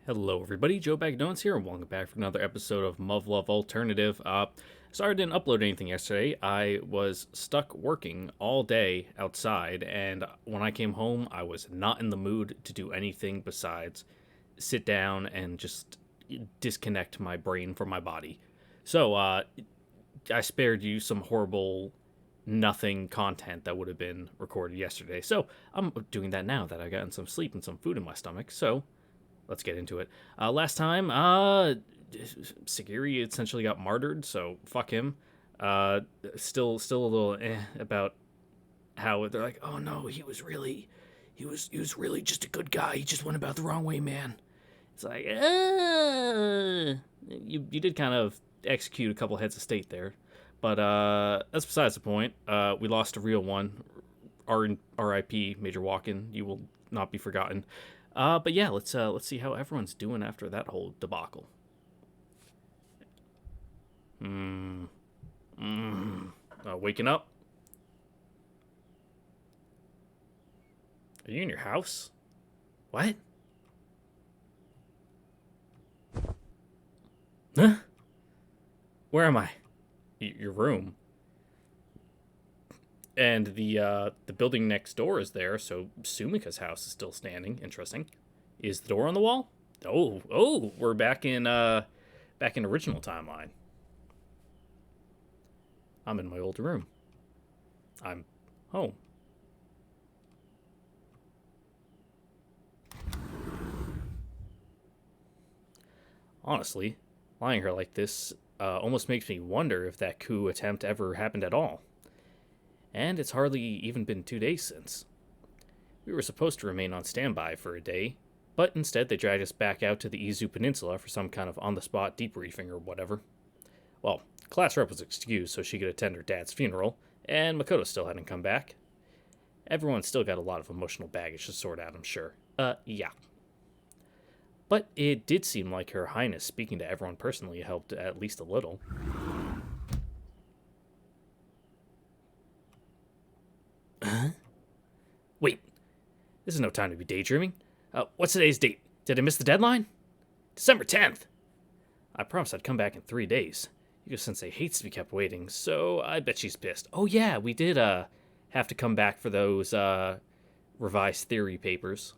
Hello, everybody. Joe Bagnones here, and welcome back for another episode of MUV Love Alternative. Sorry I didn't upload anything yesterday. I was stuck working all day outside, and when I came home, I was not in the mood to do anything besides sit down and just disconnect my brain from my body. So, I spared you some horrible nothing content that would have been recorded yesterday. So, I'm doing that now that I've gotten some sleep and some food in my stomach. So, let's get into it. Last time, Sagiri essentially got martyred, so fuck him. Still a little about how they're like, oh no, he was really just a good guy. He just went about the wrong way, man. It's like, you did kind of execute a couple heads of state there, but that's besides the point. We lost a real one. R.I.P. Major Walken. You will not be forgotten. But yeah, let's see how everyone's doing after that whole debacle. Waking up? Are you in your house? What? Huh? Where am I? Your room. And the building next door is there, so Sumika's house is still standing. Interesting. Is the door on the wall? Oh, we're back in original timeline. I'm in my old room. I'm home. Honestly, lying here like this almost makes me wonder if that coup attempt ever happened at all. And it's hardly even been 2 days since. We were supposed to remain on standby for a day, but instead they dragged us back out to the Izu Peninsula for some kind of on-the-spot debriefing or whatever. Well, class rep was excused so she could attend her dad's funeral, and Makoto still hadn't come back. Everyone's still got a lot of emotional baggage to sort out, I'm sure. Yeah. But it did seem like Her Highness speaking to everyone personally helped at least a little. Huh? Wait, this is no time to be daydreaming. What's today's date? Did I miss the deadline? December 10th. I promised I'd come back in 3 days. Yuko-sensei hates to be kept waiting, so I bet she's pissed. Oh yeah, we did have to come back for those revised theory papers.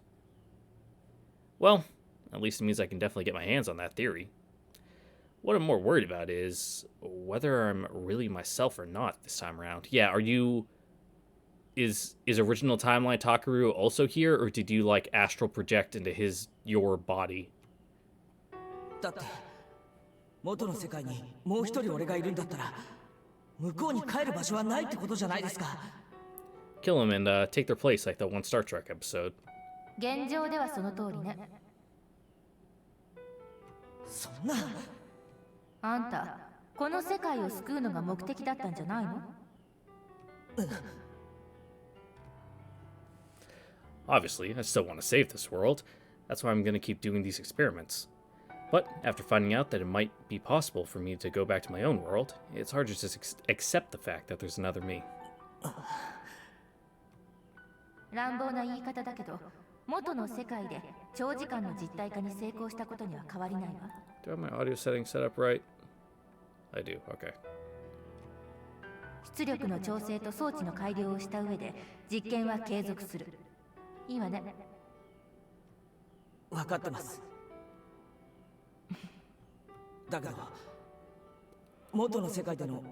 Well, at least it means I can definitely get my hands on that theory. What I'm more worried about is whether I'm really myself or not this time around. Yeah, are you... Is original timeline Takaru also here, or did you like astral project into your body? Kill him and take their place like that one Star Trek episode. 現状ではその通りね。そんな。あんた、この世界を救うのが目的だったんじゃないの？ Obviously, I still want to save this world. That's why I'm going to keep doing these experiments. But after finding out that it might be possible for me to go back to my own world, it's hard to just accept the fact that there's another me. 乱暴な言い方だけど、元の世界で長時間の実体化に成功したことには変わりないわ。Do I have my audio settings set up right? I do, okay. 出力の調整と装置の改良をした上で実験は継続する。いいわね。分かってます。だけど、元の世界での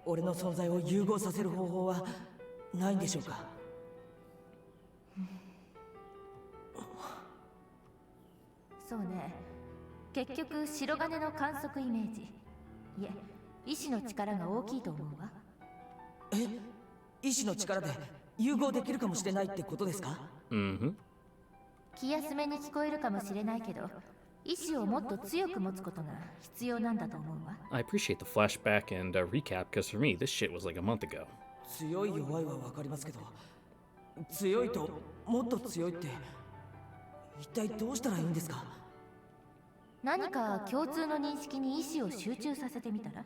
俺の存在を融合させる方法はないんでしょうか。そうね。結局白金の観測イメージ。いえ、意志の力が大きいと思うわ。え、意志の力で融合できるかもしれないってことですか？気休めに聞こえるかもしれないけど、意志をもっと強く持つことが必要なんだと思うわ。I appreciate the flashback and recap because for me this shit was like a month ago. 強い弱いは分かりますけど、強いともっと強いって一体どうしたらいいんですか？何か共通の認識に意志を集中させてみたら？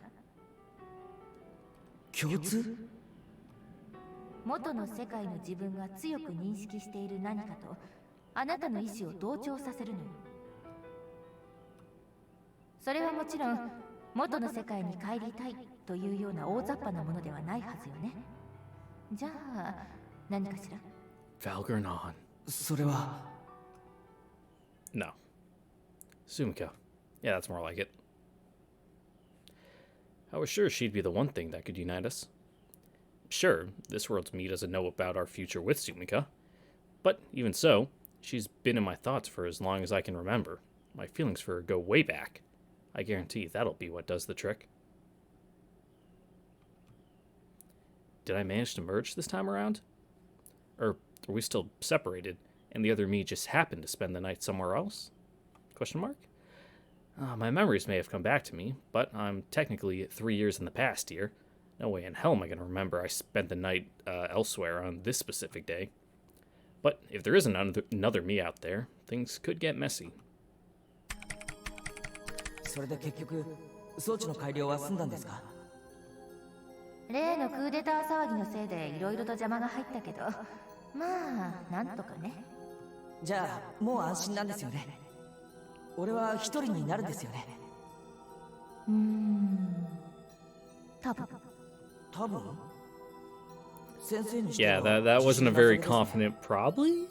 共通？元の世界の自分が強く認識している何かとあなたの意志を同調させるのよ。それはもちろん元の世界に帰りたいというような大雑把なものではないはずよね。じゃあ何かしら。 Valgrinon. それは No. Sumika. Yeah, that's more like it. I was sure she'd be the one thing that could unite us. Sure, this world's me doesn't know about our future with Sumika. But even so, she's been in my thoughts for as long as I can remember. My feelings for her go way back. I guarantee that'll be what does the trick. Did I manage to merge this time around? Or are we still separated, and the other me just happened to spend the night somewhere else? Question mark? My memories may have come back to me, but I'm technically 3 years in the past here. No way in hell am I going to remember I spent the night elsewhere on this specific day. But if there is another me out there, things could get messy. それで結局装置の改良は済んだんですか？例のクーデター騒ぎのせいでいろいろと邪魔が入ったけど、まあなんとかね。じゃあもう安心なんですよね。俺は一人になるんですよね。多分。多分先生にして Yeah, は that wasn't a very 自信なさそうですね。 confident probably?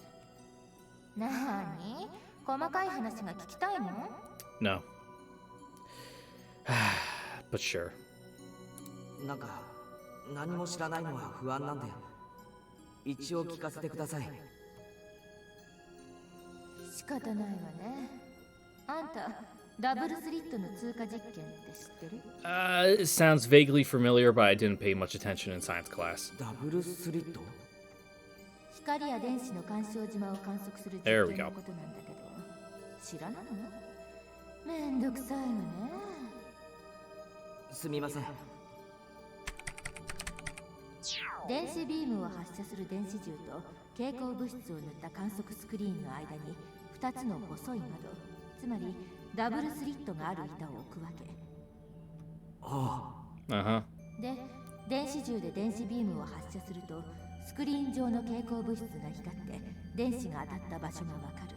なーに？細かい話が聞きたいの？ No. But sure. なんか何も知らないのは不安なんで一応聞かせてください。仕方ないわね。あんたダブルスリットの通過実験って知ってる？ It sounds vaguely familiar, but I didn't pay much attention in science class. ダブルスリット？光や電子の干渉島を観測する実 There we 験 go. のことなんだけど、知らないの？めんどくさいわね。すみません。電子ビームを発射する電子銃と蛍光物質を塗った観測スクリーンの間に2つの細い窓、つまりダブルスリットがある板を置くわけ。ああ。Uh-huh. で、電子銃で電子ビームを発射するとスクリーン上の蛍光物質が光って電子が当たった場所がわかる。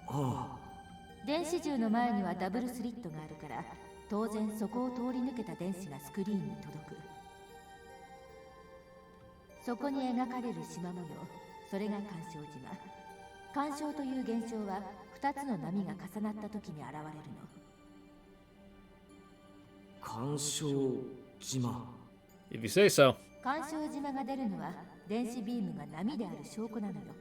ああ。電子銃の前にはダブルスリットがあるから当然そこを通り抜けた電子がスクリーンに届く。そこに描かれる縞模様、それが干渉島。干渉という現象は2つの波が重なった時に現れるの。干渉島。 If you say so. 干渉島が出るのは電子ビームが波である証拠なのよ。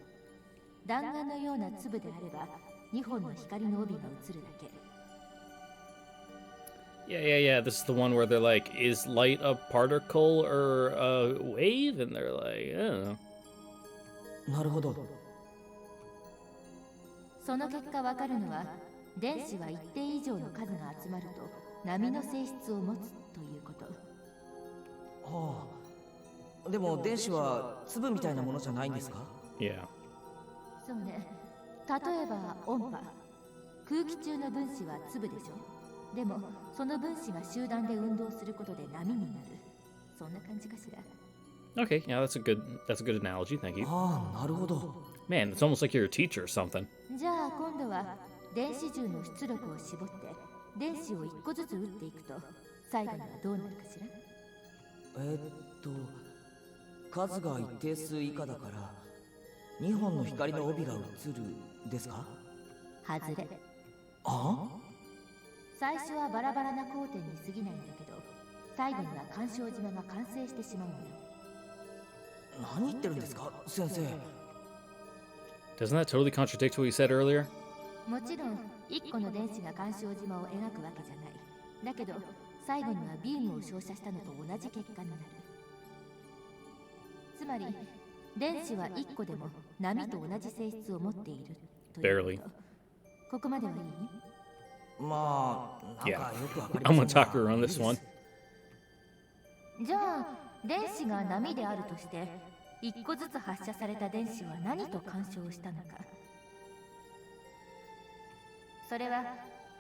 弾丸のような粒であれば2本の光の帯が映るだけ。Yeah. This is the one where they're like, is light a particle or a wave? And they're like, I don't know. なるほど。その結果わかるのは、電子は一定以上の数が集まると波の性質を持つということ。はあ。でも電子は粒みたいなものじゃないんですか？ Yeah. そうね。例えば音波。空気中の分子は粒でしょ。でもその分子が集団で運動することで波になる。そんな感じかしら。 Okay, yeah, that's a good analogy, thank you. ああ、なるほど。 Man, it's almost like you're a teacher or something. じゃあ今度は電子銃の出力を絞って電子を1個ずつ撃っていくと最後にはどうなるかしら。数が一定数以下だから2本の光の帯が映るですか？外れ。あ？最初はバラバラな交点に過ぎないんだけど最後には干渉島が完成してしまうのよ。何言ってるんですか先生？ Doesn't that totally contradict what you said earlier? もちろん1個の電子が干渉島を描くわけじゃない。だけど最後にはビームを照射したのと同じ結果になる。つまり電子は1個でも波と同じ性質を持っているということ。ここまではいい？まあ、なんか Yeah. よくわかり I'm ま gonna せん talk her on this one. じゃあ電子が波であるとして1個ずつ発射された電子は何と干渉したのか。それは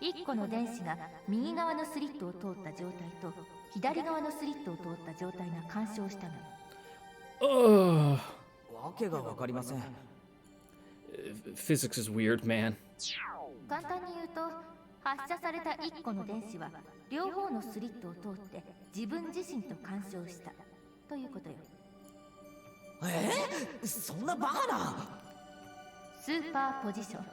1個の電子が右側のスリットを通った状態と左側のスリットを通った状態が干渉したの。Ugh. わけがわかりません。 Physics is weird, man. 簡単に言うと発射された1個の電子は両方のスリットを通って自分自身と干渉したということよ。そんなバカな。スーパーポジション、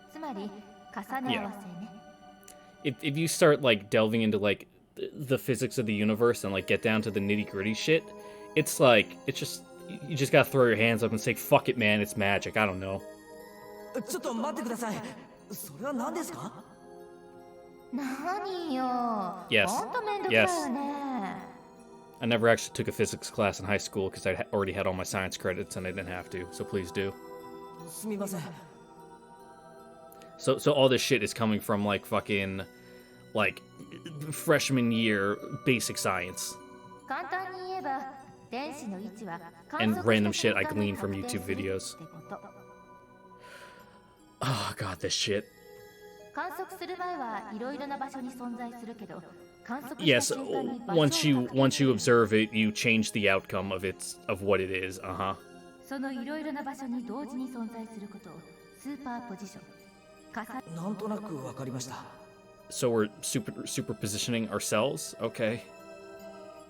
つまり重ね合わせね。If you start like delving into like the physics of the universe and like get down to the nitty gritty shit, it's like it's just you just gotta throw your hands up and say fuck it, man. It's magic. I don't know. ちょっと待ってください。それは何ですか？何よ。Yes. ほんとめんどくさいよね。I never actually took a physics class in high school because I already had all my science credits and I didn't have to. So please do. すみません。So all this shit is coming from like fucking like freshman year basic science 簡単に言えば電子の位置は and random shit I glean from YouTube videos. Oh god, this shit. 観測する前はいろいろな場所に存在するけど、観測した Yes, 瞬間に場所を once you observe it, you change the outcome of what it is. Uh-huh. そのいろいろな場所に同時に存在することをスーパーポジション。なんとなくわかりました。So we're superpositioning ourselves? Okay.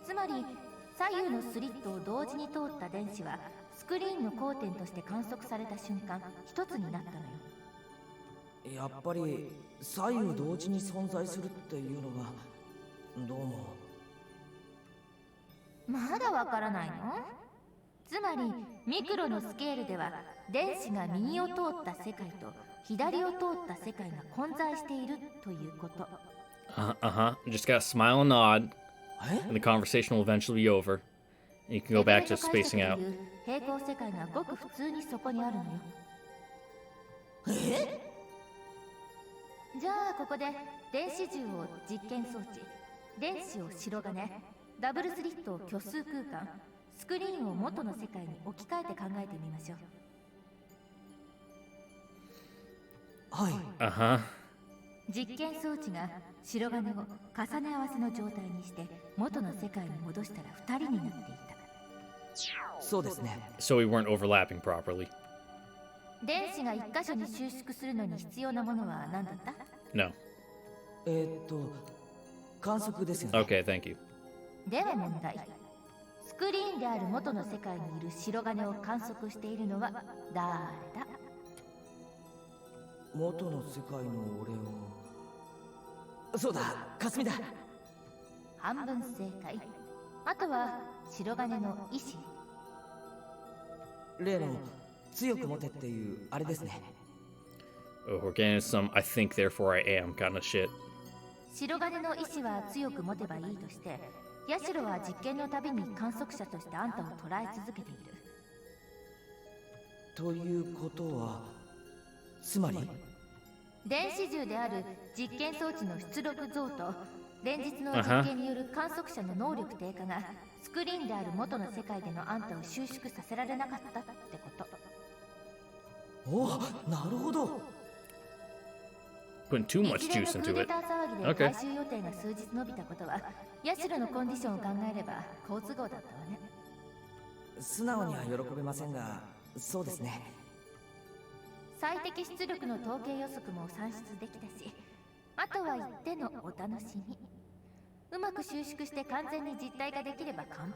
つまり左右のスリットを同時に通った電子はスクリーンの交点として観測された瞬間一つになったのよ。やっぱり左右同時に存在するっていうのがどうも。まだわからないの？つまりミクロのスケールでは電子が右を通った世界と左を通った世界が混在しているということ。Uh-huh. Just gotta smile and nod, and the conversation will eventually be over. And you can go back to spacing out. 平行世界がごく普通にそこにあるのよ。じゃあここで電子銃を実験装置、電子を白金、ダブルスリットを虚数空間、スクリーンを元の世界に置き換えて考えてみましょう。はい。Uh-huh. 実験装置が白金を重ね合わせの状態にして元の世界に戻したら2人になっていた。そうですね。So we weren't overlapping properly. 電子が1箇所に収縮するのに必要なものは何だった？ No. 観測ですよね。Okay, thank you. では問題。スクリーンである元の世界にいる白金を観測しているのは誰だ？元の世界の俺を。そうだ、霞だ。半分正解。あとは白金の意志。例の強く持てっていうあれですね。Oh, we're getting some I think therefore I am kind of shit. 白金の意志は強く持てばいいとして、ヤシロは実験のたびに観測者としてあんたを捉え続けている。ということは、つまり電子銃である実験装置の出力増と連日の実験による観測者の能力低下がスクリーンである元の世界でのあんたを収縮させられなかったってこと。お、なるほど。Putting too much 一連の juice クー into デ it. ター騒ぎで Okay. 回収予定が数日延びたことはヤシロのコンディションを考えれば好都合だったわね。素直には喜べませんが、そうですね。最適出力の統計予測も算出できたし、あとは言ってのお楽しみ。うまく収縮して完全に実体化できれば完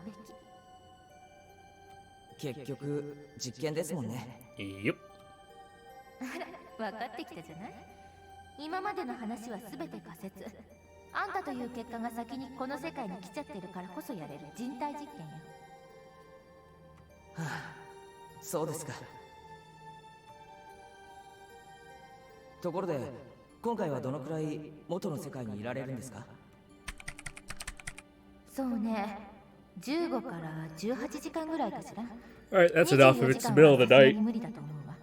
璧。結局実験ですもんね。Yep. あら、分かってきたじゃない。今までの話は全て仮説。あんたという結果が先にこの世界に来ちゃってるからこそやれる人体実験よ。はあ、そうですか。ところで今回はどのくらい元の世界にいられるんですか？そうね、15から18時間ぐらいかしら。 Alright, that's enough if it's the middle of the night. 無理だと思うわ。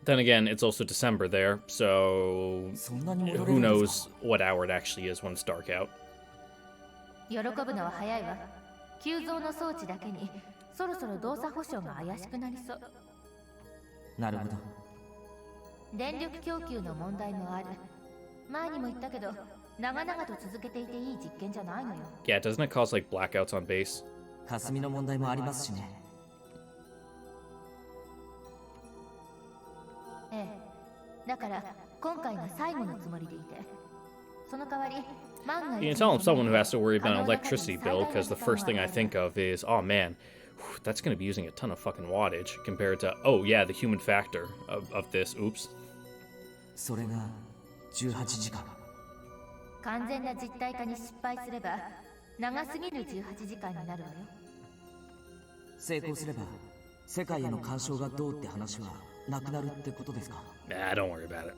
Then again, it's also December there, so そんなに戻れる who んですか？ knows what hour it actually is when it's dark out. 喜ぶのは早いわ。急増の装置だけにそろそろ動作保証が怪しくなりそう。なるほど。電力供給の問題もある。前にも言ったけど長々と続けていていい実験じゃないのよ。 Yeah, doesn't it cause like blackouts on base? 霞の問題もありますしね。ええ、だから今回が最後のつもりでいて。その代わり万が You 一 can tell の I'm someone who has to worry あ about の an 中に electricity 最大 bill の because the 負担 first thing は I ある think of is, oh man, that's going to be using a ton of fucking wattage compared to, oh yeah, the human factor of this. Oops. それが18時間。完全な実体化に失敗すれば長すぎる18時間になるわよ。成功すれば世界への干渉がどうって話はなくなるってことですか？ Nah, don't worry about it.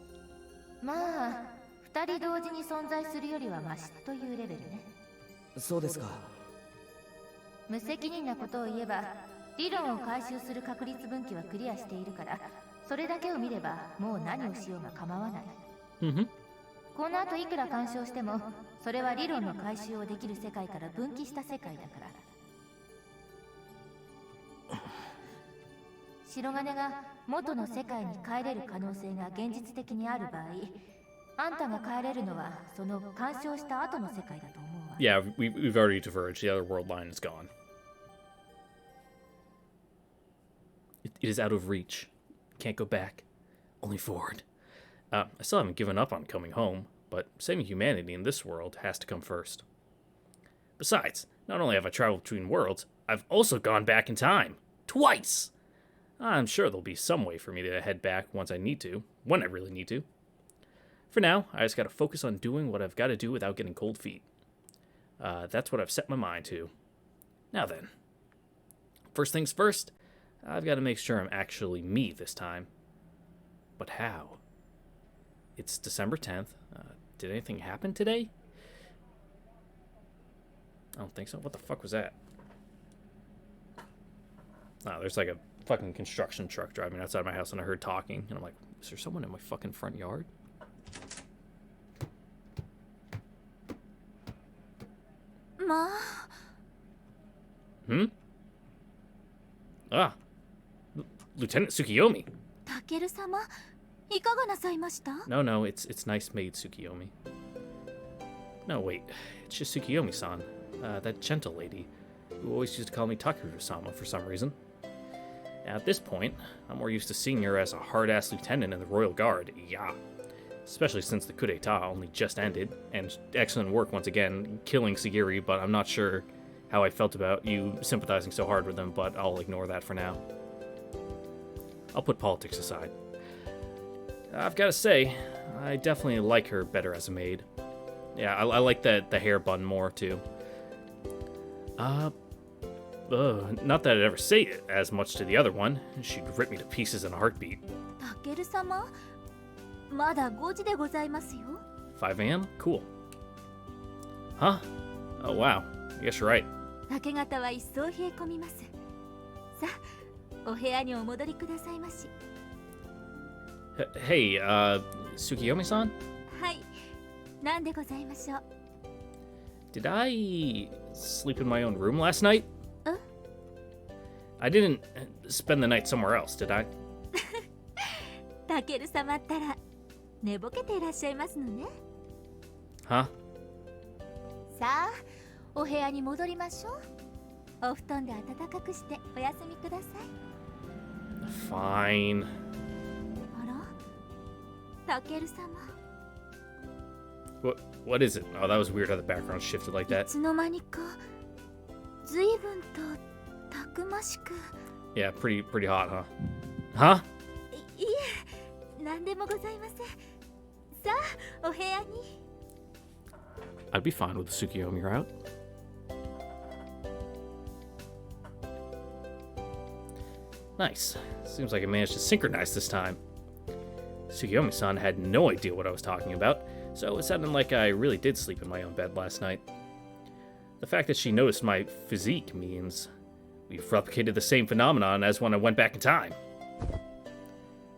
まあ二人同時に存在するよりはマシというレベルね。そうですか。無責任なことを言えば理論を回収する確率分岐はクリアしているから、それだけを見ればもう何をしようが構わない。Mm-hmm. この後いくら干渉してもそれは理論の回収をできる世界から分岐した世界だから。白金が元の世界に帰れる可能性が現実的にある場合、あんたが帰れるのはその干渉した後の世界だと思うわ。 Yeah, we've already diverged. The other world line is gone. It is out of reach. Can't go back. Only forward. I still haven't given up on coming home, but saving humanity in this world has to come first. Besides, not only have I traveled between worlds, I've also gone back in time. Twice! I'm sure there'll be some way for me to head back once I need to, when I really need to. For now, I just gotta focus on doing what I've gotta do without getting cold feet. That's what I've set my mind to. Now then. First things first, I've gotta make sure I'm actually me this time. But how? It's December 10th. Did anything happen today? I don't think so. What the fuck was that? Oh, there's like a fucking construction truck driving outside my house and I heard talking. And I'm like, is there someone in my fucking front yard? Ma? Hmm? Ah. Lieutenant Tsukiyomi. タケル様、いかがなさいました？ No, it's nice maid Tsukiyomi. No, wait. It's just Tsukiyomi-san. That gentle lady who always used to call me Takuru-sama for some reason. At this point, I'm more used to seeing her as a hard-ass lieutenant in the Royal Guard, yeah. Especially since the coup d'etat only just ended, and excellent work once again, killing Sagiri, but I'm not sure how I felt about you sympathizing so hard with them, but I'll ignore that for now. I'll put politics aside. I've got to say, I definitely like her better as a maid. Yeah, I like the hair bun more, too. Not that I'd ever say it as much to the other one. She'd rip me to pieces in a heartbeat. タケル様、まだ5時でございますよ。 5 a.m.? Cool. Huh? Oh, wow. I guess you're right. 明け方は一層冷え込みます。さあ、お部屋にお戻りくださいまし。Hey, Tsukiyomi-san? はい、なんでございましょう。 Did I sleep in my own room last night? ん？ I didn't spend the night somewhere else, did I? タケル様ったら寝ぼけていらっしゃいますのね。 Huh? さあ、お部屋に戻りましょう。お布団で暖かくしてお休みください。 Fine. あら、タケル様。 What is it? Oh, that was weird how the background shifted like い that. つの間にか、ずいぶんとたくましく。 Yeah, pretty hot, huh? Huh? いえ、なんでもございません。さあ、お部屋に。 I'd be fine with the Tsukiyomi route. Nice. Seems like I managed to synchronize this time. Tsukiyomi-san had no idea what I was talking about, so it sounded like I really did sleep in my own bed last night. The fact that she noticed my physique means we've replicated the same phenomenon as when I went back in time.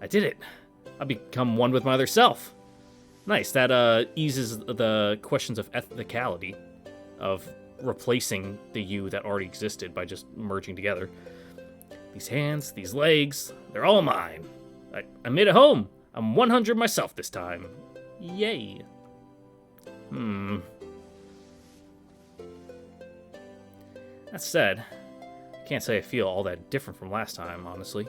I did it. I've become one with my other self. Nice, that eases the questions of ethicality, of replacing the you that already existed by just merging together. These hands, these legs, they're all mine. I made it home. I'm 100 myself this time. Yay. That said, I can't say I feel all that different from last time, honestly.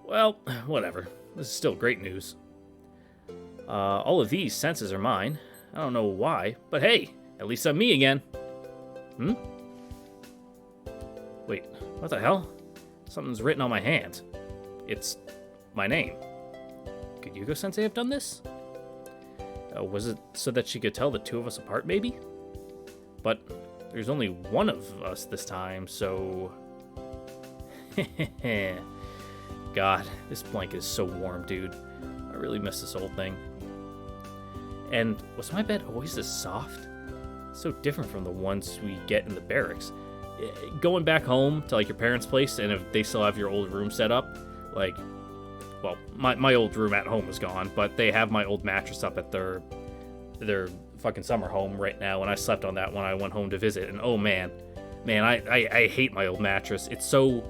Well, whatever. This is still great news. All of these senses are mine. I don't know why, but hey, at least I'm me again. Hmm? Wait, what the hell? Something's written on my hand. It's my name. Could Yugo-sensei have done this? Was it so that she could tell the two of us apart, maybe? But there's only one of us this time, so... God, this blanket is so warm, dude. I really miss this whole thing. And was my bed always this soft? So different from the ones we get in the barracks. Going back home to like your parents' place, and if they still have your old room set up, like, well, my old room at home is gone, but they have my old mattress up at their fucking summer home right now, and I slept on that when I went home to visit, and oh man, I hate my old mattress. It's so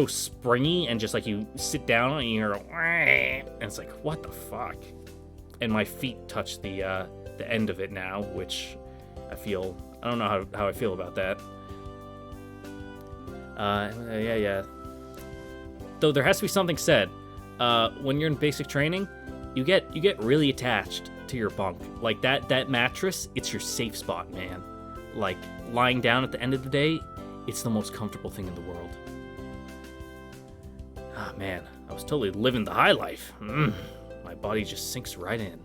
springy, and just like you sit down on it, and you're and it's like, what the fuck? And my feet touch the end of it now, which I don't know how I feel about that. Yeah. Though there has to be something said. When you're in basic training, you get really attached to your bunk. Like that mattress, it's your safe spot, man. Like lying down at the end of the day, it's the most comfortable thing in the world. Ah, man, I was totally living the high life. My body just sinks right in.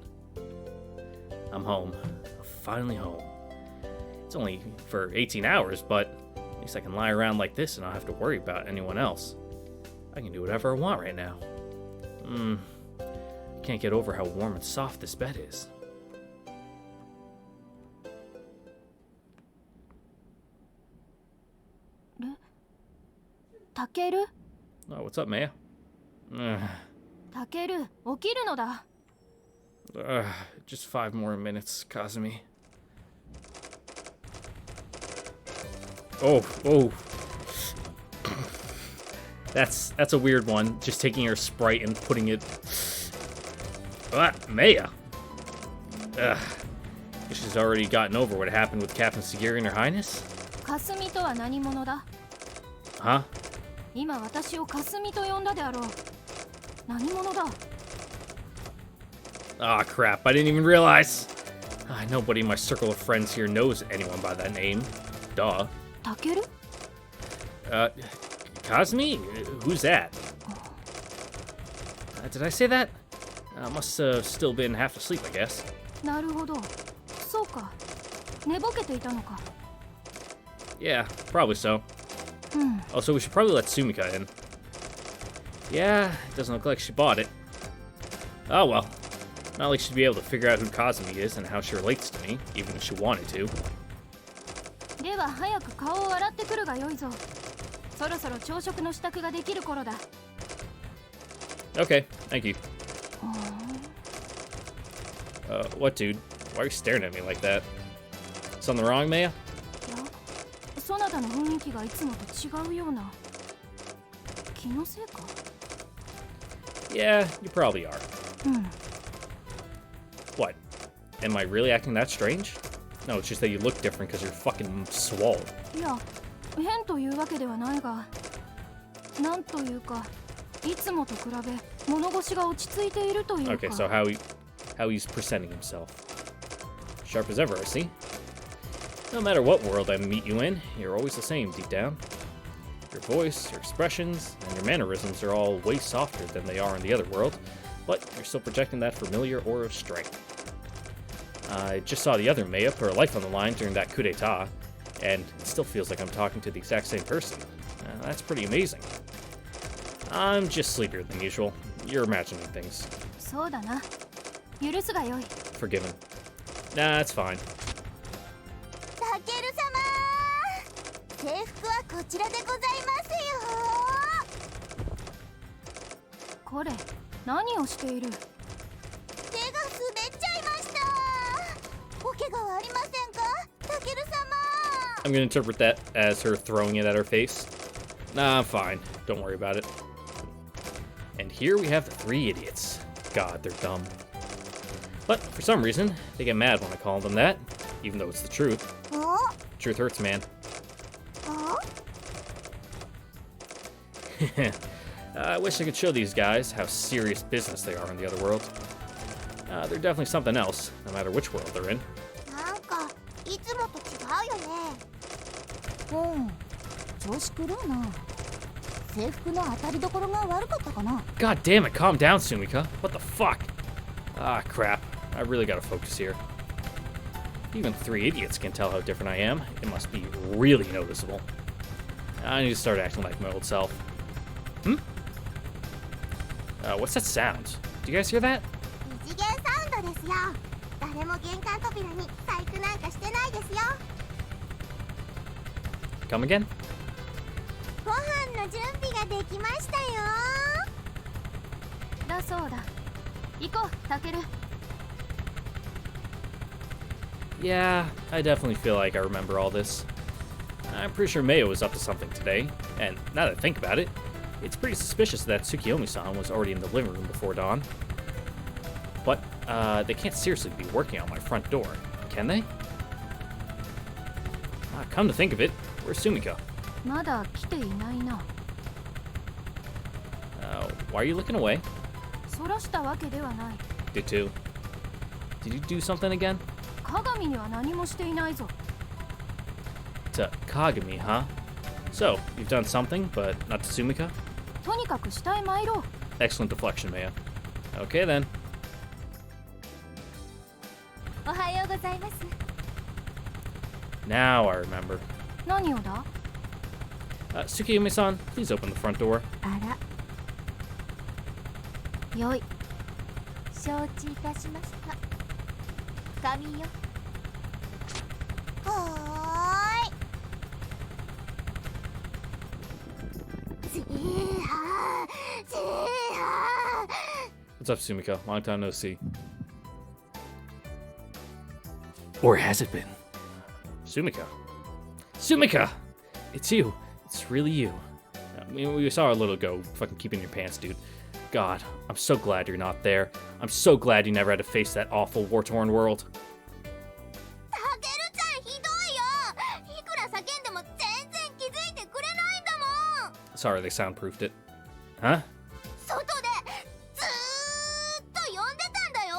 I'm home. I'm finally home. It's only for 18 hours, but at least I can lie around like this and not have to worry about anyone else. I can do whatever I want right now. I can't get over how warm and soft this bed is. Takeru? Oh, what's up, Maya? Takeru, 起きるのだ。Just 5 more minutes, Kazumi. Oh. That's a weird one. Just taking your Sprite and putting it... Maya! Guess she's already gotten over what happened with Captain Sagiri and Her Highness? かすみとは何者だ? Huh? 今私をかすみと呼んだであろう。何者だ? Ah, crap. I didn't even realize. Nobody in my circle of friends here knows anyone by that name. Duh. Takeru? Kazumi? Who's that? Did I say that? Must have still been half asleep, I guess. なるほど。そうか。寝ぼけていたのか。Yeah, probably so. Also, we should probably let Sumika in. Yeah, it doesn't look like she bought it. Oh well. Not like she'd be able to figure out who Kazumi is and how she relates to me, even if she wanted to. では早く顔を洗ってくるがよいぞ。そろそろ朝食の支度ができる頃だ。Okay, thank you. What, dude? Why are you staring at me like that? Something wrong, Maya? いや、そなたの雰囲気がいつもと違うような。気のせいか? Yeah, you probably are. What? Am I really acting that strange? No, it's just that you look different because you're fucking swole. いや、変というわけではないが、なんというか、いつもと比べ物腰が落ち着いているというか。Okay, so how he's presenting himself. Sharp as ever, I see. No matter what world I meet you in, you're always the same deep down. Your voice, your expressions, and your mannerisms are all way softer than they are in the other world, but you're still projecting that familiar aura of strength. I just saw the other Maya put her life on the line during that coup d'etat, and it still feels like I'm talking to the exact same person. That's pretty amazing. I'm just sleepier than usual. You're imagining things. そうだな。許すがよい。Forgiven. Nah, it's fine. タケル様、制服はこちらでございますよ。これ、何をしている? 手が滑っちゃいました。お怪我はありませんか、タケル様? I'm gonna interpret that as her throwing it at her face. Nah, I'm fine. Don't worry about it. And here we have the 3 idiots. God, they're dumb. But for some reason, they get mad when I call them that, even though it's the truth. Truth hurts, man. I wish I could show these guys how serious business they are in the other world. they're definitely something else, no matter which world they're in. なんかいつもと違うよね。調子狂うな。制服の当たりどころが悪かったかな。 God damn it, calm down, Sumika. What the fuck? Ah, crap. I really gotta focus here. Even 3 idiots can tell how different I am. It must be really noticeable. I need to start acting like my old self. What's that sound? Do you guys hear that? 二次元サウンドですよ。誰も玄関扉に細工なんかしてないですよ。 Come again? ご飯の準備ができましたよ。だそうだ。行こう、タケル。 Yeah, I definitely feel like I remember all this. I'm pretty sure Mayo was up to something today, and now that I think about it, it's pretty suspicious that Tsukiyomi-san was already in the living room before dawn. But, they can't seriously be working on my front door, can they? Come to think of it, where's Sumika? まだ来ていないな。Why are you looking away? そらしたわけではない。 Did too. Did you do something again? 鏡には何もしていないぞ。 To Kagami, huh? So, you've done something, but not to Sumika? とにかく下へ参ろう。 Excellent deflection, Maya. Okay then. おはようございます。 Now I remember. 何をだ？ Tsukiyomi-san, please open the front door. あら、よい。承知いたしました。髪よ。はーい。じーはー、じーはー。 What's up, Sumika? Long time no see. Or has it been? Sumika. Sumika! It's you. It's really you. I mean, we saw a little ago, fucking keeping your pants, dude. God, I'm so glad you're not there. I'm so glad you never had to face that awful war-torn world. タケルちゃんひどいよ。いくら叫んでも全然気づいてくれないんだもん。 Sorry, they soundproofed it. Huh? 外でずーっと呼んでたんだよ。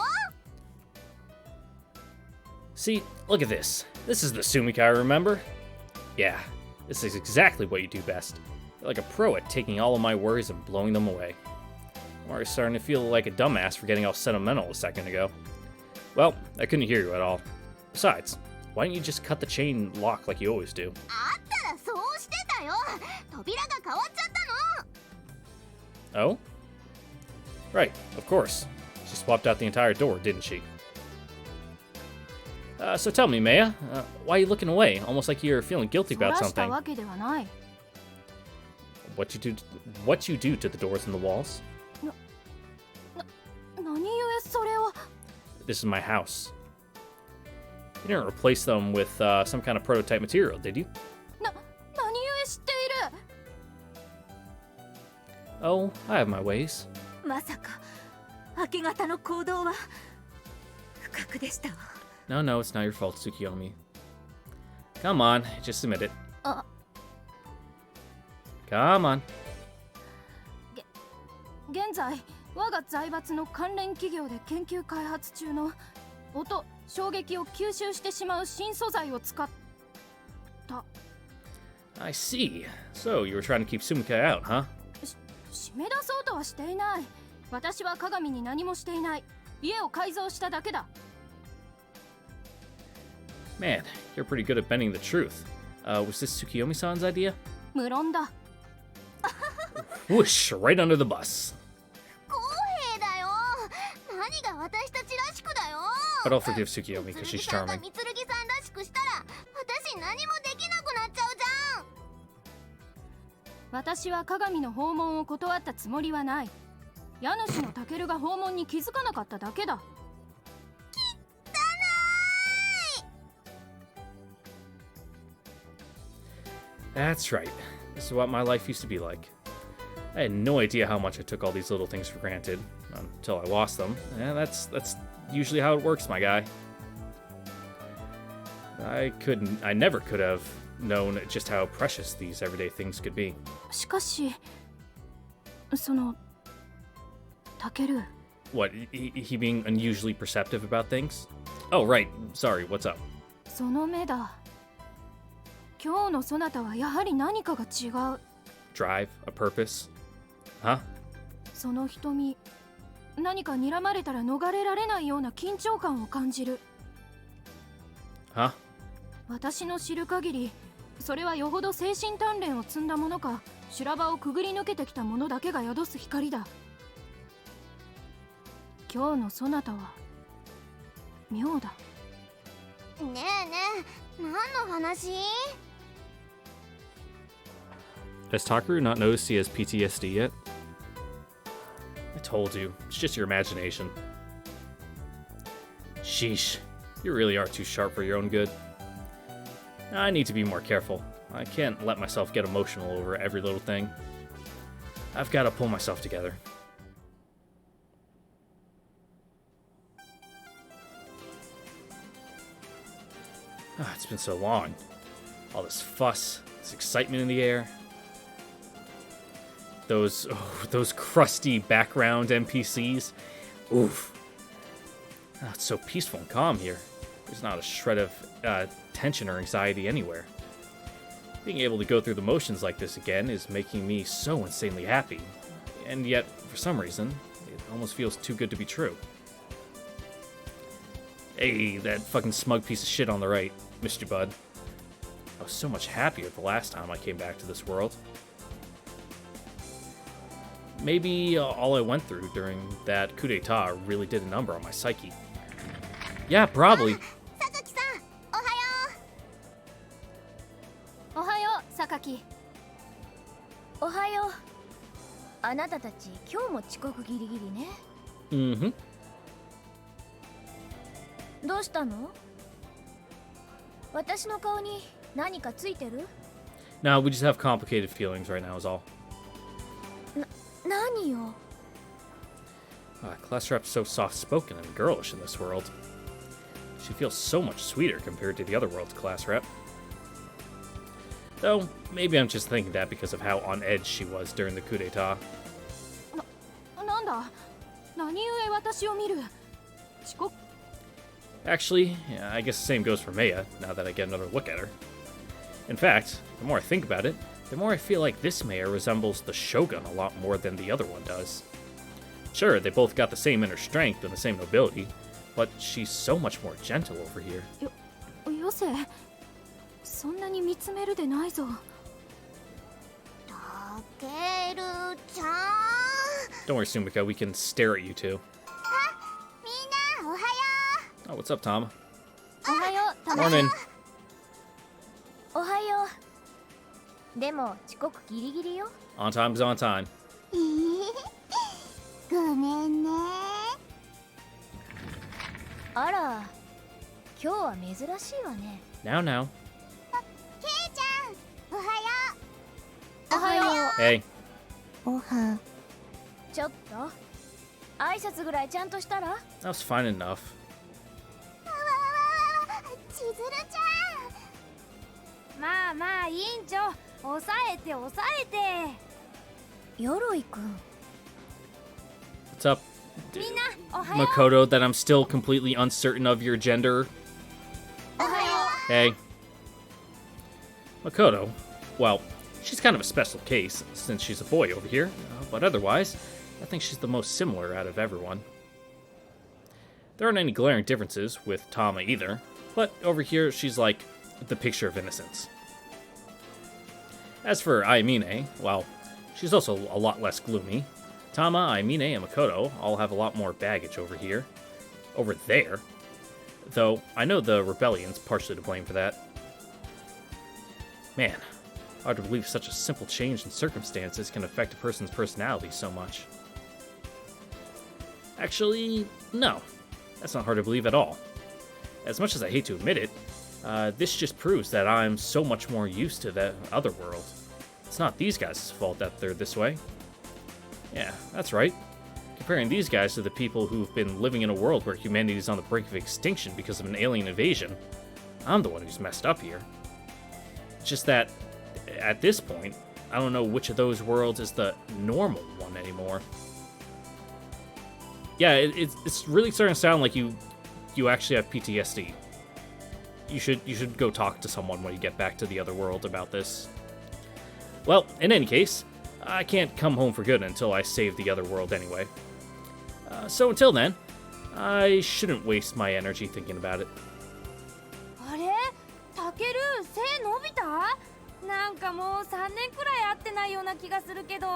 See, look at this. This is the Sumika I remember. Yeah, this is exactly what you do best. You're like a pro at taking all of my worries and blowing them away. I'm already starting to feel like a dumbass for getting all sentimental a second ago. Well, I couldn't hear you at all. Besides, why didn't you just cut the chain lock like you always do? あったらそうしてたよ。扉が変わっちゃったの。 Oh? Right, of course. She swapped out the entire door, didn't she? So tell me, Maya, why are you looking away? Almost like you're feeling guilty そら about した something. わけではない。 What you do to the doors and the walls? 何故それを。 This is my house. You didn't replace them with some kind of prototype material, did you? 何故知っている。 Oh, I have my ways. まさか明け方の行動は不覚でしたわ。 No, it's not your fault, Tsukiyomi. Come on, just admit it. あ、 Come on. 現在我が財閥の関連企業で研究開発中の音、衝撃を吸収してしまう新素材を使った。 I see. So, you were trying to keep Sumika out, huh? 締め出そうとはしていない。私は鏡に何もしていない。家を改造しただけだ。 Man, you're pretty good at bending the truth. Was this Tsukiyomi-san's idea? 無論だ。 Whoosh, right under the bus. 不公平だよ。何が私たちらしくだよ。 But I'll forgive Tsukiyomi because she's さんが charming. みつるぎさんらしくしたら私何もできなくなっちゃうじゃん。私は鏡の訪問を断ったつもりはない。家主のタケルが訪問に気づかなかっただけだ。 That's right. This is what my life used to be like. I had no idea how much I took all these little things for granted until I lost them. Yeah, that's usually how it works, my guy. I never could have known just how precious these everyday things could be. しかし、そのタケル。What, he being unusually perceptive about things? Oh, right. Sorry, what's up? その目だ。今日のそなたはやはり何かが違う。 Drive? A purpose? Huh? その瞳、何か睨まれたら逃れられないような緊張感を感じる。 Huh? 私の知る限り、それはよほど精神鍛錬を積んだものか、修羅場をくぐり抜けてきたものだけが宿す光だ。今日のそなたは妙だ。ねえねえ、何の話？ Has Takaru not noticed he has PTSD yet? I told you, it's just your imagination. Sheesh, you really are too sharp for your own good. I need to be more careful. I can't let myself get emotional over every little thing. I've got to pull myself together. It's been so long. All this fuss, this excitement in the air. Those crusty background NPCs. Oof. Oh, it's so peaceful and calm here. There's not a shred of tension or anxiety anywhere. Being able to go through the motions like this again is making me so insanely happy. And yet, for some reason, it almost feels too good to be true. Hey, that fucking smug piece of shit on the right. Missed you, bud. I was so much happier the last time I came back to this world. Maybe all I went through during that coup d'etat really did a number on my psyche. Yeah, probably. 榊さん、おはよおはよう、榊。おはよう。あなたたち今日も遅刻ギリギリね。Mm-hmm. どうしたの？私の顔に何かついてる？ No, we just have complicated feelings right now is all. 何よ。Class rep's so soft-spoken and girlish in this world. She feels so much sweeter compared to the other world's class rep. Though, maybe I'm just thinking that because of how on edge she was during the coup d'etat. なんだ、何故私を見る。遅刻。 Actually, yeah, I guess the same goes for Maya, now that I get another look at her. In fact, the more I think about it, the more I feel like this Maya resembles the Shogun a lot more than the other one does. Sure, they both got the same inner strength and the same nobility, but she's so much more gentle over here. よせ、そんなに見つめるでないぞ。たけるちゃん。 Don't worry, Sumika, we can stare at you two. みんな、おはよ Oh, what's up, Tom? おはよう、たま。 Morning. おはよう。でも遅刻ギリギリよ。On time is on time. う。ごめんね。あら、今日は珍しいわね。Now, now. けいちゃん、おはよう。おはよう。 Hey. おは。ちょっと挨拶ぐらいちゃんとしたら？ That was fine enough. わわわわ、千鶴ちゃん。まあまあ委員長、抑えて抑えて。鎧くん。 What's up, みんなおはよう。 Makoto, that I'm still completely uncertain of your gender? おはよ Hey. Makoto, well, she's kind of a special case, since she's a boy over here, but otherwise, I think she's the most similar out of everyone. There aren't any glaring differences with Tama either, but over here, she's like the picture of innocence. As for Aimine, well, she's also a lot less gloomy. Tama, Aimine, and Makoto all have a lot more baggage over here. Over there. Though, I know the rebellion's partially to blame for that. Man, hard to believe such a simple change in circumstances can affect a person's personality so much. Actually, no. That's not hard to believe at all. As much as I hate to admit it, this just proves that I'm so much more used to the other world. It's not these guys' fault that they're this way. Yeah, that's right. Comparing these guys to the people who've been living in a world where humanity is on the brink of extinction because of an alien invasion, I'm the one who's messed up here. It's just that, at this point, I don't know which of those worlds is the normal one anymore. Yeah, it's really starting to sound like you actually have PTSD. You should go talk to someone when you get back to the other world about this. Well, in any case, I can't come home for good until I save the other world anyway. So until then, I shouldn't waste my energy thinking about it. あれタケル背伸びた？なんかもう3年くらい会ってないような気がするけど。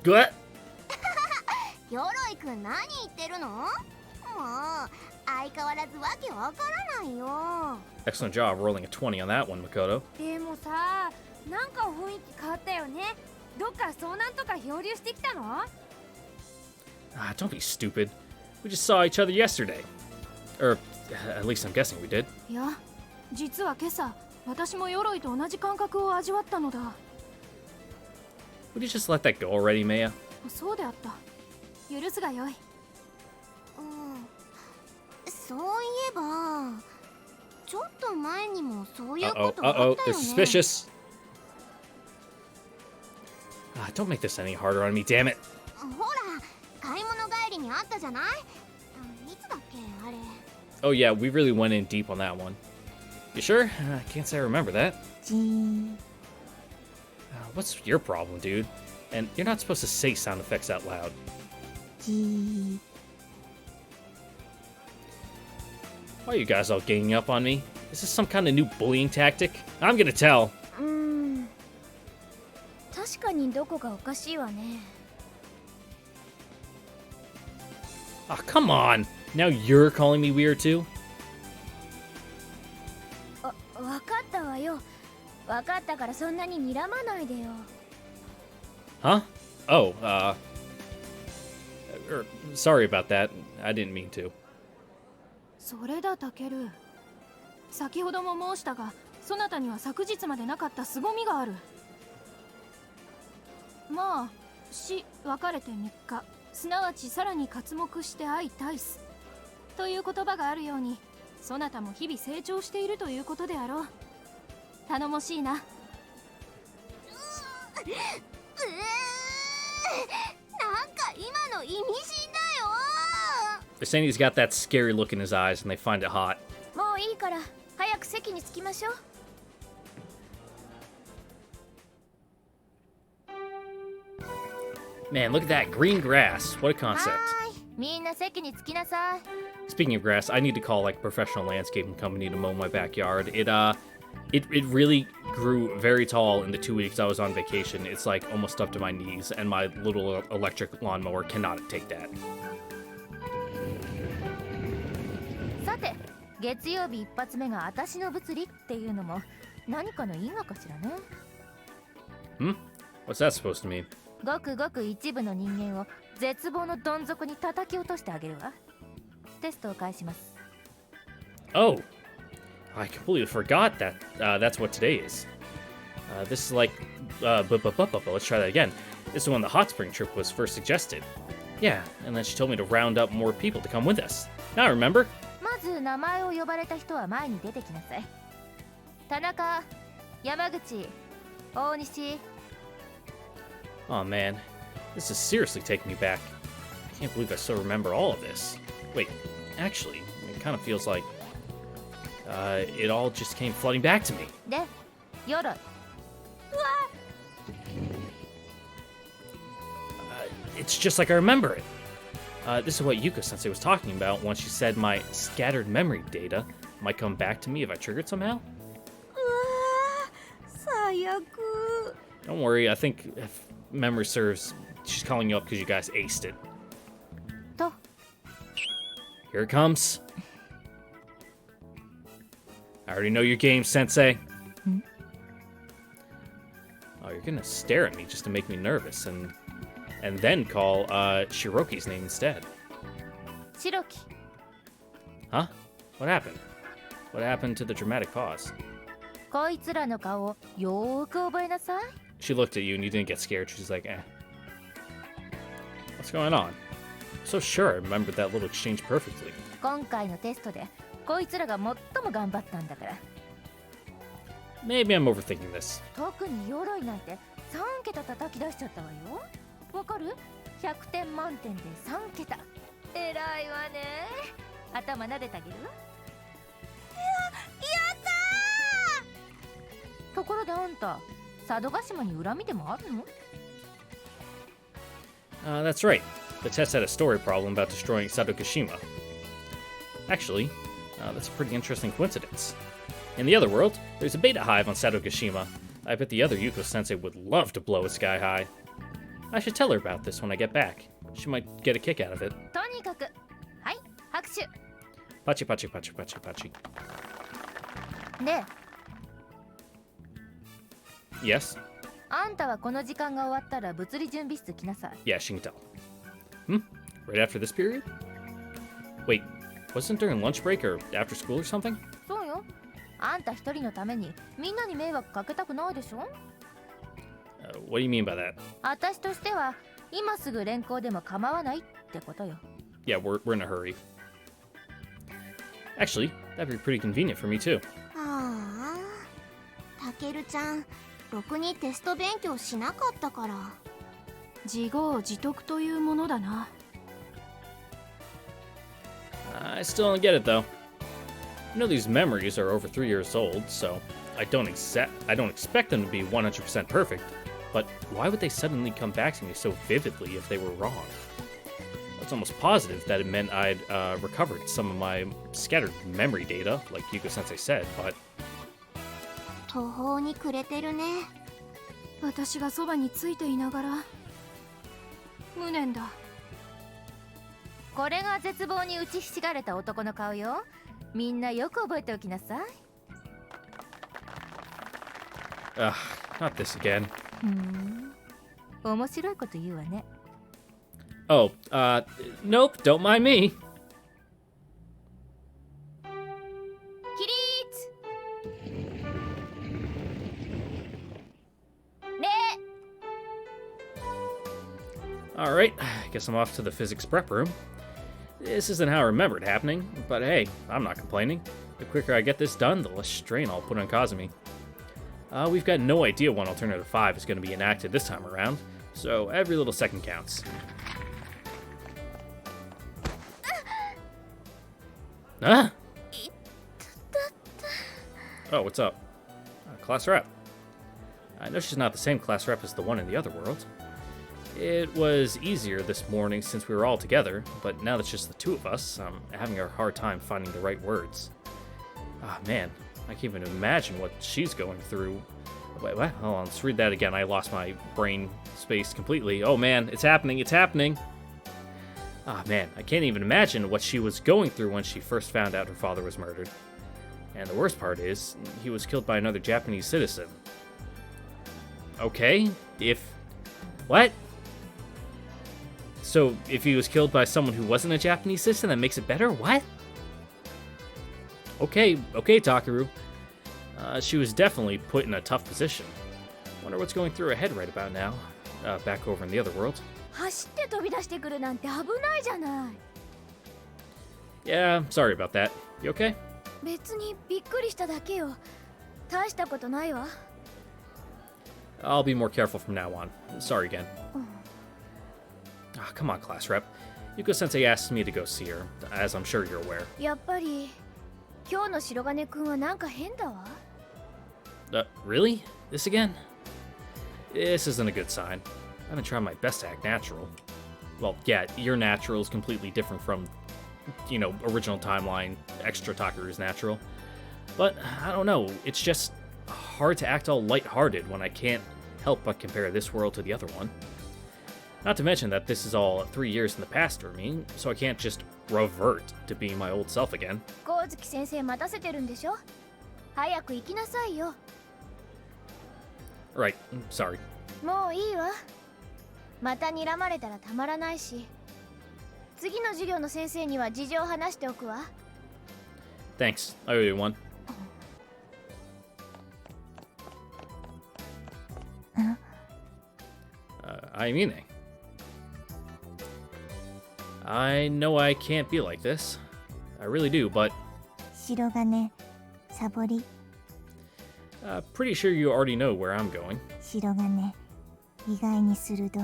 What? 鎧くん何言ってるの？もう相変わらずわけわからないよ。 Excellent job rolling a 20 on that one, Makoto. でもさ、なんか雰囲気変わったよね。どっか遭難とか漂流してきたの？ Ah, don't be stupid. We just saw each other yesterday. Or, at least I'm guessing we did. いや、実は今朝、私も鎧と同じ感覚を味わったのだ。Would you just let that go already, Maya? そうであった。許すがよい。そういえばちょっと前にもそういうこ Uh-oh, とがあったよ uh-oh, they're ね。 suspicious. Ah, don't make this any harder on me, damn it. ほら買い物帰りにあったじゃない？いつだっけあれ。 Oh yeah, we really went in deep on that one. You sure? I can't say I remember that. What's your problem, dude? And you're not supposed to say sound effects out loud. Why are you guys all ganging up on me? Is this some kind of new bullying tactic? I'm gonna tell. 確かにどこかおかしいわね。 Ah, come on. Now you're calling me weird too? わかったわよ。わかったからそんなに睨まないでよ。 Huh? Oh, sorry about that. I didn't mean to. それだタケル。先ほども申したが、そなたには昨日までなかった凄みがある。まあ、別れて3日、すなわちさらに刮目して相対すという言葉があるように、そなたも日々成長しているということであろう。頼もしいな。なんか今の意味深だよ。 They're saying he's got that scary look in his eyes and they find it hot. もういいから早く席に着きましょう。 Man, look at that green grass. What a concept. みんな席に着きなさい。 Speaking of grass, I need to call like a professional landscaping company to mow my backyard. It really grew very tall in the 2 weeks I was on vacation. It's like almost up to my knees, and my little electric lawnmower cannot take that. さて、月曜日一発目が私の物理っていうのも何かの因果かしらね。Hmm? What's that supposed to mean? ごくごく一部の人間を絶望のどん底に叩き落としてあげるわ。テストを返します。 Oh, I completely forgot that that's what today is. This is like, let's try that again. This is when the hot spring trip was first suggested. Yeah, and then she told me to round up more people to come with us. Now I remember. まず名前を呼ばれた人は前に出てきなさい。田中、山口、大西。 Oh man, this is seriously taking me back. I can't believe I still remember all of this. Wait, actually, it kind of feels like it all just came flooding back to me. で、鎧。It's just like I remember it. This is what Yuka Sensei was talking about when she said my scattered memory data might come back to me if I triggered somehow. 最悪。 Don't worry, I think if memory serves, she's calling you up because you guys aced it. と。 Here it comes. I already know your game, Sensei. Oh, you're gonna stare at me just to make me nervous, and then call Shiroki's name instead. 白木。 Huh? What happened? What happened to the dramatic pause? こいつらの顔をよーく覚えなさい。 She looked at you and you didn't get scared. She's like, eh. What's going on? I'm so sure I remembered that little exchange perfectly. 今回のテストでこいつらが最も頑張ったんだから。 Maybe I'm overthinking this. 特に鎧なんて3桁叩き出しちゃったわよ。わかる？ 100点満点で3桁。偉いわね。頭撫でてあげるわ。ところであんた、佐渡島に恨みでもあるの？ That's right. The test had a story problem about destroying Sadokishima. Actually, that's a pretty interesting coincidence. In the other world, there's a beta hive on Sadokishima. I bet the other Yuko-sensei would love to blow it sky high. I should tell her about this when I get back. She might get a kick out of it. とにかく、はい、拍手。Pachi pachi pachi pachi pachi. で、 Yes? あんたはこの時間が終わったら物理準備室来なさい。 Yeah, she can tell. Right after this period? Wait, wasn't during lunch break or after school or something? そうよ。あんた一人のためにみんなに迷惑かけたくないでしょ？ What do you mean by that? 私としては今すぐ連行でも構わないってことよ。 Yeah, we're in a hurry. Actually, that'd be pretty convenient for me too. ああ、たけるちゃんろくにテスト勉強しなかったから。自業自得というものだな。I still don't get it though. You know these memories are over 3 years old, so I don't expect them to be 100% perfect. But why would they suddenly come back to me so vividly if they were wrong? It's almost positive that it meant I'd recovered some of my scattered memory data, like Yuko-sensei said, but... 途方に暮れてるね。私がそばについていながら無念だ。これが絶望に打ちひしがれた男の顔よ。みんなよく覚えておきなさい。Not this again. 面白いこと言うわね。Oh, nope, don't mind me. 起立。礼。Alright, I guess I'm off to the physics prep room. This isn't how I remember it happening, but hey, I'm not complaining. The quicker I get this done, the less strain I'll put on Kazumi. We've got no idea when Alternative 5 is going to be enacted this time around, so every little second counts. Ah! Oh, what's up? Class rep. I know she's not the same class rep as the one in the other world. It was easier this morning since we were all together, but now that's just the two of us, I'm having a hard time finding the right words. Ah, man, I can't even imagine what she's going through. Wait, what? Hold on, let's read that again. I lost my brain space completely. Oh man, it's happening, it's happening! Ah, man, I can't even imagine what she was going through when she first found out her father was murdered. And the worst part is, he was killed by another Japanese citizen. Okay, if... What? So, if he was killed by someone who wasn't a Japanese citizen, that makes it better? What? Okay, Takaru. She was definitely put in a tough position. Wonder what's going through her head right about now, back over in the other world. 走って飛び出してくるなんて危ないじゃない。 Yeah, sorry about that. You okay? 別にびっくりしただけよ。大したことないわ。 I'll be more careful from now on. Sorry again. Come on, class rep. Yuko-sensei asked me to go see her, as I'm sure you're aware. やっぱり今日の白金くんはなんか変だわ。 Really? This again? This isn't a good sign. I've been trying my best to act natural. Well, yeah, your natural is completely different from, you know, original timeline, extra Takaru's natural. But, I don't know, it's just hard to act all lighthearted when I can't help but compare this world to the other one. Not to mention that this is all 3 years in the past for me, so I can't just revert to being my old self again. 光月先生待たせてるんでしょ。早く行きなさいよ。 Right, sorry. もういいわ。また睨まれたらたまらないし。次の授業の先生には事情を話しておくわ。 Thanks, I owe you one. I mean it. I know I can't be like this. I really do, but... 白金、サボり、 pretty sure you already know where I'm going. 白金、意外に鋭い。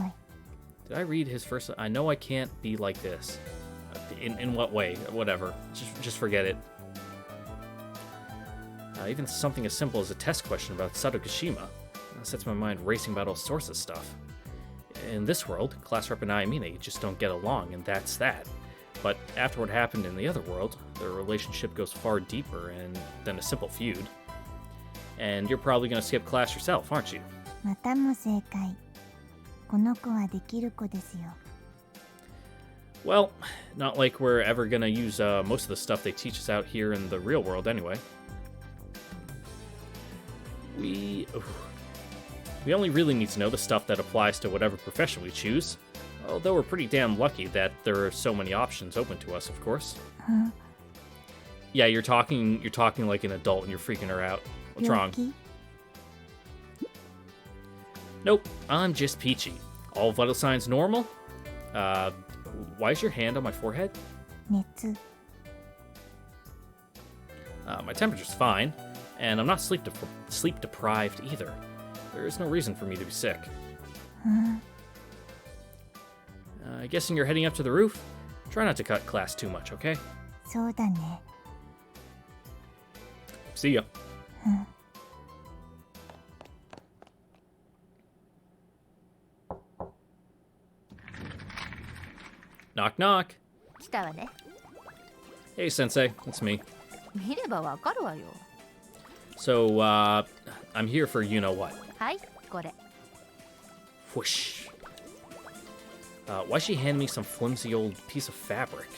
Did I read his first? I know I can't be like this. In what way? Whatever. Just forget it. Even something as simple as a test question about Sadokishima sets my mind racing about all sorts of stuff. In this world, Class Rep and I mean they just don't get along, and that's that. But after what happened in the other world, their relationship goes far deeper than a simple feud. And you're probably going to skip class yourself, aren't you? またも正解。この子はできる子ですよ。 Well, not like we're ever going to use most of the stuff they teach us out here in the real world anyway. We only really need to know the stuff that applies to whatever profession we choose. Although we're pretty damn lucky that there are so many options open to us, of course. Huh? Yeah, you're talking like an adult and you're freaking her out. What's wrong? 病気 Nope, I'm just peachy. All vital signs normal? Why is your hand on my forehead? 熱 My temperature's fine, and I'm not sleep deprived either. There is no reason for me to be sick. Guessing you're heading up to the roof? Try not to cut class too much, okay? そうだね。 See ya. Knock knock. 来たわね。 Hey sensei, it's me. 見ればわかるわよ。 So, I'm here for you know what. はい、これ。 Whoosh. Why'd she hand me some flimsy old piece of fabric?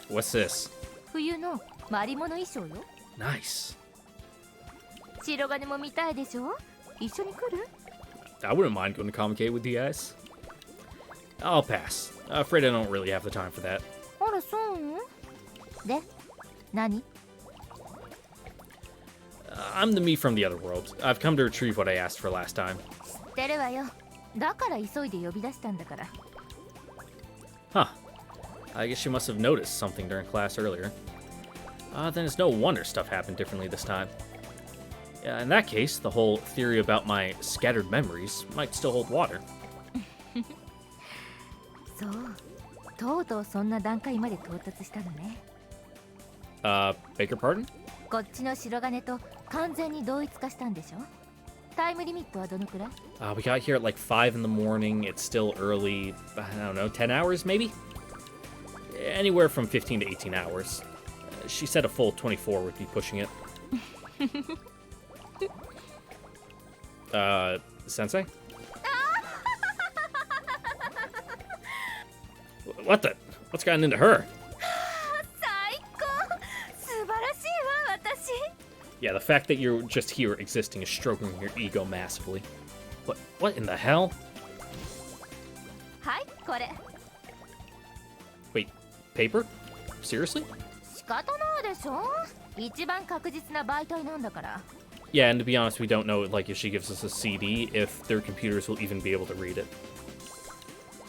What's this? 冬のマリモの衣装よ。 Nice. 白金も見たいでしょ。一緒に来る？ I wouldn't mind going to Comic with you guys. I'll pass. Afraid I don't really have the time for that. あら、そうで、何？ I'm the me from the other world. I've come to retrieve what I asked for last time. 知ってるわよ。だから急いで呼び出したんだから。 Huh. I guess she must have noticed something during class earlier. Then it's no wonder stuff happened differently this time. Yeah, in that case, the whole theory about my scattered memories might still hold water. そう。とうとうそんな段階まで到達したのね。 Beg your pardon? こっちの白金と完全に同一化したんでしょ。タイムリミットはどのくらい？ We got here at like 5 in the morning. It's still early. I don't know, 10 hours maybe? Anywhere from 15 to 18 hours. She said a full 24 would be pushing it. Sensei? What the? What's gotten into her? 最高！素晴らしいわ、私。 Yeah, the fact that you're just here existing is stroking your ego massively. What in the hell? はい、これ。 Wait, paper? Seriously? 仕方ないでしょ。一番確実な媒体なんだから。 Yeah, and to be honest, we don't know, like, if she gives us a CD, if their computers will even be able to read it.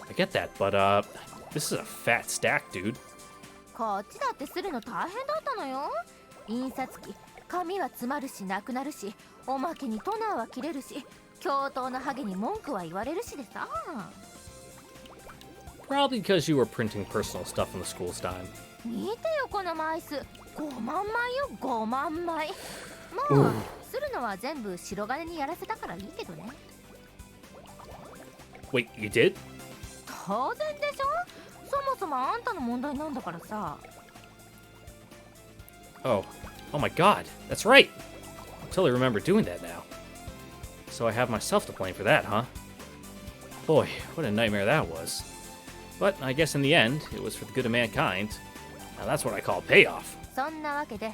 I get that, but, this is a fat stack, dude. こっちだってするの大変だったのよ。印刷機、紙は詰まるしなくなるし、おまけにトナーは切れるし、教頭のハゲに文句は言われるしでさ。 Probably because you were printing personal stuff in the school's time. 見てよこの枚数。5万枚よ、5万枚。まあ、するのは全部白金にやらせたからいいけどね。 Wait, you did? 当然でしょ。そもそもあんたの問題なんだからさ。 Oh my god, that's right! I totally remember doing that now. So I have myself to blame for that, huh? Boy, what a nightmare that was. But I guess in the end, it was for the good of mankind. Now that's what I call payoff. そんなわけで、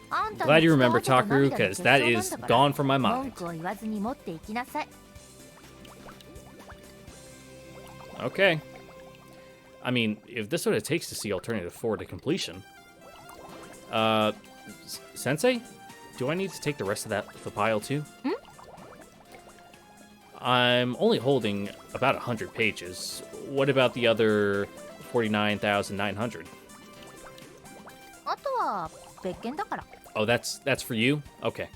あんた Glad you remember Takaru, because that is gone from my 文 mind. 句を言わずに持っていきなさい。 Okay. I mean, if this is what it takes to see Alternative 4 to completion. Sensei? Do I need to take the rest of the pile too? I'm only holding about 100 pages. What about the other 49,900? あとは別件だから。 Oh, that's for you? Okay.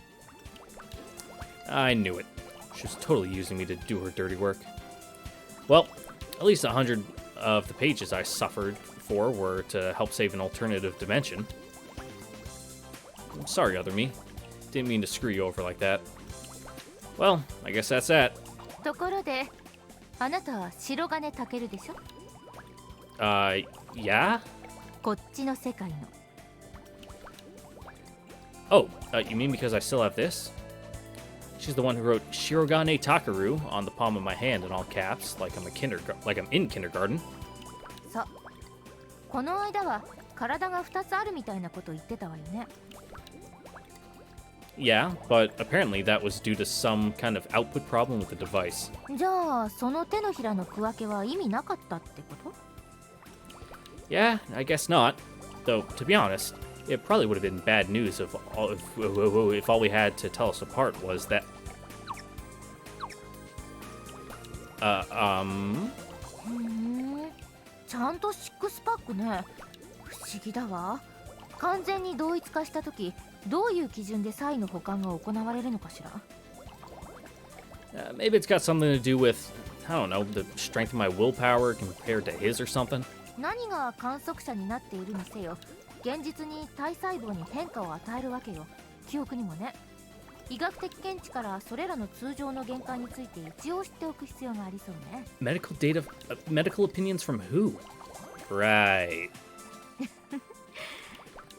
I knew it. She was totally using me to do her dirty work. Well, At least 100 of the pages I suffered for were to help save an alternative dimension. I'm sorry, other me. Didn't mean to screw you over like that. Well, I guess that's that. ところであなたは白金タケルでしょ Yeah? こっちの世界の Oh, you mean because I still have this? She's the one who wrote Shirogane Takaru on the palm of my hand in all caps, like I'm in kindergarten. さこの間は体が2つあるみたいなこと言ってたわよね Yeah, but apparently that was due to some kind of output problem with the device. じゃあその手のひらの区分けは意味なかったってこと Yeah, I guess not. Though, to be honest, it probably would have been bad news if all we had to tell us apart was that... ちゃんとシックスパックね不思議だわ完全に同一化した時どういう基準で差異の保管が行われるのかしら maybe it's got something to do with, I don't know, the strength of my willpower compared to his or something. 何が観測者になっているにせよ現実に体細胞に変化を与えるわけよ記憶にもね医学的見地からそれらの通常の限界について一応知っておく必要がありそうね Medical data, medical opinions from who? Right.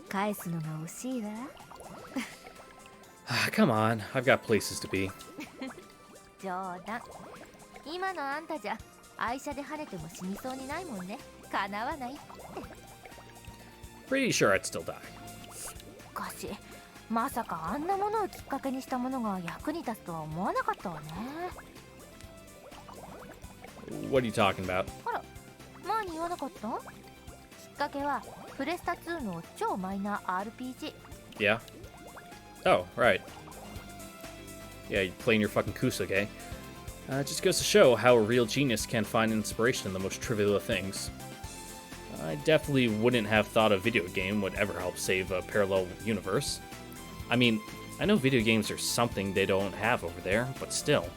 返すのが惜しいわ Come on, I've got places to be. 冗談今のあんたじゃ愛車で跳ねても死にそうにないもんねかなわない Pretty sure I'd still die. しかしまさかあんなものをきっかけにしたものが役に立つとは思わなかったわね What are you talking about? あら前に言わなかったきっかけはプレスタ2の超マイナー RPG Yeah? Oh, right. Yeah, you're playing your fucking Kusuge. It just goes to show how a real genius can find inspiration in the most trivial of things. I definitely wouldn't have thought a video game would ever help save a parallel universe. I mean, I know video games are something they don't have over there, but still,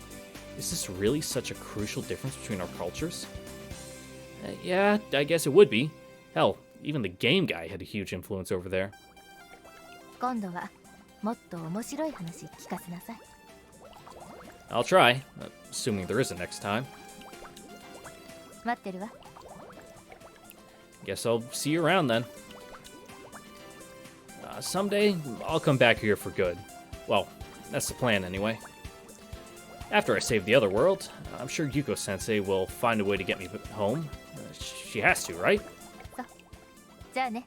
is this really such a crucial difference between our cultures? Yeah, I guess it would be. Hell, even the game guy had a huge influence over there. 今度はもっと面白い話聞かせなさい I'll try, assuming there is a next time. 待ってるわ Guess I'll see you around then. Someday, I'll come back here for good. Well, that's the plan anyway. After I save the other world, I'm sure Yuko-sensei will find a way to get me home. She has to, right? そうじゃあね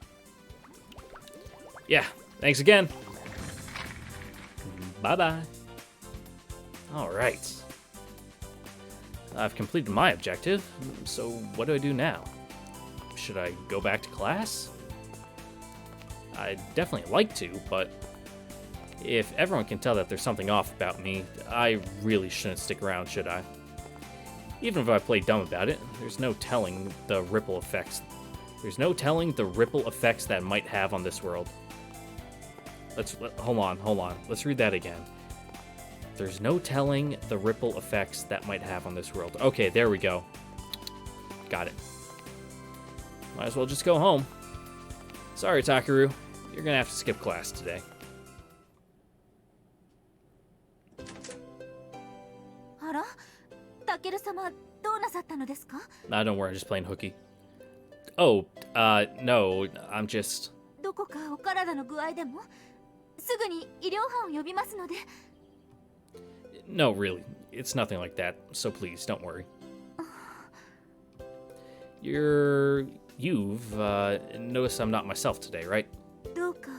Yeah, thanks again. Bye-bye. Alright. I've completed my objective, so what do I do now? Should I go back to class? I'd definitely like to, but if everyone can tell that there's something off about me, I really shouldn't stick around, should I? Even if I play dumb about it, there's no telling the ripple effects. There's no telling the ripple effects that might have on this world. Hold on. Let's read that again. There's no telling the ripple effects that might have on this world. Okay, there we go. Got it. Might as well just go home. Sorry, Takaru. You're gonna have to skip class today. あらタケル様どうなさったのですか Nah, don't worry, I'm just playing hooky. Oh, no, I'm just... どこかお体の具合でもすぐに医療班を呼びますので No, really. It's nothing like that, so please, don't worry. You've noticed I'm not myself today, right? どうか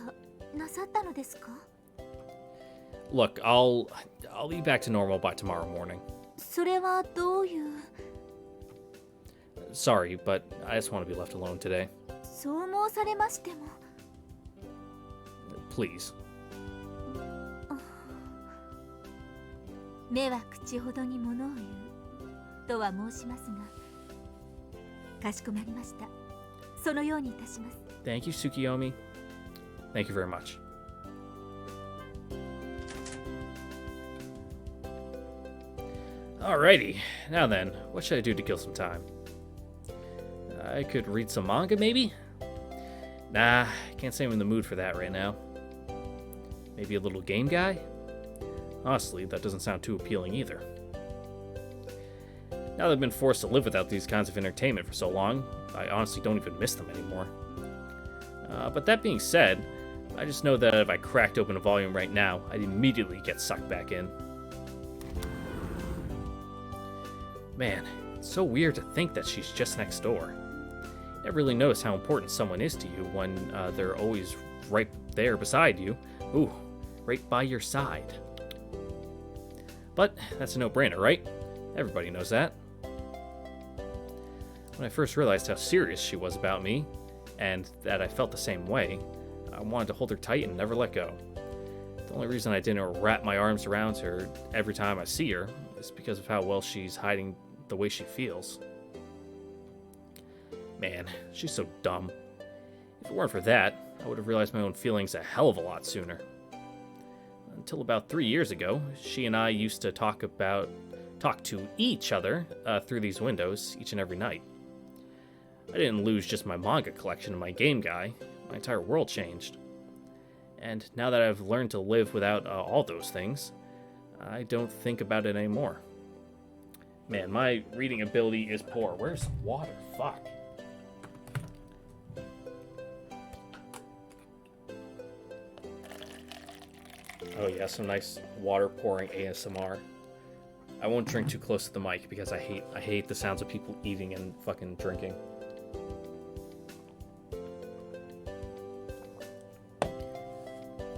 なさったのですか Look, I'll be back to normal by tomorrow morning. それはどういう Sorry, but I just want to be left alone today. そう申されましても Please. 目は口ほどに物を言うとは申しますがかしこまりましたそのようにいたします Thank you, Tsukiyomi. Thank you very much. Alrighty, now then, what should I do to kill some time? I could read some manga, maybe? Nah, can't say I'm in the mood for that right now. Maybe a little game guy? Honestly, that doesn't sound too appealing either. Now that I've been forced to live without these kinds of entertainment for so long, I honestly don't even miss them anymore. But that being said, I just know that if I cracked open a volume right now, I'd immediately get sucked back in. Man, it's so weird to think that she's just next door. You never really notice how important someone is to you when they're always right there beside you. Ooh, right by your side. But that's a no-brainer, right? Everybody knows that. When I first realized how serious she was about me, and that I felt the same way, I wanted to hold her tight and never let go. The only reason I didn't wrap my arms around her every time I see her is because of how well she's hiding the way she feels. Man, she's so dumb. If it weren't for that, I would have realized my own feelings a hell of a lot sooner. Until about 3 years ago, she and I used to talk to each other through these windows each and every night. I didn't lose just my manga collection and my game guy. My entire world changed. And now that I've learned to live without all those things, I don't think about it anymore. Man, my reading ability is poor. Where's water? Fuck. Oh yeah, some nice water pouring ASMR. I won't drink too close to the mic because I hate the sounds of people eating and fucking drinking.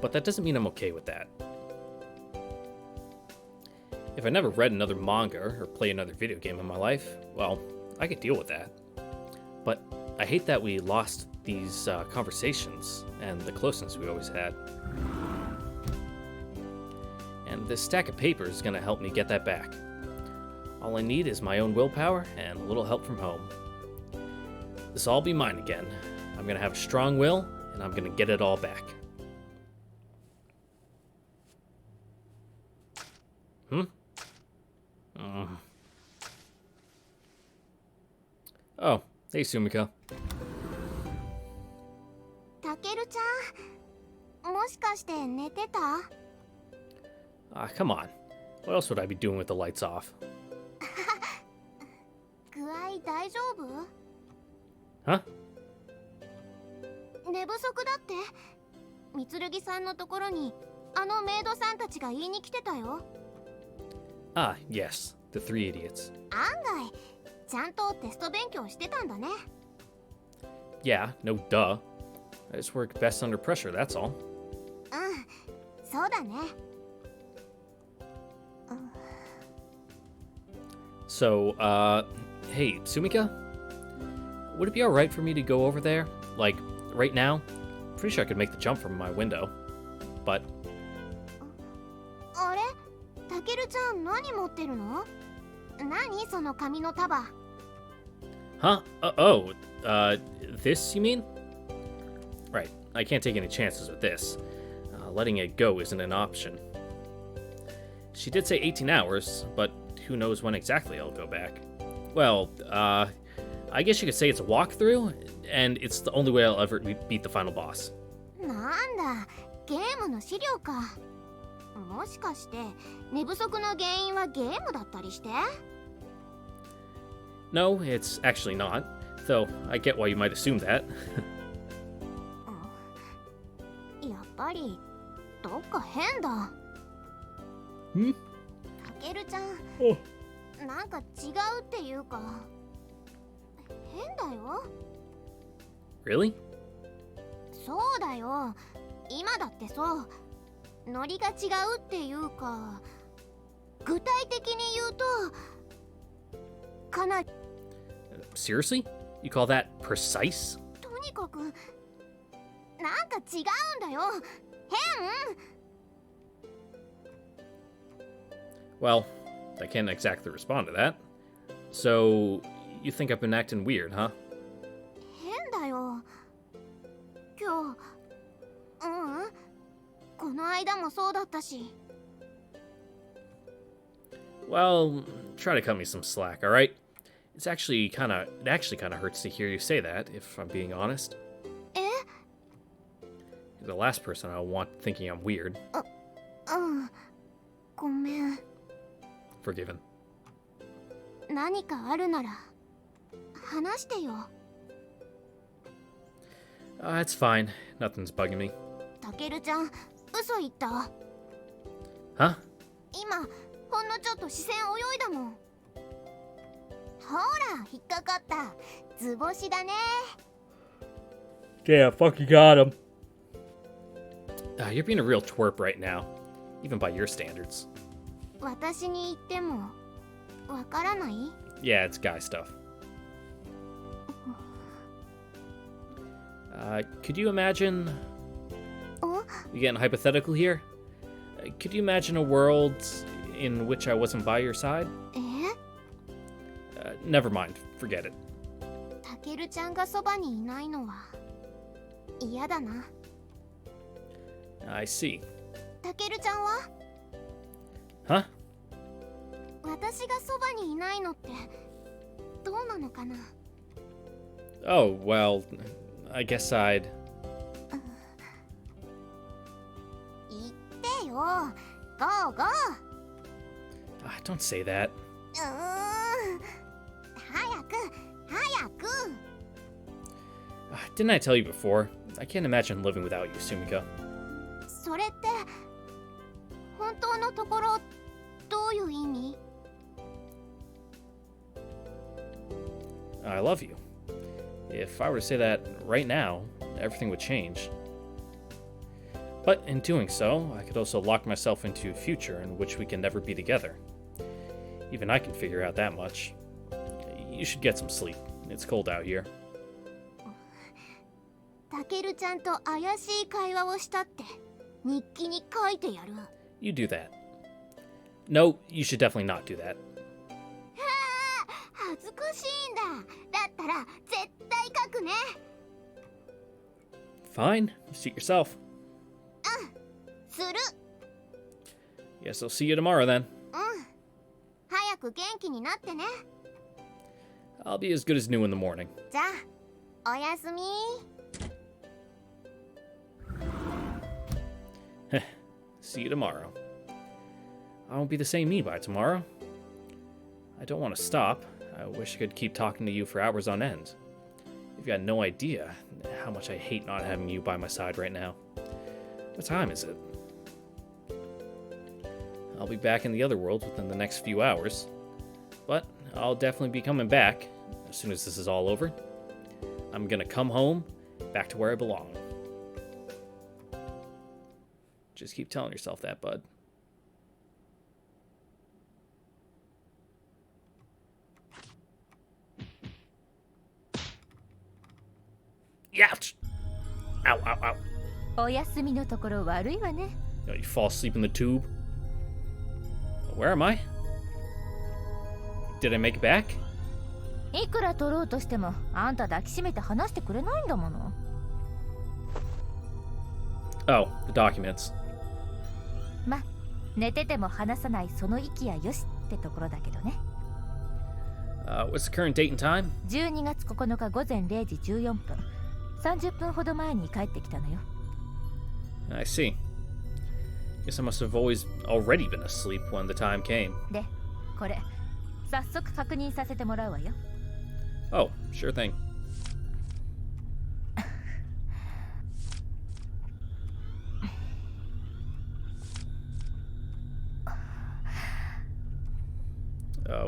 But that doesn't mean I'm okay with that. If I never read another manga or play another video game in my life, well, I could deal with that. But I hate that we lost these conversations and the closeness we always had. And this stack of paper is going to help me get that back. All I need is my own willpower and a little help from home. This'll all be mine again. I'm going to have a strong will, and I'm going to get it all back. Oh, hey Sumika. たけるちゃん、もしかして寝てた？ Come on. What else would I be doing with the lights off? 具合大丈夫？ Huh? 寝不足だって。三剣さんのところにあのメイドさんたちが言いに来てたよ。 Ah, yes. The three idiots. 案外ちゃんとテスト勉強してたんだね。 Yeah, no duh. I just work best under pressure, that's all. そうだね。So, hey, Sumika? Would it be alright for me to go over there? Like, right now? Pretty sure I could make the jump from my window. But... あれ？たけるちゃん何持ってるの？何その紙の束？ Huh? This, you mean? Right, I can't take any chances with this. Letting it go isn't an option. She did say 18 hours, but who knows when exactly I'll go back. Well, I guess you could say it's a walkthrough, and it's the only way I'll ever beat the final boss. なんだ、ゲームの資料か。もしかして寝不足の原因はゲームだったりして？ No, it's actually not. Though, I get why you might assume that. やっぱりどっか変だ。たけるちゃん、なんか違うっていうか変だよ。 Really? そうだよ。今だってそう。ノリが違うっていうか、具体的に言うとかなり。 Seriously? You call that precise? とにかくなんか違うんだよ。変。 Well, I can't exactly respond to that. So, you think I've been acting weird, huh? 変だよ。今日、この間もそうだったし。 Well, try to cut me some slack, alright? It actually kind of hurts to hear you say that, if I'm being honest. え You're the last person I want thinking I'm weird. うん。ごめん。 Forgiven. 何かあるなら話してよ。 It's fine. Nothing's bugging me. たけるちゃん、嘘言った。 Huh? 今ほんのちょっと視線泳いだもん。ほら引っかかった。図星だね。 Yeah, fuck you got him. You're being a real twerp right now, even by your standards. 私に言ってもわからない？ Yeah, it's guy stuff. Could you imagine... お You getting hypothetical here? Could you imagine a world in which I wasn't by your side? え Never mind. Forget it. たけるちゃんがそばにいないのは嫌だな。 I see. たけるちゃんは Huh? 私がそばにいないのってどうなのかな？ Oh, well, I guess I'd... 言ってよ。ゴーゴー。 Don't say that. 早く早く。 Didn't I tell you before? I can't imagine living without you, Sumika. それって本当のところどういう意味？ I love you. If I were to say that right now, everything would change. But in doing so, I could also lock myself into a future in which we can never be together. Even I can figure out that much. You should get some sleep. It's cold out here. たけるちゃんと怪しい会話をしたって日記に書いてやる。 You do that. No, you should definitely not do that. 恥ずかしいんだ。だったら絶対書くね。 Fine, suit yourself. する。 Guess I'll see you tomorrow then. 早く元気になってね。 I'll be as good as new in the morning. じゃあおやすみ。 See you tomorrow. I won't be the same me by tomorrow. I don't want to stop. I wish I could keep talking to you for hours on end. You've got no idea how much I hate not having you by my side right now. What time is it? I'll be back in the other world within the next few hours. But I'll definitely be coming back as soon as this is all over. I'm gonna come home, back to where I belong. Just keep telling yourself that, bud. Ouch! Ow, ow, ow. お休みのところ悪いわね。 You fall asleep in the tube. Where am I? Did I make it back? いくら取ろうとしてもあんた抱きしめて話してくれないんだもの。 Oh, the documents. ま、寝てても話さないその息やよしってところだけどね。What's the current date and time? 12月9日午前0時14分。30分ほど前に帰ってきたのよ。 I see. Guess I must have already been asleep when the time came. で、これ早速確認させてもらうわよ。 Oh, sure thing.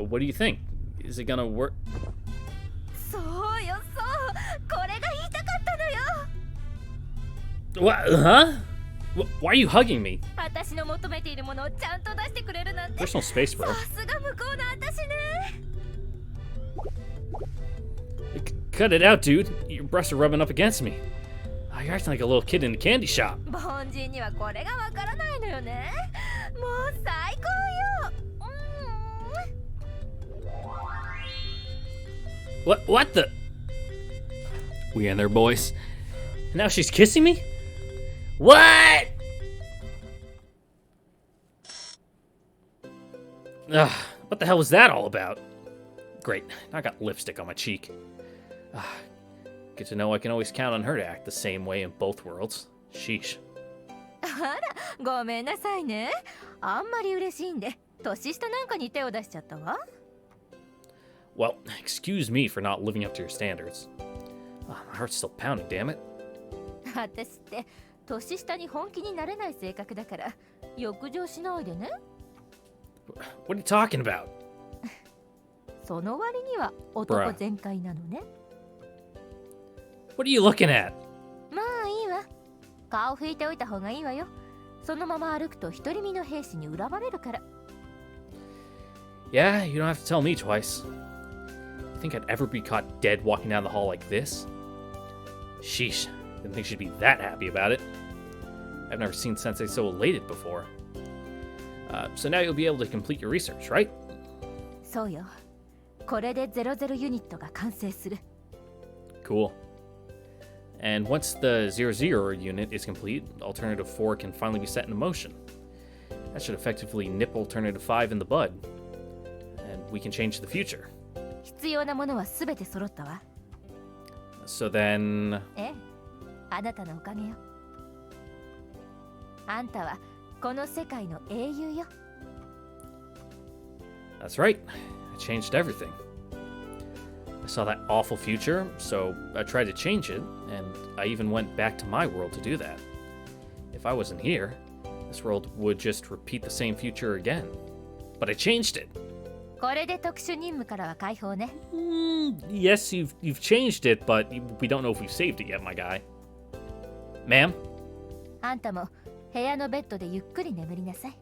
What do you think? Is it gonna work? そうよそう、これが言いたかったのよ。 What? Huh? Why are you hugging me? 私の求めているものをちゃんと出してくれるなんて。 Personal space, bro. さすが向こうの私ね。 Cut it out, dude. Your breasts are rubbing up against me. You're acting like a little kid in a candy shop. 凡人にはこれがわからないのよね。もう最高よ。What the? We in there, boys. Now she's kissing me? What? What the hell was that all about? great. Now I got lipstick on my cheek. Ah, good to know I can always count on her to act the same way in both worlds. Sheesh. あら、ごめんなさいね。あんまり嬉しいんで、年下なんかに手を出しちゃったわ。Well, excuse me for not living up to your standards. My heart's still pounding, damn it. 私って年下に本気になれない性格だから、欲情しないでね。What are you talking about? その割には男全開なのね。What are you looking at? まあいいわ。顔拭いておいた方がいいわよ。そのまま歩くと独り身の兵士に恨まれるから。Yeah, you don't have to tell me twice. You think I'd ever be caught dead walking down the hall like this? Sheesh, didn't think she'd be that happy about it. I've never seen Sensei so elated before. So now you'll be able to complete your research, right? そうよ。これで00ユニットが完成する。Cool. And once the 00 unit is complete, Alternative 4 can finally be set into motion. That should effectively nip Alternative 5 in the bud. And we can change the future. 必要なものはすべて揃ったわ。So then... ええ、あなたのおかげよ。あんたはこの世界の英雄よ。That's right. I changed everything. I saw that awful future, so I tried to change it, and I even went back to my world to do that. If I wasn't here, this world would just repeat the same future again. But I changed it. これで特殊任務からは解放ね。Yes, you've changed it, but we don't know if we've saved it yet, my guy. Ma'am? あんたも部屋のベッドでゆっくり眠りなさい。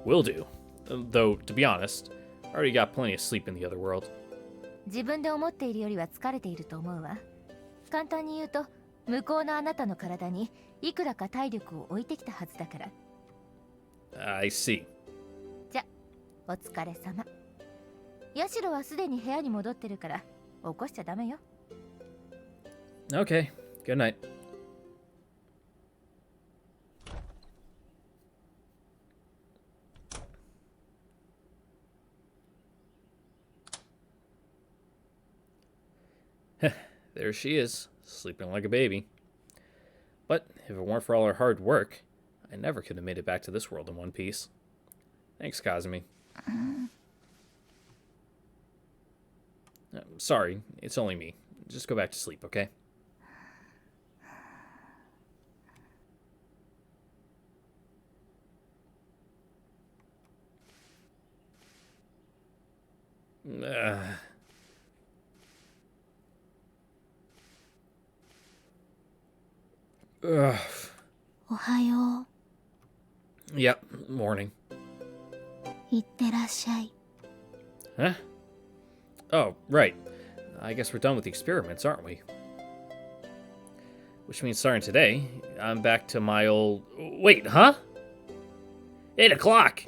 Will do. Though, to be honest, I already got plenty of sleep in the other world. 自分で思っているよりは疲れていると思うわ。簡単に言うと、向こうのあなたの体にいくらか体力を置いてきたはずだから。I see. じゃ、お疲れ様。ヤシロはすでに部屋に戻ってるから起こしちゃダメよ。Okay, good night. There she is, sleeping like a baby. But if it weren't for all her hard work, I never could have made it back to this world in one piece. Thanks, Kazumi. Sorry, it's only me. Just go back to sleep, okay? Ugh. おはよ Yep, morning. う。いってらっしゃい。Huh? Oh, right. I guess we're done with the experiments, aren't we? Which means starting today, I'm back to my old... Wait, huh? 8 o'clock!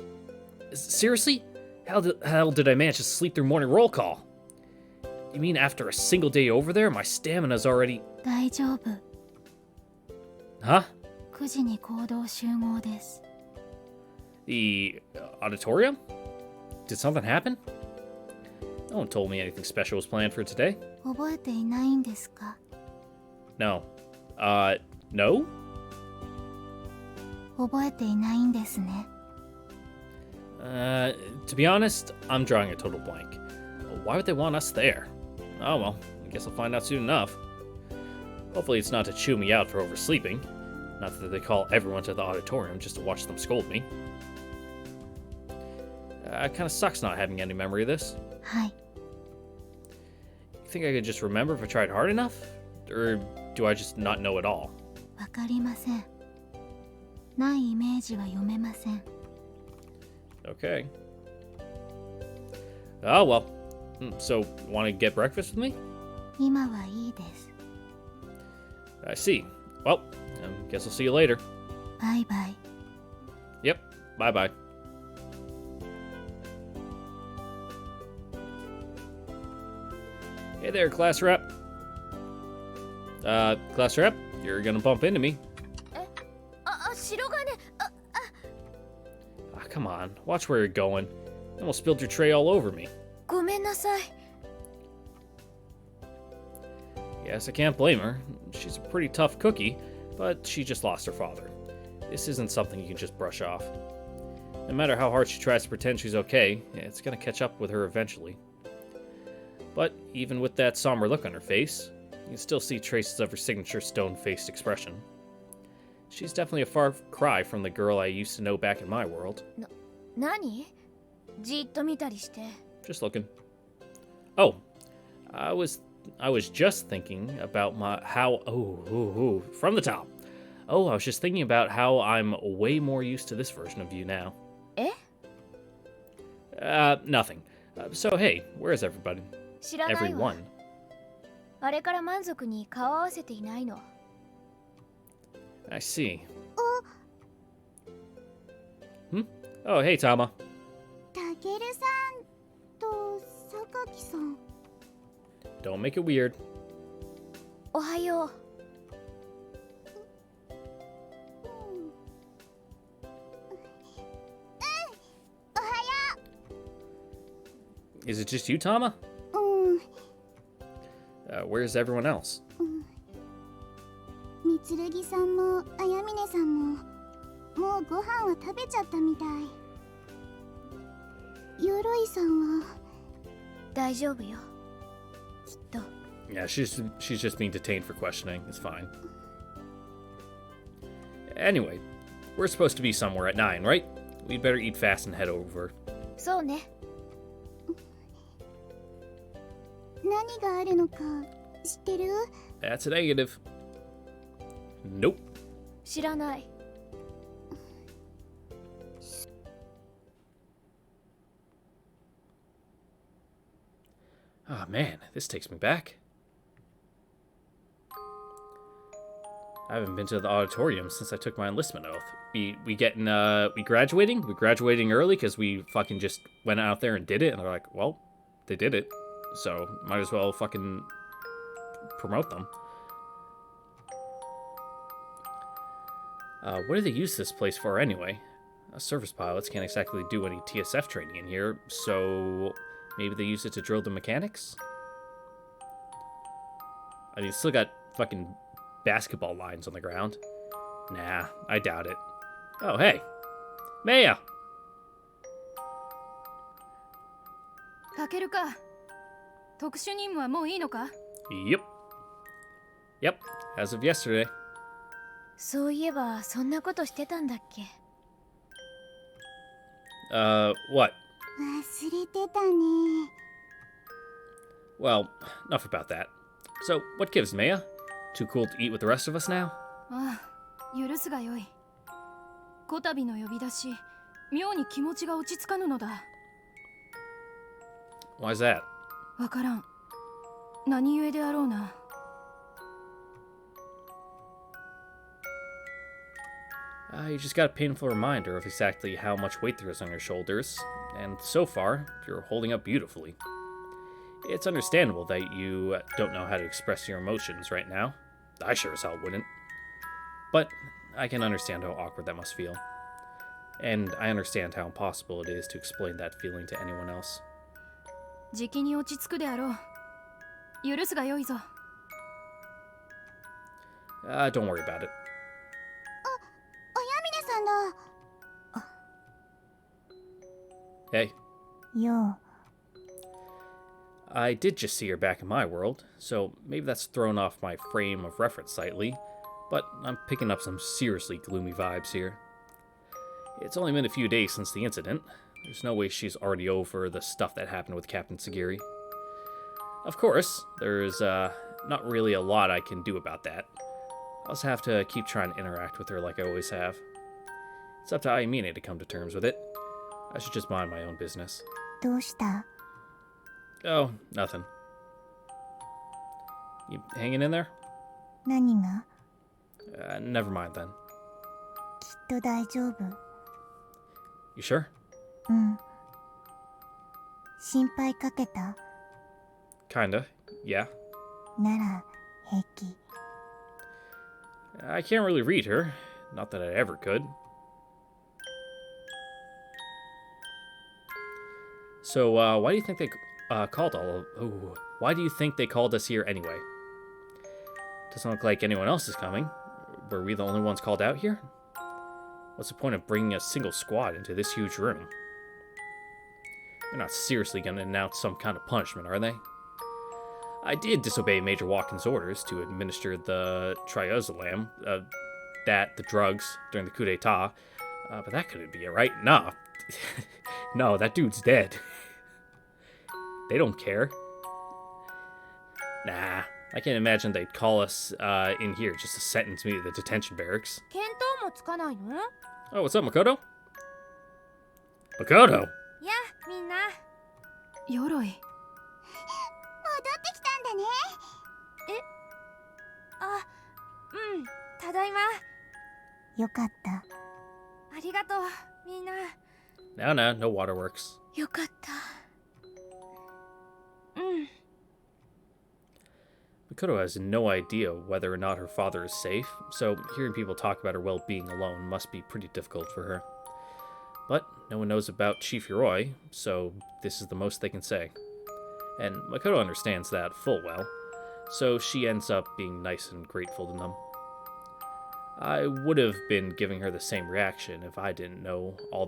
Seriously? How the hell did I manage to sleep through morning roll call? You mean after a single day over there, my stamina's already... 大丈夫。 Huh? 9時に行動集合です。 The auditorium? Did something happen? No one told me anything special was planned for today. 覚えていないんですか？ No. No? 覚えていないんですね。To be honest, I'm drawing a total blank. Why would they want us there? Oh well, I guess I'll find out soon enough. Hopefully it's not to chew me out for oversleeping. Not that they call everyone to the auditorium just to watch them scold me. It kinda sucks not having any memory of this. はい。 You think I could just remember if I tried hard enough? Or do I just not know at all? わかりません。ないイメージは読めません。 Okay. Oh well. So, want to get breakfast with me? 今はいいです。 I see. Well, guess I'll see you later. バイバイ。 Yep. Bye bye. Hey there, class rep. Class rep, you're gonna bump into me. 白金。Ah, come on. Watch where you're going. You almost spilled your tray all over me. ごめんなさい。 Yes, I can't blame her. She's a pretty tough cookie, but she just lost her father. This isn't something you can just brush off. No matter how hard she tries to pretend she's okay, it's gonna catch up with her eventually. But even with that somber look on her face, you can still see traces of her signature stone-faced expression. She's definitely a far cry from the girl I used to know back in my world. 何？じっと見たりして。 Just looking. Oh, I was just thinking about from the top. Oh, I was just thinking about how I'm way more used to this version of you now. え？ Nothing. So hey, where is everybody? 知らないわ。 Everyone. あれから満足に顔合わせていないの。 I see. Oh, hey, Tama. たけるさんと榊さん。 Don't make it weird. おはよう。 おはよ Is it just you, Tama? う。うん。 Where's everyone else? みつるぎさんもあやみねさんももうご飯は食べちゃったみたい。鎧さんは大丈夫よ。きっと。 Yeah, she's just being detained for questioning. It's fine. Anyway, we're supposed to be somewhere at 9, right? We'd better eat fast and head over. そうね。 何があるのか知ってる？ That's a negative. Nope. 知らない。 Oh man, this takes me back. I haven't been to the auditorium since I took my enlistment oath. We graduating? We graduating early because we fucking just went out there and did it, and they're like, well, they did it, so might as well fucking promote them. What do they use this place for anyway? Surface pilots can't exactly do any TSF training in here, so maybe they use it to drill the mechanics? I mean, it's still got fucking basketball lines on the ground. Nah, I doubt it. Oh, hey. Maya! タケルか。特殊任務はもういいのか？ Yep. Yep, as of yesterday. そういえばそんなことしてたんだっけ？ What? 忘れてたね。 Well, enough about that. So, what gives, Maya? Too cool to eat with the rest of us now? ああ、許すがよい。こたびの呼び出し、妙に気持ちが落ち着かぬのだ。 Why's that? わからん。何故であろうな。 You just got a painful reminder of exactly how much weight there is on your shoulders, and so far, you're holding up beautifully. It's understandable that you don't know how to express your emotions right now. I sure as hell wouldn't. But I can understand how awkward that must feel. And I understand how impossible it is to explain that feeling to anyone else. じきに落ち着くであろう。許すがよいぞ。 Don't worry about it. あやみねさんだ。 Hey, よ I did just see her back in my world, so maybe that's thrown off my frame of reference slightly, but I'm picking up some seriously gloomy vibes here. It's only been a few days since the incident. There's no way she's already over the stuff that happened with Captain Sagiri. Of course, there's not really a lot I can do about that. I'll just have to keep trying to interact with her like I always have. It's up to Ayamine to come to terms with it. I should just mind my own business. どうした？ Oh, nothing. You hanging in there? 何が？ Never mind then. きっと大丈夫。 You sure? うん。心配かけた？ Kinda, yeah. なら平気。 I can't really read her. Not that I ever could. So, why do you think they called all of... Ooh, why do you think they called us here anyway? Doesn't look like anyone else is coming. Were we the only ones called out here? What's the point of bringing a single squad into this huge room? They're not seriously going to announce some kind of punishment, are they? I did disobey Major Watkins' orders to administer the triazolam, the drugs, during the coup d'etat, but that couldn't be it, right? Nah. No, that dude's dead. They don't care. Nah, I can't imagine they'd call us in here just to sentence me to the detention barracks. 見当もつかないの？ Oh, what's up, Makoto? Makoto! やあみんな。鎧。戻ってきたんだね。あ、うん、ただいま。よかった。ありがとうみんな。No waterworks. よかった。うん。 Makoto has no idea whether or not her father is safe, so hearing people talk about her well-being alone must be pretty difficult for her. But no one knows about Chief Yoroi, so this is the most they can say. And Makoto understands that full well, so she ends up being nice and grateful to them. I would have been giving her the same reaction if I didn't know all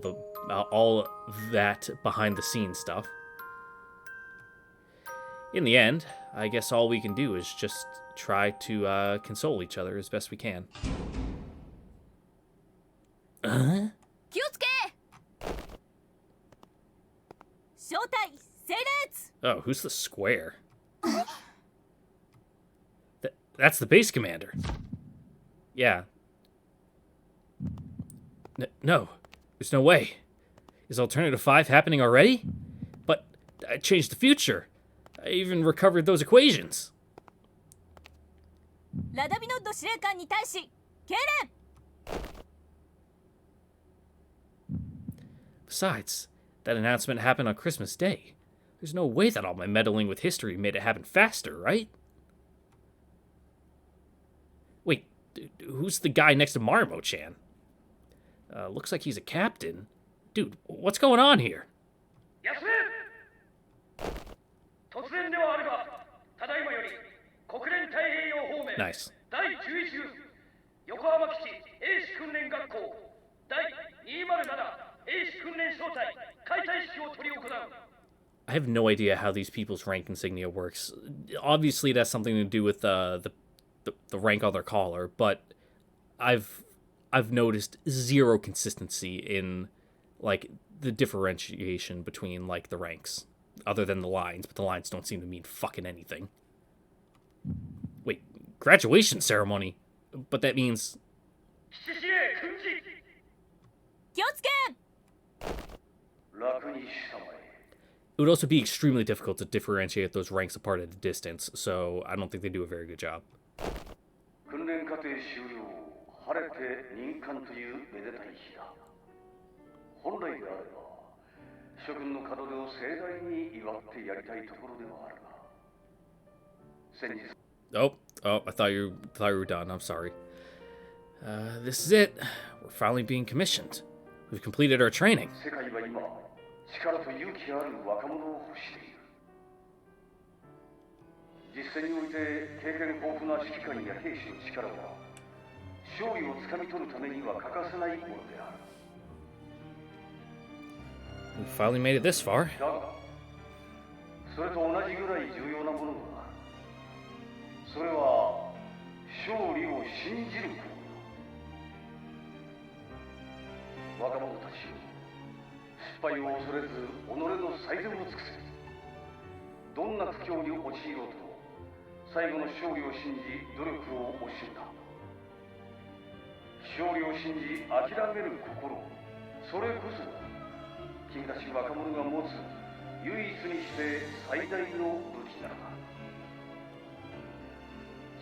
that behind-the-scenes stuff. In the end, I guess all we can do is just try to console each other as best we can. 気をつけ。正体整列。 Oh, who's the square? That's the base commander. Yeah. No, there's no way. Is Alternative 5 happening already? But I changed the future. I even recovered those equations. ラダビノッド司令官に対し敬礼。 Besides, that announcement happened on Christmas Day. There's no way that all my meddling with history made it happen faster, right? Wait, who's the guy next to Marimo-chan? Looks like he's a captain. Dude, what's going on here? Nice. I have no idea how these people's rank insignia works. Obviously, it has something to do with the rank on their collar, but I've noticed zero consistency in like the differentiation between like the ranks, other than the lines. But the lines don't seem to mean fucking anything. Wait, graduation ceremony, but that means. 気をつけ。 It would also be extremely difficult to differentiate those ranks apart at a distance, so I don't think they do a very good job. Oh, I thought you were done. I'm sorry. This is it. We're finally being commissioned. We've completed our training. 力と勇気ある若者を欲している。実戦において経験豊富な指揮官や兵士の力は勝利をつかみ取るためには欠かせないものである。We finally made it this far. だが、それと同じぐらい重要なものがある。それは勝利を信じることだ。若者たちよ。 失敗を恐れず己の最善を尽くせ。どんな苦境に陥ろうと最後の勝利を信じ努力を惜しんだ。勝利を信じ諦める心、それこそが君たち若者が持つ唯一にして最大の武器なのだ。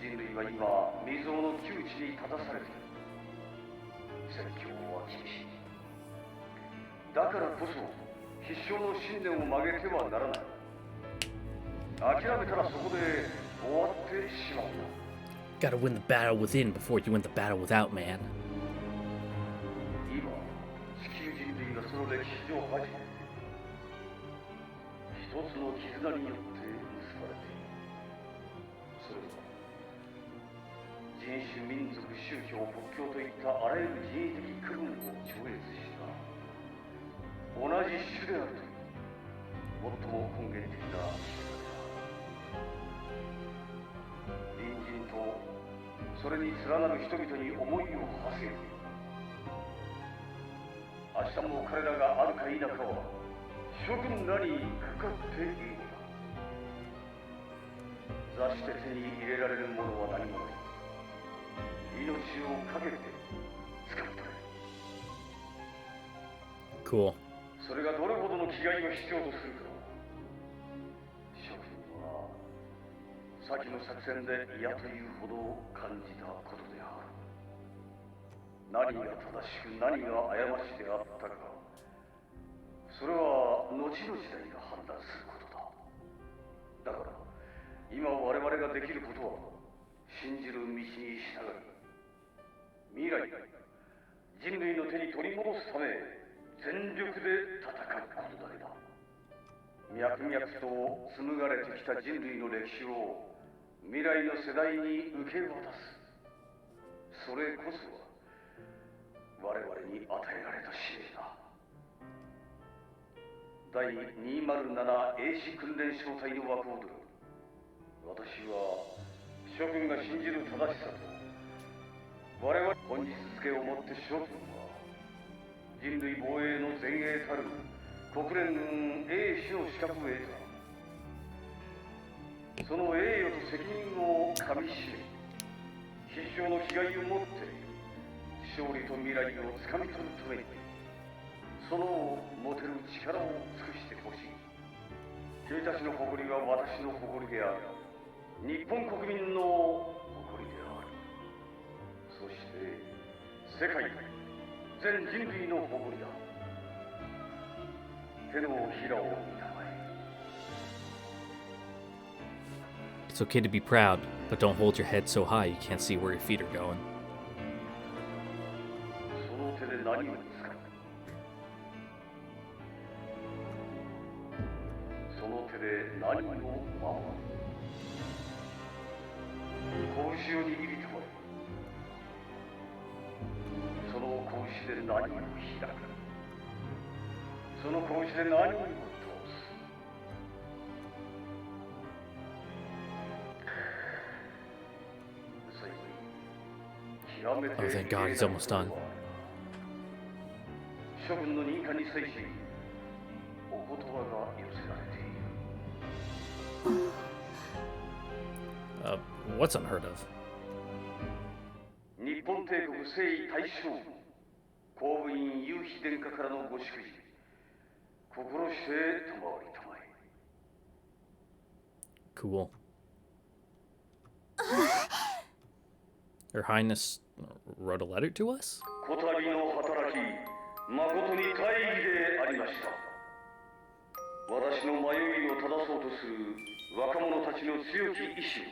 人類は今未曾有の窮地に立たされている。戦況は厳しい。 だからこそ必勝の信念を曲げてはならない。諦めたらそこで終わってしまう。 Gotta win the battle within before you win the battle without, man. 今、地球人類がその歴史上初めて一つの絆によって結ばれている。それは人種、民族、宗教、国境といったあらゆる人為的区分を超越した同じ種であるという最も根源的な絆である。隣人とそれに連なる人々に思いを馳せよ。明日も彼らがあるか否かは諸君らにかかっているのだ。座して手に入れられるものは何もない。命をかけて掴み取れ。Cool. それがどれほどの気概を必要とするか。諸君は先の作戦で嫌というほど感じたことである。何が正しく何が過ちであったか、それは後の時代が判断することだ。だから今我々ができることは信じる道に従い、未来人類の手に取り戻すため全力で戦うことだけだ。脈々と紡がれてきた人類の歴史を未来の世代に受け渡す。それこそは我々に与えられた使命だ。第207英士訓練小隊の枠を取る。私は諸君が信じる正しさと我々本日付をもって諸君は人類防衛の前衛たる国連軍英士の資格を得た。その栄誉と責任をかみしめ、必勝の気概を持って勝利と未来をつかみ取るためにその持てる力を尽くしてほしい。君たちの誇りは私の誇りである。日本国民の誇りである。そして世界全人類の誇りだ。手のひらを見たまえ。 It's okay to be proud, but don't hold your head so high you can't see where your feet are going. その手で何を掴む。その手で何を守る。拳を握りたまえ。その拳で何を開く。その拳で何を倒す。最後に極めて Oh, thank God, he's almost done. 諸君の認可に際しお言葉が寄せられている。What's unheard of? 日本帝国征夷大将軍公務員夕日殿下からのご祝辞、心して賜りたまえ。 Cool. Her Highness wrote a letter to us? こたびの働き、誠に大義でありました。私の迷いを正そうとする若者たちの強き意志を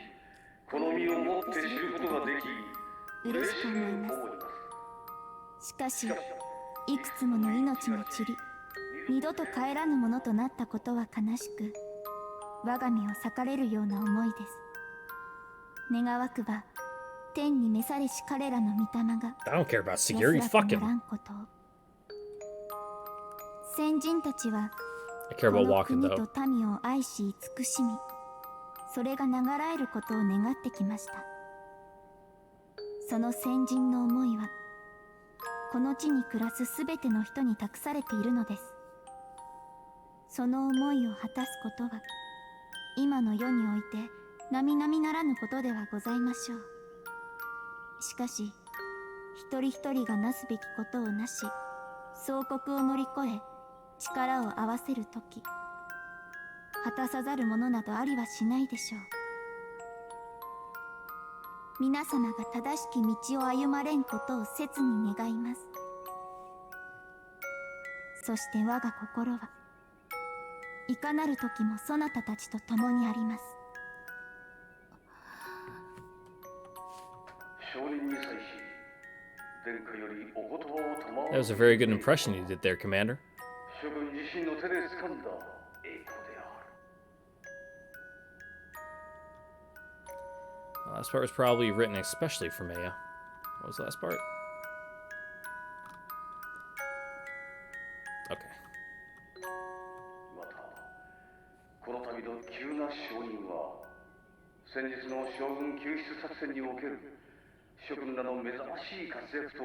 この身をもって知ることができ、嬉しく思います。しかし、いくつもの命も散り、二度と帰らぬものとなったことは悲しく、我が身を裂かれるような思いです。願わくば、天に召されし彼らの御霊が I don't care about security. Fuck なら him. んことを。先人たちは I care こ about の walking 国 though. と民を愛し慈しみ、それが流らえることを願ってきました。その先人の思いはこの地に暮らすすべての人に託されているのです。その思いを果たすことは今の世において並々ならぬことではございましょう。しかし一人一人がなすべきことをなし、総国を乗り越え力を合わせるとき、果たさざるものなどありはしないでしょう。皆様が正しき道を歩まれんことを切に願います。そして我が心はいかなる時もそなたたちと共にあります。承認に際し殿下よりお言葉を賜 That was a very good impression you did there, Commander. 諸君自身の手で掴んだ栄光である。The last part was probably written especially for Maya. What was the last part? Okay. またこの度の急な承認は先日の将軍救出作戦における諸君らの目覚ましい活躍と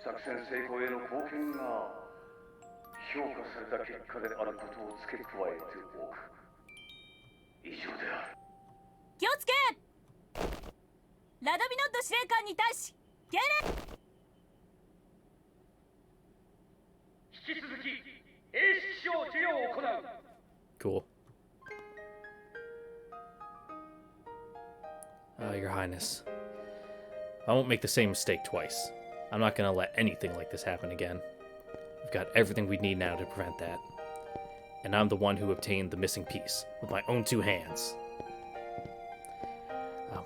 作戦成功への貢献が評価された結果であることを付け加えておく。以上である。気をつけ。ラドミノット司令官に対し敬礼。引き続き英式賞授与を行う。 Cool. Your Highness. I won't make the same mistake twice. I'm not gonna let anything like this happen again. We've got everything we need now to prevent that. And I'm the one who obtained the missing piece, with my own 2 hands.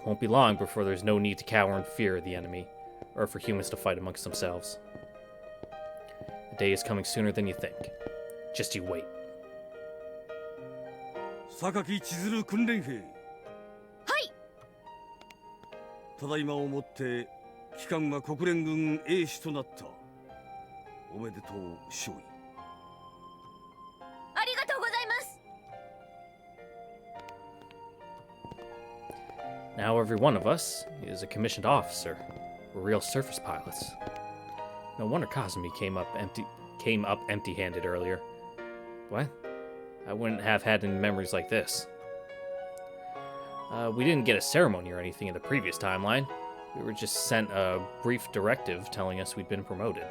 Won't be long before there's no need to cower in fear of the enemy, or for humans to fight amongst themselves. The day is coming sooner than you think. Just you wait. 榊千鶴訓練兵。はい。ただいまをもって機関は国連軍英使となった。おめでとう少尉。ありがとうございます。 Now every one of us is a commissioned officer. We're real surface pilots. No wonder Kazumi came up empty-handed earlier. What? I wouldn't have had any memories like this. We didn't get a ceremony or anything in the previous timeline. We were just sent a brief directive telling us we'd been promoted.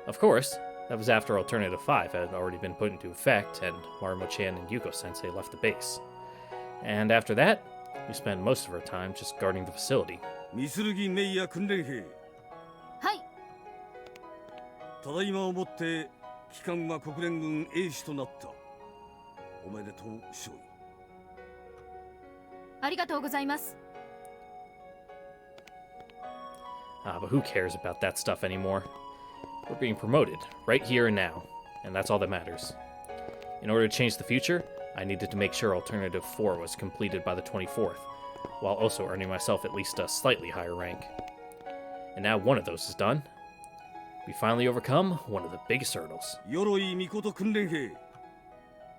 Of course, that was after Alternative 5 had already been put into effect and Marumo-chan and Yuko-sensei left the base. And after that, we spent most of our time just guarding the facility. ミスルギメイヤ訓練兵。はい。ただいまをもって機関は国連軍英使となった。おめでとう少尉。ありがとうございます。But who cares about that stuff anymore? We're being promoted, right here and now, and that's all that matters. In order to change the future, I needed to make sure Alternative 4 was completed by the 24th, while also earning myself at least a slightly higher rank. And now one of those is done. We finally overcome one of the biggest hurdles. 鎧美琴訓練兵。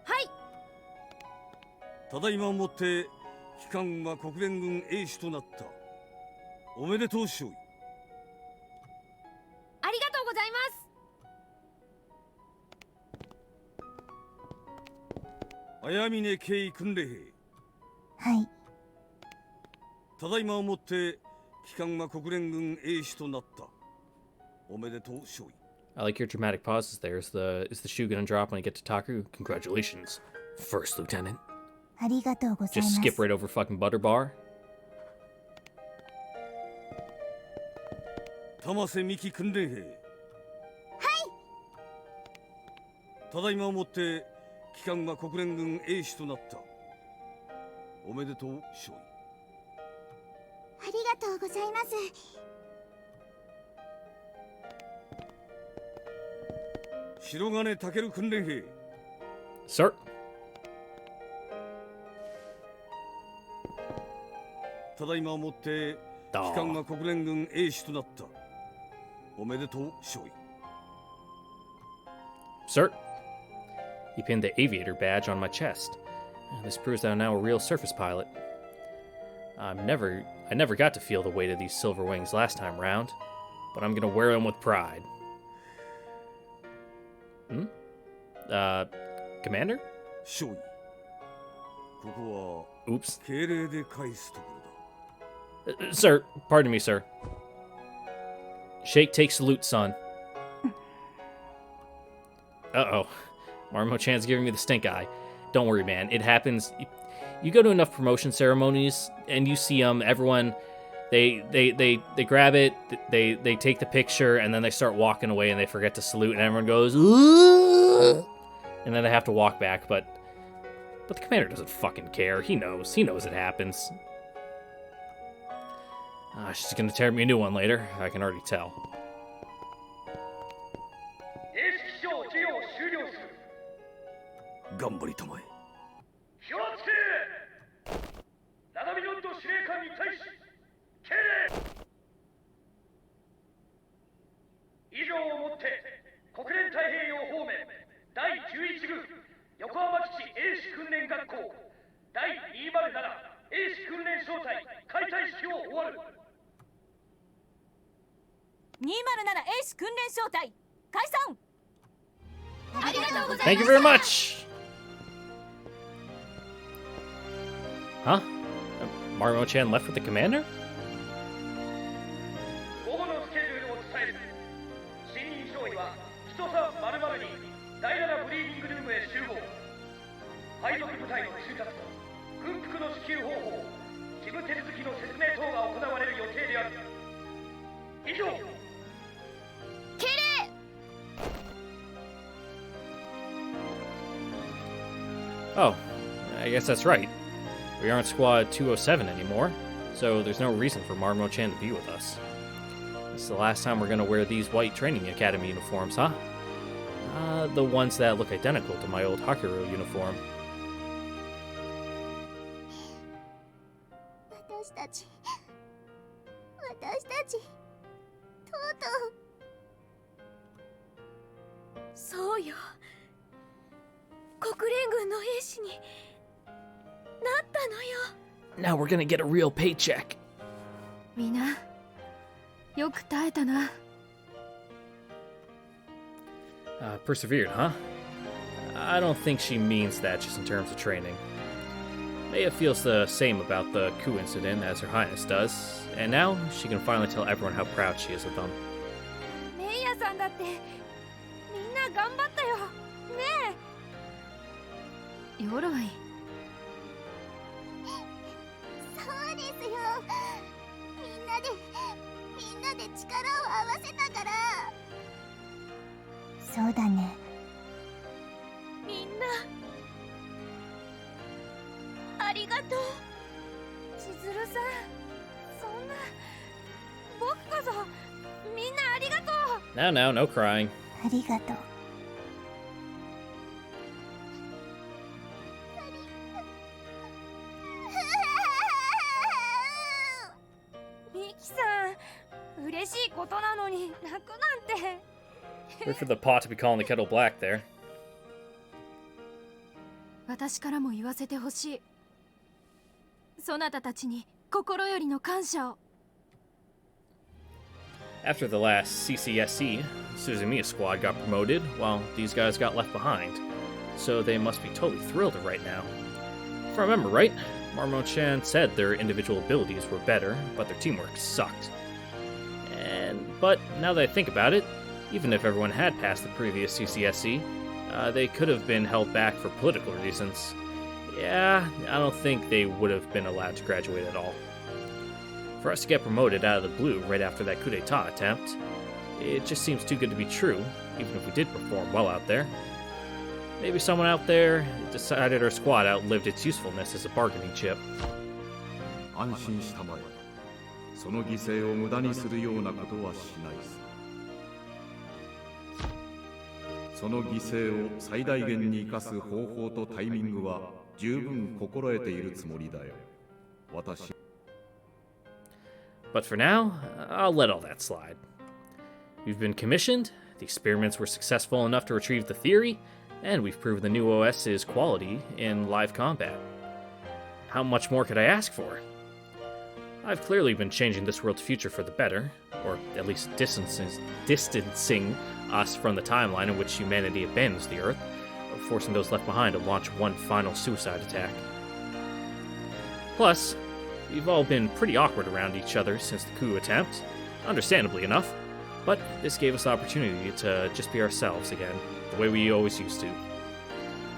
はい。ただいまをもって機関は国連軍英使となった。おめでとう少尉。ありがとうございます。 綾峰敬尉訓練兵。はい。ただいまをもって機関は国連軍英使となった。おめでとう少尉。I like your dramatic pauses there. Is the shoe gonna drop when I get to Taku? Congratulations, First Lieutenant. ありがとうございま Just す。 skip right over fucking Butterbar. 玉瀬美希訓練兵。はい。ただいまをもって機関は国連軍英使となった。おめでとう少尉。ありがとうございます。白金健訓練兵。Sir. ただいまをもって機関が国連軍英使となった。おめでとう少尉。Sir. He pinned the aviator badge on my chest. This proves that I'm now a real surface pilot. I never got to feel the weight of these silver wings last time round, but I'm gonna wear them with pride. Commander? 少尉。ここは Oops. 敬礼で返すところだ。 Sir, pardon me, sir. Shake, take, salute, son. Uh-oh. Marumo-chan's giving me the stink eye. Don't worry, man. It happens. You go to enough promotion ceremonies, and you see everyone, they grab it, they take the picture, and then they start walking away, and they forget to salute, and everyone goes, "Ooh!" And then they have to walk back, but the commander doesn't fucking care. He knows it happens. She's gonna tear me a new one later. I can already tell. 英式賞授与を終了する。頑張りたまえ。気をつけ。ラダミノット司令以上をもって国連太平洋方面第11軍横浜基地英士訓練学校第207英士訓練小隊解体式を終わる。207エース訓練小隊解散。ありがとうございます。 Thank you very much! Huh? Marmo-chan left with the commander? 午後のスケジュールを伝える。新任少尉は人さ〇〇に第7ブリーディングルームへ集合。配属部隊の通達と軍服の支給方法、事務手続きの説明等が行われる予定である。以上。敬礼。Oh, I guess that's right. We aren't Squad 207 anymore, so there's no reason for Marmo-chan to be with us. This is the last time we're gonna wear these white training academy uniforms, huh? The ones that look identical to my old Hakuro uniform. 私たちとうとう。そうよ。国連軍の兵士になったのよ。 Now we're gonna get a real paycheck. みんなよく耐えたな。Persevered, huh? I don't think she means that just in terms of training. Maya feels the same about the coup incident as Her Highness does, and now she can finally tell everyone how proud she is of them. メイヤさんだってみんな頑張ったよ。ねえ。鎧。そうですよ。みんなで力を合わせたから。そうだね。みんなありがとう。千鶴さん、そんな僕こそみんなありがとう。 Now, no crying. ありがとう。ミキさん、嬉しいことなのに泣くなんて。Wait for the pot to be calling the kettle black there. 私からも言わせてほしい。そなたたちに心よりの感謝を。 After the last CCSC, Suzumiya squad got promoted, while these guys got left behind. So they must be totally thrilled right now. If I remember right, Marmo-chan said their individual abilities were better, but their teamwork sucked. But now that I think about it, even if everyone had passed the previous CCSC, they could have been held back for political reasons. Yeah, I don't think they would have been allowed to graduate at all. For us to get promoted out of the blue right after that coup d'etat attempt, it just seems too good to be true, even if we did perform well out there. Maybe someone out there decided our squad outlived its usefulness as a bargaining chip. 安心したまえ。その犠牲を無駄にするようなことはしないさ。その犠牲を最大限に生かす方法とタイミングは十分心得ているつもりだよ。私。But for now, I'll let all that slide. We've been commissioned, the experiments were successful enough to retrieve the theory, and we've proven the new OS's quality in live combat. How much more could I ask for? I've clearly been changing this world's future for the better, or at least distancing us from the timeline in which humanity abandons the Earth, forcing those left behind to launch one final suicide attack. Plus, we've all been pretty awkward around each other since the coup attempt, understandably enough, but this gave us the opportunity to just be ourselves again, the way we always used to.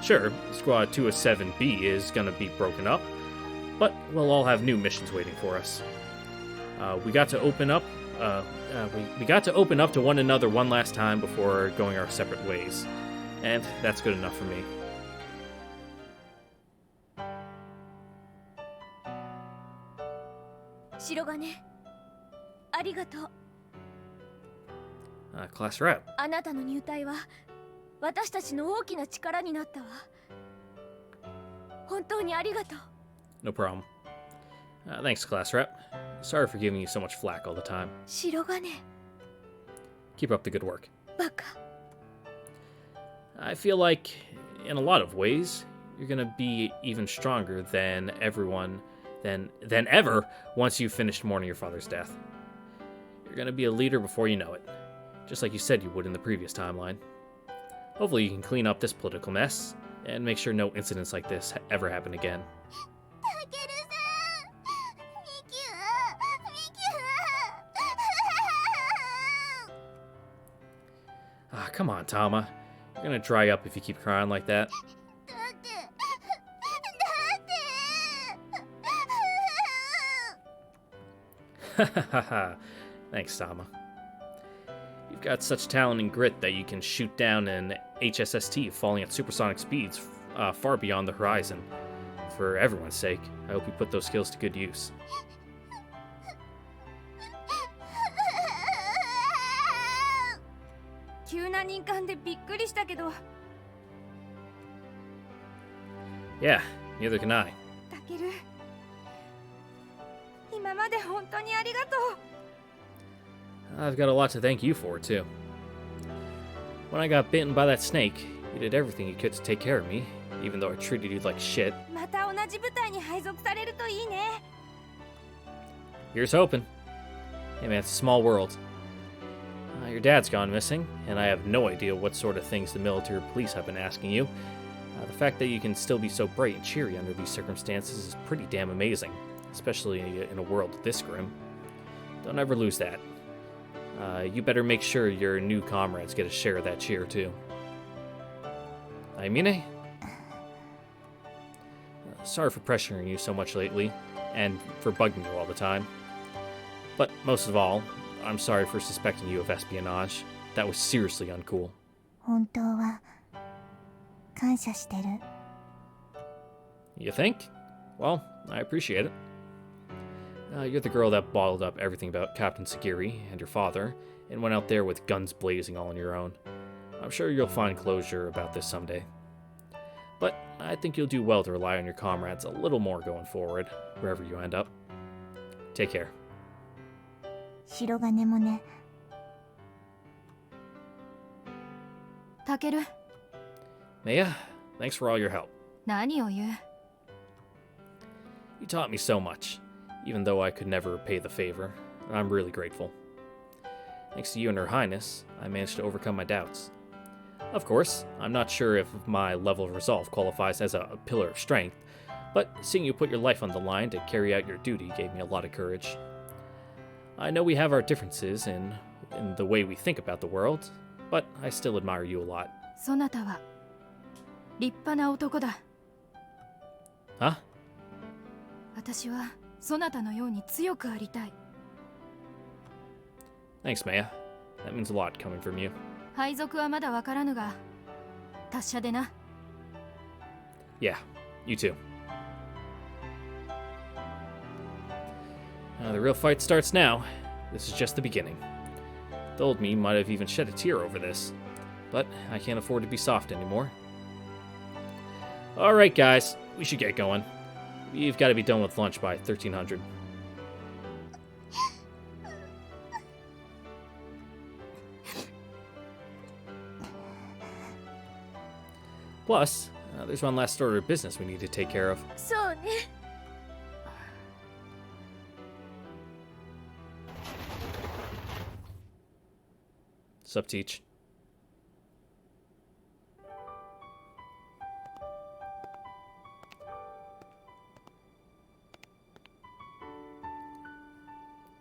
Sure, Squad 207B is gonna be broken up, but we'll all have new missions waiting for us. We got to open up to one another one last time before going our separate ways, and that's good enough for me. 白金、ありがとう。Class rep. あなたの入隊は私たちの大きな力になったわ。本当にありがとう。No problem. Thanks, class rep. Sorry for giving you so much flack all the time. 白金。Keep up the good work. バカ。 I feel like, in a lot of ways, you're gonna be even stronger than ever once you've finished mourning your father's death. You're gonna be a leader before you know it, just like you said you would in the previous timeline. Hopefully you can clean up this political mess, and make sure no incidents like this ever happen again. たけるさん、ミキュア、ミキュア。 Ah, come on, Tama. You're gonna dry up if you keep crying like that. だって。 Thanks, Tama. You've got such talent and grit that you can shoot down an HSST falling at supersonic speeds far beyond the horizon. For everyone's sake, I hope you put those skills to good use. 急な任官でびっくりしたけど、 Yeah, neither can I. たける、今まで本当にありがとう。 I've got a lot to thank you for, too. When I got bitten by that snake, you did everything you could to take care of me, even though I treated you like shit. また同じ部隊に配属されるといいね。 Here's hoping. Hey man, it's a small world. Your dad's gone missing, and I have no idea what sort of things the military or police have been asking you. The fact that you can still be so bright and cheery under these circumstances is pretty damn amazing, especially in a world this grim. Don't ever lose that. You better make sure your new comrades get a share of that cheer, too. Aimine? Sorry for pressuring you so much lately, and for bugging you all the time. But most of all, I'm sorry for suspecting you of espionage. That was seriously uncool. 本当は感謝してる。 You think? Well, I appreciate it. You're the girl that bottled up everything about Captain Sagiri and your father, and went out there with guns blazing all on your own. I'm sure you'll find closure about this someday. But I think you'll do well to rely on your comrades a little more going forward, wherever you end up. Take care. 白金もね。たける、 Maya, thanks for all your help. 何を言う？ You taught me so much, even though I could never repay the favor, and I'm really grateful. Thanks to you and Her Highness, I managed to overcome my doubts. Of course, I'm not sure if my level of resolve qualifies as a pillar of strength, but seeing you put your life on the line to carry out your duty gave me a lot of courage. I know we have our differences in the way we think about the world, but I still admire you a lot. そなたは立派な男だ。 Huh? 私はそなたのように強くありたい。 Thanks, Maya. That means a lot coming from you. 配属はまだわからぬが、達者でな。 Yeah, you too. The real fight starts now. This is just the beginning. The old me might have even shed a tear over this, but I can't afford to be soft anymore. Alright guys, we should get going. We've got to be done with lunch by 1300. Plus, there's one last order of business we need to take care of. そうね。 Sup, Teach?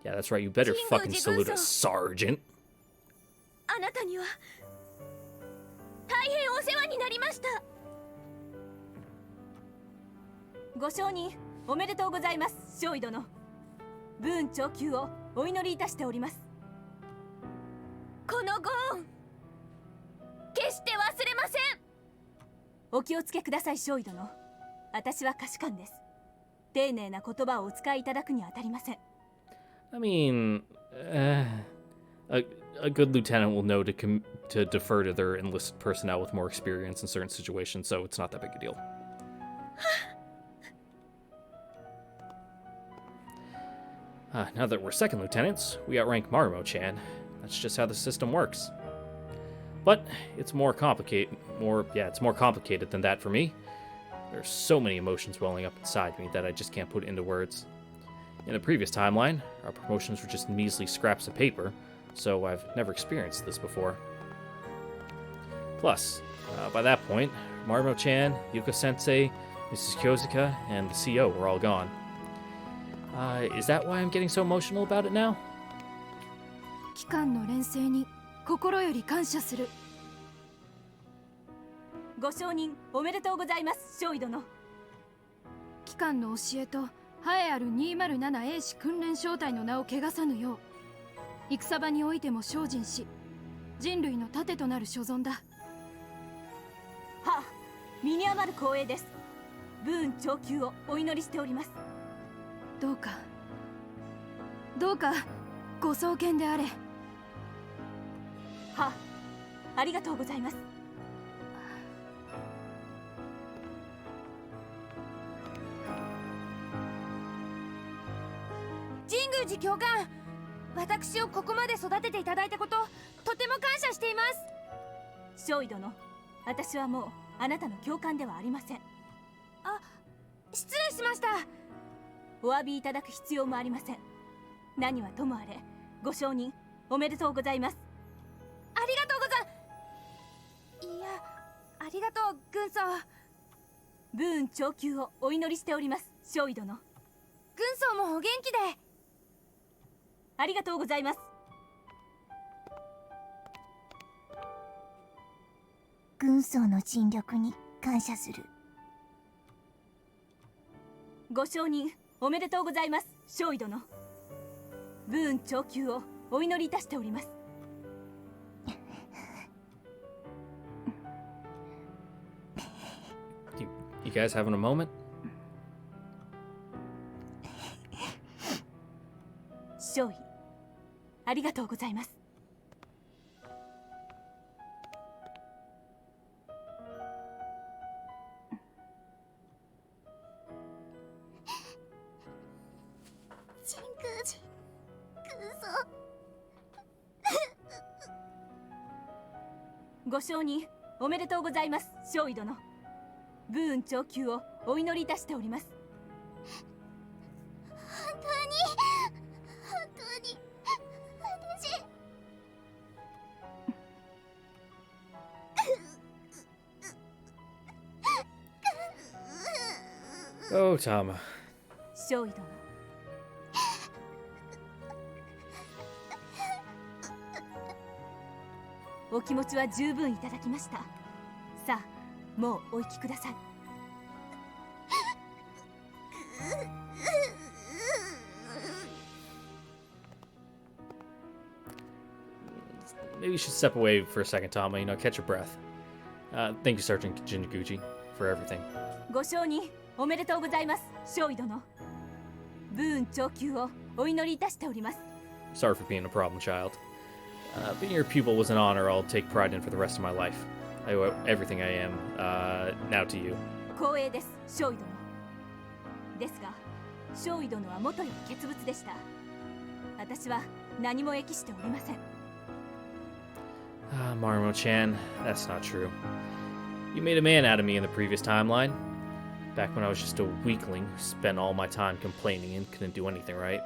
Yeah, that's right. You better fucking salute us, Sergeant. あなたには大変お世話になりました。ご承認おめでとうございます、少尉殿。武運長久をお祈りいたしております。このご恩決して忘れません。お気をつけください、少尉殿。私は下士官です。丁寧な言葉をお使いいただくにあたりません。 I mean, a good lieutenant will know to defer to their enlisted personnel with more experience in certain situations, so it's not that big a deal. Now that we're second lieutenants, we outrank Marumo-chan. That's just how the system works. But it's more complicated. It's more complicated than that for me. There's so many emotions welling up inside me that I just can't put it into words. In the previous timeline, our promotions were just measly scraps of paper, so I've never experienced this before. Plus, by that point, Marumo-chan, Yuko-sensei, Mrs. Kyozuka, and the CO were all gone. Is that why I'm getting so emotional about it now? 機関の連成に心より感謝する。ご承認おめでとうございます、少尉殿。機関の教えと栄えある207英士訓練小隊の名を汚さぬよう、戦場においても精進し、人類の盾となる所存だ。はあ、身に余る光栄です。武運長久をお祈りしております。どうかご創建であれ。はあ、ありがとうございます。神宮寺教官、私をここまで育てていただいたこと、とても感謝しています。少尉殿、私はもうあなたの教官ではありません。あ、失礼しました。お詫びいただく必要もありません。何はともあれ、ご承認おめでとうございます。ありがとうございや、ありがとう、軍曹。武運長久をお祈りしております、少尉殿。軍曹もお元気で。ありがとうございます。軍曹の尽力に感謝する。ご承認おめでとうございます、少尉殿。武運長久をお祈りいたしております。You guys having a moment? 少尉、ありがとうございます。神宮寺軍曹。ご承認おめでとうございます、少尉殿。武運長久をお祈りいたしております。本当に私。Oh, Tama. 少尉殿、お気持ちは十分いただきました。さあ、もうお行きください。Maybe you should step away for a second, Tama. Catch your breath. Thank you, Sergeant Jiniguchi, for everything. ご承認おめでとうございます、少尉殿。武運長久をお祈りいたしております。 Sorry for being a problem child. Being your pupil was an honor I'll take pride in for the rest of my life. I owe everything I am, now to you. 光栄です、少尉殿。ですが、少尉殿はもとより傑物でした。私は何も益しておりません。Marumo-chan, that's not true. You made a man out of me in the previous timeline. Back when I was just a weakling who spent all my time complaining and couldn't do anything right.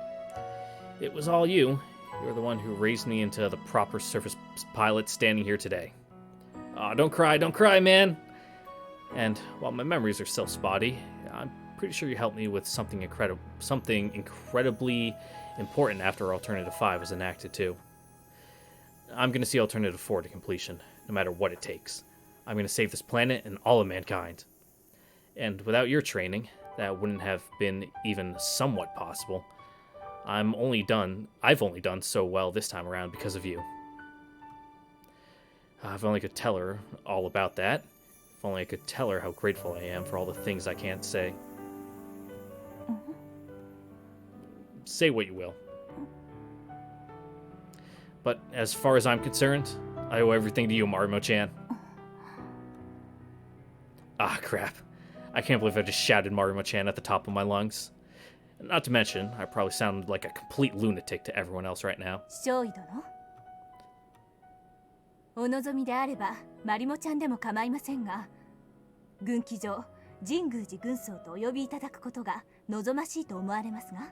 It was all you. You're the one who raised me into the proper surface pilot standing here today. Aw, don't cry, man! And while my memories are still spotty, I'm pretty sure you helped me with something incredibly important after Alternative 5 was enacted too. I'm gonna see Alternative 4 to completion, no matter what it takes. I'm gonna save this planet and all of mankind. And without your training, that wouldn't have been even somewhat possible. I've only done so well this time around because of you. If only I could tell her all about that. If only I could tell her how grateful I am for all the things I can't say. Say what you will. But as far as I'm concerned, I owe everything to you, Marumo-chan. Ah, crap. I can't believe I just shouted Marumo-chan at the top of my lungs. Not to mention, I probably sound like a complete lunatic to everyone else right now. 少尉殿、お望みであればマリモちゃんでも構いませんが、軍機上神宮寺軍曹とお呼びいただくことが望ましいと思われますが。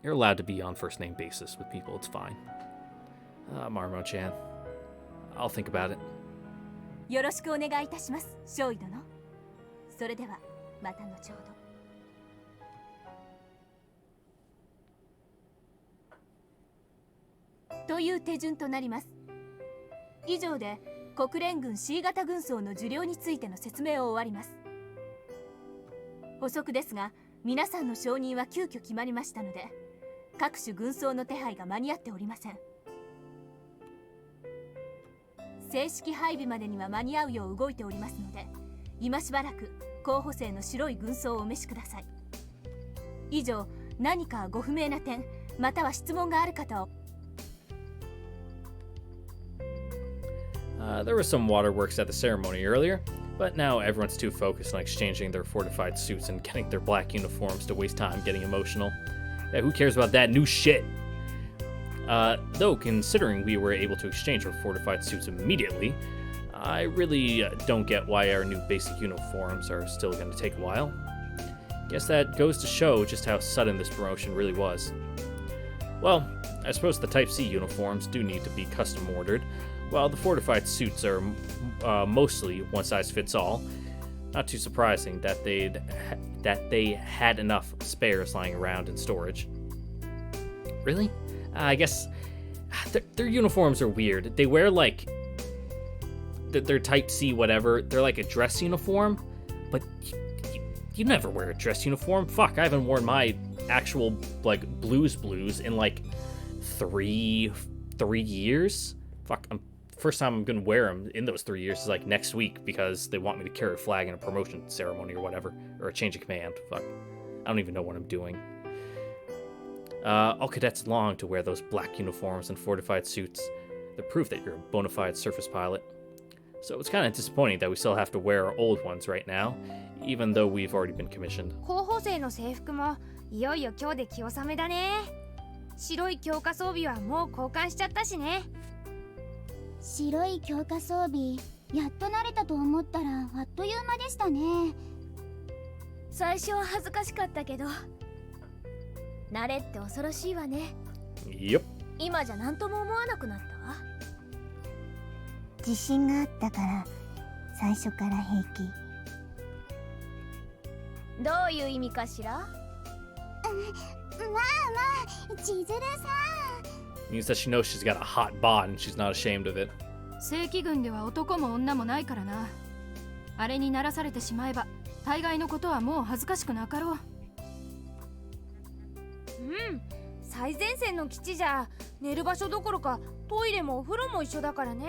You're allowed to be on first name basis with people, it's fine. Marmo-chan. I'll think about it. よろしくお願いいたします、少尉殿。それではまた後ほど。という手順となります。以上で国連軍 C 型軍曹の受領についての説明を終わります。補足ですが、皆さんの承認は急遽決まりましたので、各種軍曹の手配が間に合っておりません。正式配備までには間に合うよう動いておりますので、今しばらく候補生の白い軍曹をお召しください。以上、何かご不明な点または質問がある方を。There was some waterworks at the ceremony earlier, but now everyone's too focused on exchanging their fortified suits and getting their black uniforms to waste time getting emotional. Yeah, who cares about that new shit? Though, considering we were able to exchange our fortified suits immediately, I really don't get why our new basic uniforms are still going to take a while. Guess that goes to show just how sudden this promotion really was. Well, I suppose the Type C uniforms do need to be custom ordered, while the fortified suits are mostly one-size-fits-all. Not too surprising that they had enough spares lying around in storage. Really? I guess their uniforms are weird. They wear like their Type C whatever. They're like a dress uniform, but you never wear a dress uniform. Fuck, I haven't worn my actual like blues in like three years. Fuck, first time I'm gonna wear them in those 3 years is like next week because they want me to carry a flag in a promotion ceremony or whatever, or a change of command. Fuck, I don't even know what I'm doing. All cadets long to wear those black uniforms and fortified suits. They're proof that you're a bona fide surface pilot. So it's kind of disappointing that we still have to wear our old ones right now, even though we've already been commissioned. 候補生の制服もいよいよ今日で清納めだね。白い強化装備はもう交換しちゃったしね。白い強化装備、やっと慣れたと思ったらあっという間でしたね。最初は恥ずかしかったけど、慣れって恐ろしいわね。Yep. 今じゃ何とも思わなくなったわ。自信があったから最初から平気。どういう意味かしら？まあ千鶴さん。Means that she knows she's got a hot bod and she's not ashamed of it. 正規軍では男も女もないからな。あれにならされてしまえば大概のことはもう恥ずかしくなかろう。最前線の基地じゃ寝る場所どころかトイレもお風呂も一緒だからね。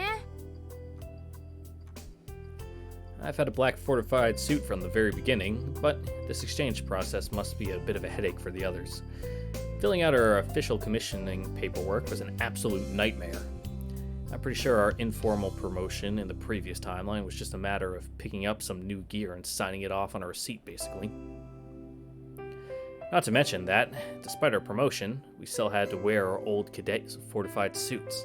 I've had a black fortified suit from the very beginning, but this exchange process must be a bit of a headache for the others. Filling out our official commissioning paperwork was an absolute nightmare. I'm pretty sure our informal promotion in the previous timeline was just a matter of picking up some new gear and signing it off on our receipt, basically. Not to mention that, despite our promotion, we still had to wear our old cadet fortified suits.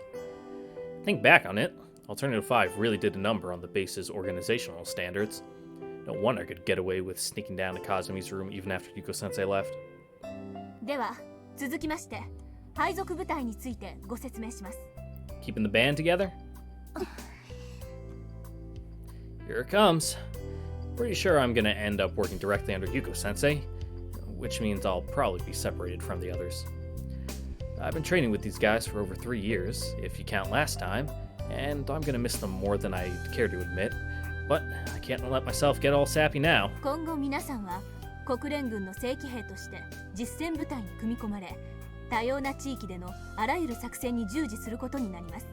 Think back on it, Alternative 5 really did a number on the base's organizational standards. No wonder I could get away with sneaking down to Kazumi's room even after Yuko-sensei left. では続きまして配属部隊についてご説明します。 Keeping the band together? Here it comes. Pretty sure I'm gonna end up working directly under Yuko-sensei, which means I'll probably be separated from the others. I've been training with these guys for over 3 years, if you count last time, and I'm gonna miss them more than I care to admit, but I can't let myself get all sappy now. 今後皆さんは国連軍の正規兵として実戦部隊に組み込まれ、多様な地域でのあらゆる作戦に従事することになります。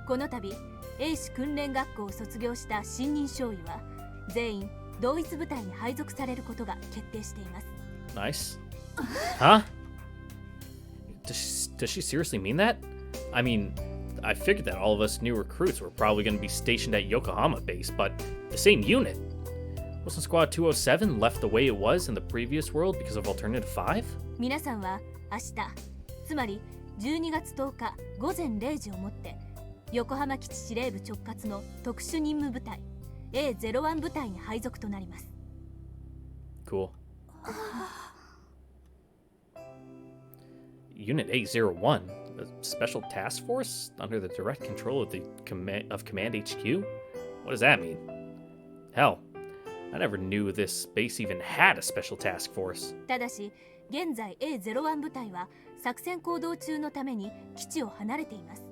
この度、英士訓練学校を卒業した新任少尉は全員同一部隊に配属されることが決定しています。Nice. Huh? Does she seriously mean that? I mean, I figured that all of us new recruits were probably going to be stationed at Yokohama base, but the same unit. Wasn't Squad 207 left the way it was in the previous world because of Alternative 5? 皆さんは明日、つまり12月10日午前0時をもって横浜基地司令部直轄の特殊任務部隊 A01 部隊に配属となります。 Cool. Unit A01, a special task force under the direct control of the Command HQ? What does that mean? Hell, I never knew this base even had a special task force. ただし現在 A01 部隊は作戦行動中のために基地を離れています。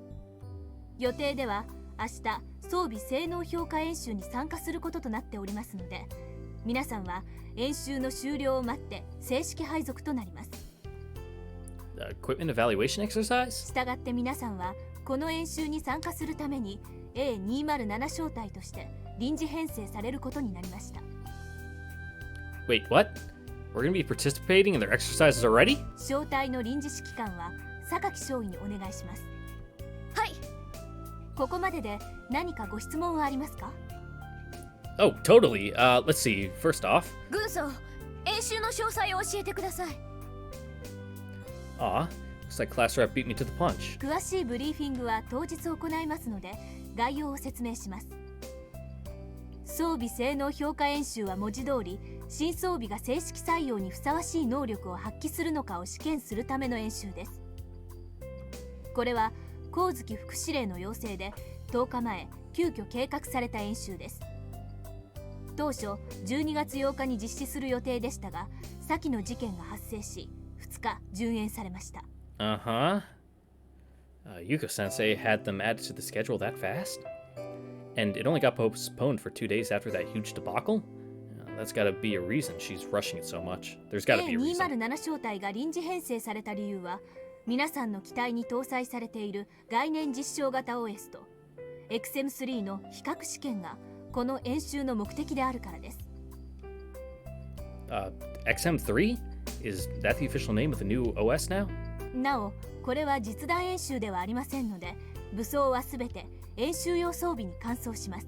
予定では明日装備性能評価演習に参加することとなっておりますので、皆さんは演習の終了を待って正式配属となります。Equipment evaluation exercise? したがって皆さんはこの演習に参加するために A207 小隊として臨時編成されることになりました。 Wait, what? We're gonna be participating in their exercises already? 小隊の臨時指揮官は榊少尉にお願いします。はい。ここまでで何かご質問はありますか？ Oh, totally. Let's see. First off, 軍曹、演習の詳細を教えてください。looks like class rep beat me to the punch. 詳しいブリーフィングは当日行いますので概要を説明します。装備性能評価演習は文字通り新装備が正式採用にふさわしい能力を発揮するのかを試験するための演習です。これは光月副司令の要請で10日前急遽計画された演習です。当初12月8日に実施する予定でしたが、先の事件が発生し2日順延されました。Yuko sensei had them added to the schedule that fast? And it only got postponed for 2 days after that huge debacle? That's gotta be a reason she's rushing it so much. There's gotta be a reason. A207 小隊が臨時編成された理由は、皆さんの機体に搭載されている概念実証型 OS と XM3 の比較試験がこの演習の目的であるからです。XM3? Is that the official name of the new OS now? なお、これは実弾演習ではありませんので、武装はすべて演習用装備に換装します。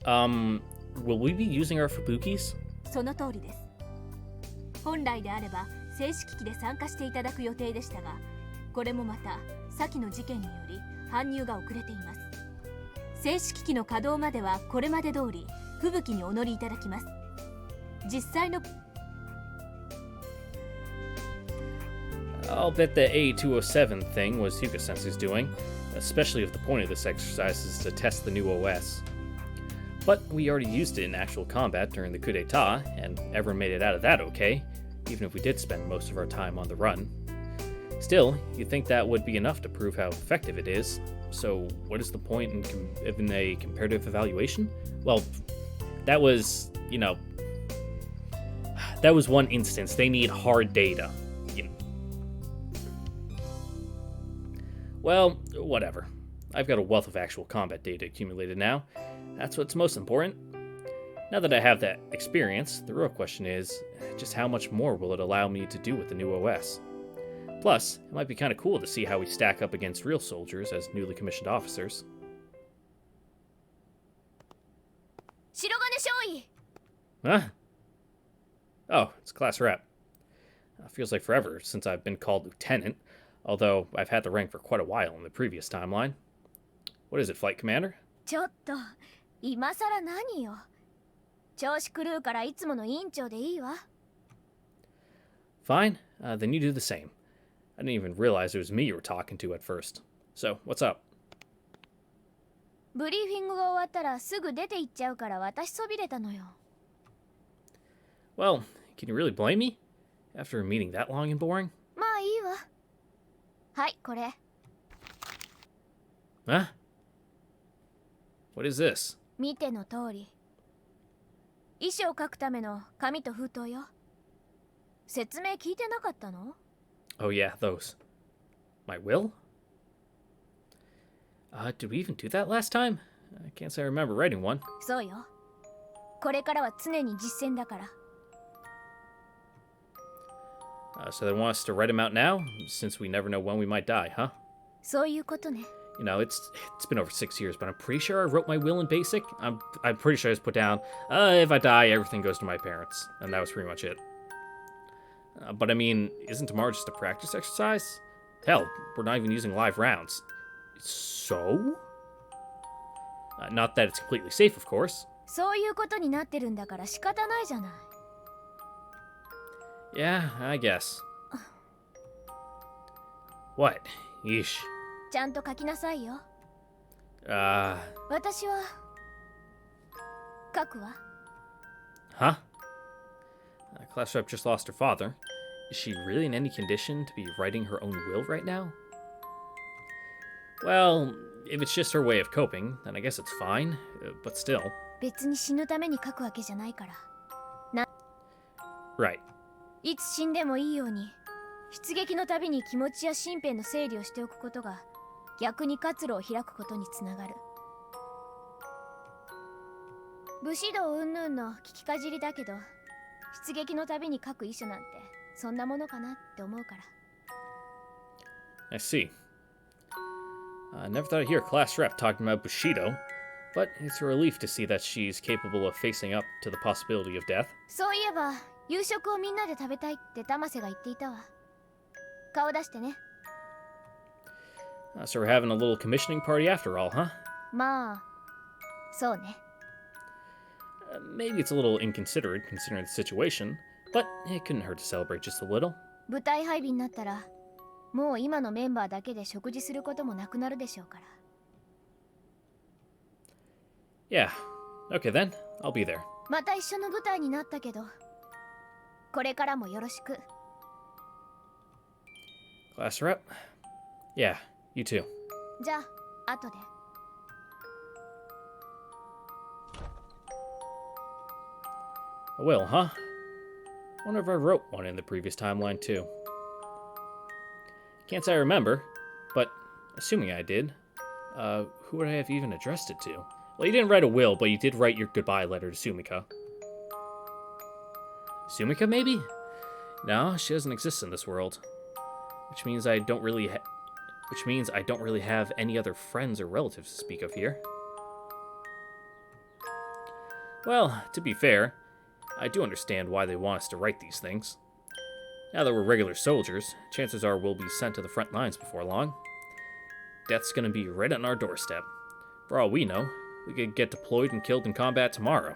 Will we be using our Fubukis? その通りです。本来であれば正式機で参加していただく予定でしたが、これもまた先の事件により搬入が遅れています。正式機の稼働まではこれまで通り吹雪にお乗りいただきます。実際のI'll bet the A207 thing was Yuka Sensei's doing, especially if the point of this exercise is to test the new OS. But we already used it in actual combat during the coup d'etat, and everyone made it out of that okay, even if we did spend most of our time on the run. Still, you'd think that would be enough to prove how effective it is. So what is the point in a comparative evaluation? Well, that was, that was one instance. They need hard data. Well, whatever. I've got a wealth of actual combat data accumulated now. That's what's most important. Now that I have that experience, the real question is, just how much more will it allow me to do with the new OS? Plus, it might be kind of cool to see how we stack up against real soldiers as newly commissioned officers. 白金少尉 Huh? Oh, it's class rep. Feels like forever since I've been called lieutenant, although I've had the rank for quite a while in the previous timeline. What is it, Flight Commander? ちょっと今さら何よ。調子狂うからいつもの委員長でいいわ。 Fine, then you do the same. I didn't even realize it was me you were talking to at first. So, what's up? ブリーフィングが終わったらすぐ出て行っちゃうから私そびれたのよ。 Well, can you really blame me? After a meeting that long and boring? まあいいわ。はい、これ。Huh? What is this? 見ての通り。遺書を書くための紙と封筒よ。説明聞いてなかったの？ Oh yeah, those. My will? Did we even do that last time? I can't say I remember writing one. そうよ。これからは常に実践だから。So they want us to write them out now, since we never know when we might die, huh? そういうことね。You know, it's been over 6 years, but I'm pretty sure I wrote my will in BASIC. I'm pretty sure I just put down, if I die, everything goes to my parents, and that was pretty much it. But I mean, isn't tomorrow just a practice exercise? Hell, we're not even using live rounds. So? Not that it's completely safe, of course. そういうことになってるんだから仕方ないじゃない。 Yeah, I guess. What? Yeesh. ちゃんと書きなさいよ。 Uh, 私は書くわ。 huh? Class rep just lost her father. Is she really in any condition to be writing her own will right now? Well, if it's just her way of coping, then I guess it's fine, but still. 別に死ぬために書くわけじゃないから。 Right. いつ死んでもいいように出撃のたびに気持ちや身辺の整理をしておくことが逆に活路を開くことにつながる。武士道云々の聞きかじりだけど、出撃のたびに書く遺書なんてそんなものかなって思うから。 I see. I never thought I'd hear a class rep talking about Bushido, but it's a relief to see that she's capable of facing up to the possibility of death. そういえば夕食をみんなで食べたいって玉瀬が言っていたわ。顔出してね。 So we're having a little commissioning party after all, huh? まあそうね。 Maybe it's a little inconsiderate considering the situation, but it couldn't hurt to celebrate just a little. 部隊配備になったらもう今のメンバーだけで食事することもなくなるでしょうから。 Yeah. Okay then, I'll be there. また一緒の部隊になったけど、これからもよろしく。 Class rep? Yeah, you too. じゃあ後で。 I will, huh? Wonder if I wrote one in the previous timeline too. Can't say I remember, but assuming I did, who would I have even addressed it to? Well, you didn't write a will, but you did write your goodbye letter to Sumika. Sumika, maybe? No, she doesn't exist in this world. Which means I don't really have any other friends or relatives to speak of here. Well, to be fair, I do understand why they want us to write these things. Now that we're regular soldiers, chances are we'll be sent to the front lines before long. Death's gonna be right on our doorstep. For all we know, we could get deployed and killed in combat tomorrow.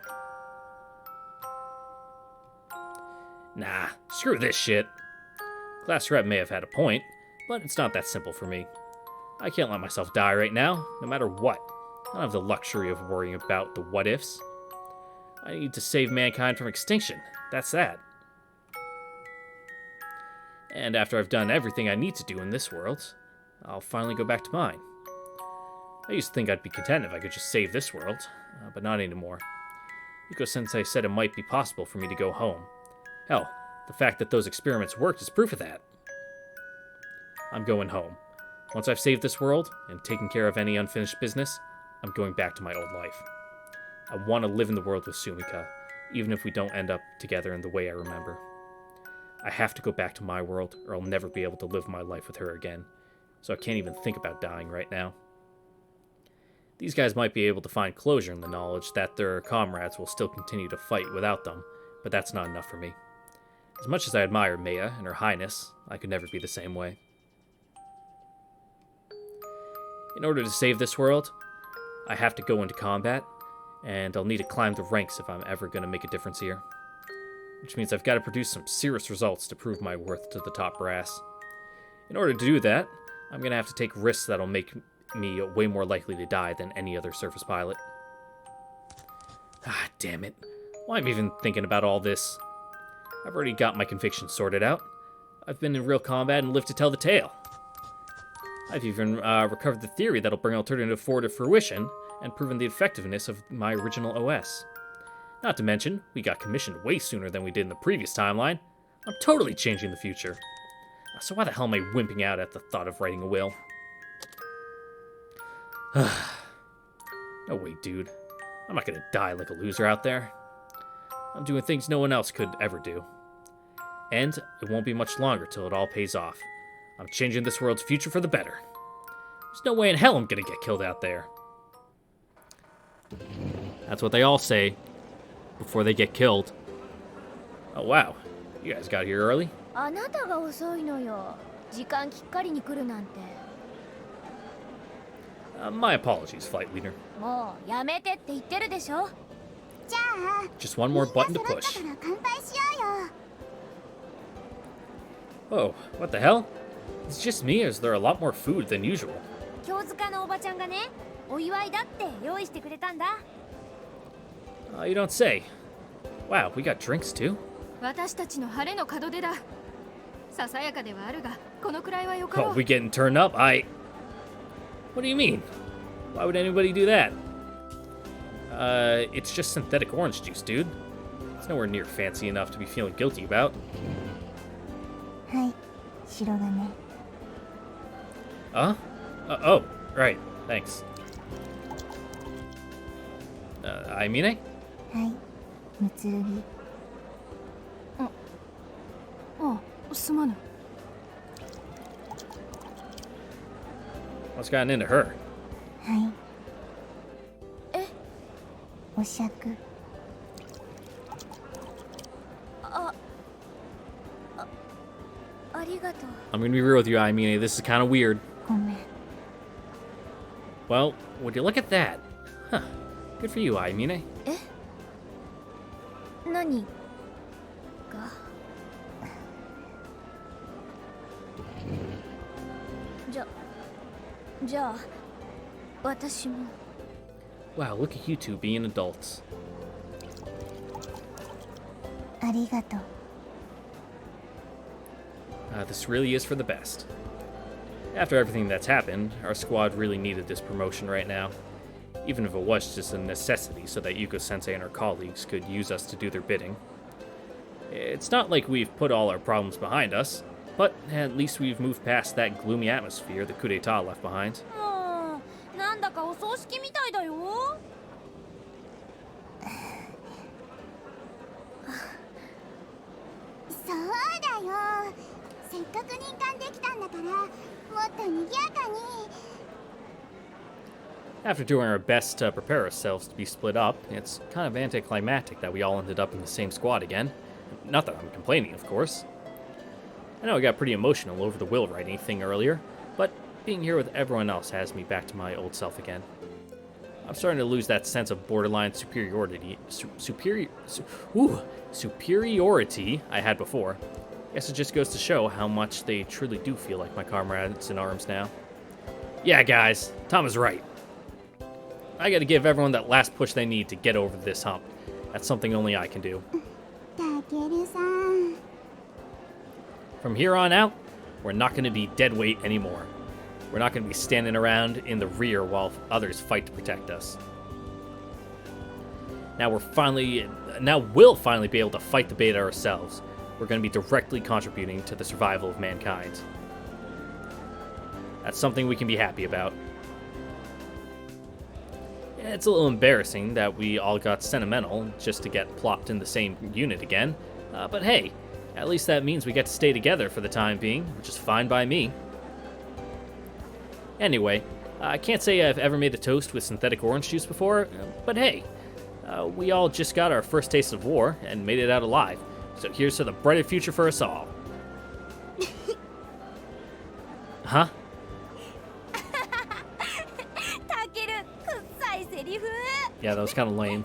Nah, screw this shit. Class rep may have had a point, but it's not that simple for me. I can't let myself die right now, no matter what. I don't have the luxury of worrying about the what-ifs. I need to save mankind from extinction. That's that. And after I've done everything I need to do in this world, I'll finally go back to mine. I used to think I'd be content if I could just save this world, but not anymore. Yuko-sensei said it might be possible for me to go home. Hell, the fact that those experiments worked is proof of that. I'm going home. Once I've saved this world and taken care of any unfinished business, I'm going back to my old life. I want to live in the world with Sumika, even if we don't end up together in the way I remember. I have to go back to my world, or I'll never be able to live my life with her again, so I can't even think about dying right now. These guys might be able to find closure in the knowledge that their comrades will still continue to fight without them, but that's not enough for me. As much as I admire Maya and her highness, I could never be the same way. In order to save this world, I have to go into combat, and I'll need to climb the ranks if I'm ever going to make a difference here. Which means I've got to produce some serious results to prove my worth to the top brass. In order to do that, I'm going to have to take risks that'll make me way more likely to die than any other surface pilot. Ah, damn it. Why am I even thinking about all this? I've already got my convictions sorted out. I've been in real combat and lived to tell the tale. I've even recovered the theory that'll bring Alternative 4 to fruition and proven the effectiveness of my original OS. Not to mention, we got commissioned way sooner than we did in the previous timeline. I'm totally changing the future. So why the hell am I wimping out at the thought of writing a will? No way, dude. I'm not gonna die like a loser out there. I'm doing things no one else could ever do. And it won't be much longer till it all pays off. I'm changing this world's future for the better. There's no way in hell I'm gonna get killed out there. That's what they all say before they get killed. Oh wow, you guys got here early. あなたが遅いのよ。時間きっかりに来るなんて。My apologies, Flight Leader. もうやめてって言ってるでしょ。じゃあ Just one more みんな button to 揃った push. から乾杯しようよ。 Oh, what the hell? It's just me, or is there a lot more food than usual? 京塚のおばちゃんがね、お祝いだって用意してくれたんだ。You don't say. Wow, we got drinks too? 私たちの晴れの門出だ。ささやかではあるが、このくらいはよかろ Oh, う。 we getting turned up? What do you mean? Why would anybody do that? It's just synthetic orange juice, dude. It's nowhere near fancy enough to be feeling guilty about. はい、白金。 Oh, right. Thanks. Aimine? はい、むつるぎ。あ、すまぬ。What's gotten into her? はい。お酌。ありがとう。 I'm gonna be real with you, Aimine. This is kind of weird. ごめん。 Well, would you look at that? Huh. Good for you, Aimine. 何が？じゃあ私も。 Wow, look at you two being adults. ありがとう。 This really is for the best. After everything that's happened, our squad really needed this promotion right now. Even if it was just a necessity so that Yuko-sensei and her colleagues could use us to do their bidding. It's not like we've put all our problems behind us, but at least we've moved past that gloomy atmosphere the coup d'etat left behind. もうなんだかお葬式みたいだよ。そうだよ。せっかく任官できたんだからもっと賑やかに。 After doing our best to prepare ourselves to be split up, it's kind of anticlimactic that we all ended up in the same squad again. Not that I'm complaining, of course. I know I got pretty emotional over the will writing thing earlier, but being here with everyone else has me back to my old self again. I'm starting to lose that sense of borderline superiority I had before. Guess it just goes to show how much they truly do feel like my comrades in arms now. Yeah, guys, Tom is right. I gotta give everyone that last push they need to get over this hump. That's something only I can do. たけるさん。 From here on out, we're not gonna be dead weight anymore. We're not gonna be standing around in the rear while others fight to protect us. Now we'll finally be able to fight the beta ourselves. We're gonna be directly contributing to the survival of mankind. That's something we can be happy about. It's a little embarrassing that we all got sentimental just to get plopped in the same unit again. But hey, at least that means we get to stay together for the time being, which is fine by me. Anyway, I can't say I've ever made a toast with synthetic orange juice before, but hey, we all just got our first taste of war and made it out alive. So here's to the brighter future for us all. Huh? たける、くっさいセリフ。 Yeah, that was kind of lame.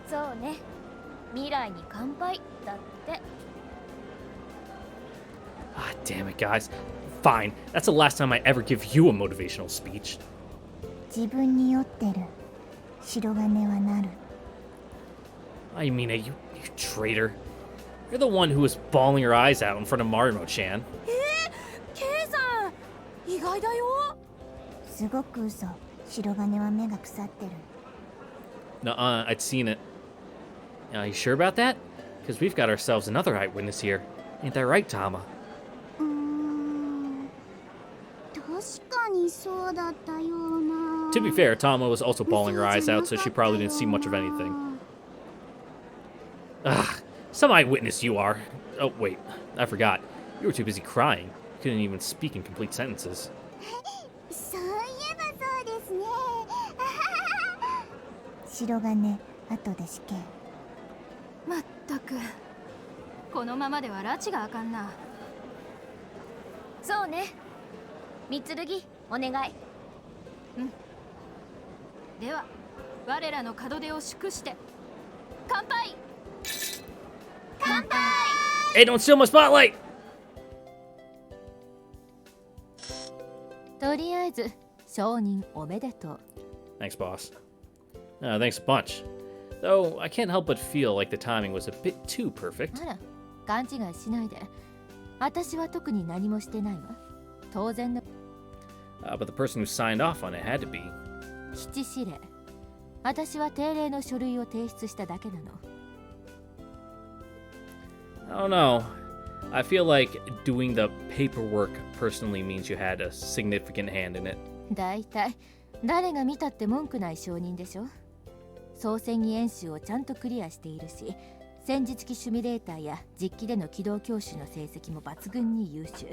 そうね。未来に乾杯だって。 Ah, damn it, guys. Fine, that's the last time I ever give you a motivational speech. 自分に酔ってる。白金はなる。 I mean, you traitor. You're the one who was bawling your eyes out in front of Marimo-chan. ケイさん、意外だよ。すごく嘘。白金は目が腐ってる。 Nuh-uh, I'd seen it. You sure about that? Because we've got ourselves another eyewitness here. Ain't that right, Tama? 確かにそうだったような。 To be fair, Tama was also bawling her eyes out, so she probably didn't see much of anything. Ugh, some eyewitness you are. Oh, wait, I forgot. You were too busy crying. You couldn't even speak in complete sentences. そういえばそうですね。白金、後で死刑。まったく。このままでは拉致があかんな。そうね。三剣、お願い。では我らの門出を祝して乾杯。 Hey, don't steal my spotlight! とりあえず承認おめでとう。 Thanks, boss. Thanks a bunch. Though, I can't help but feel like the timing was a bit too perfect. あら、勘違いしないで。私は特に何もしてないわ。当然の But the person who signed off on it had to be. 七司令。私は定例の書類を提出しただけなの。I don't know. I feel like doing the paperwork personally means you had a significant hand in it. だいたい誰が見たって文句ない証人でしょ。総戦技演習をちゃんとクリアしているし、戦術機シミュレーターや実機での機動教習の成績も抜群に優秀。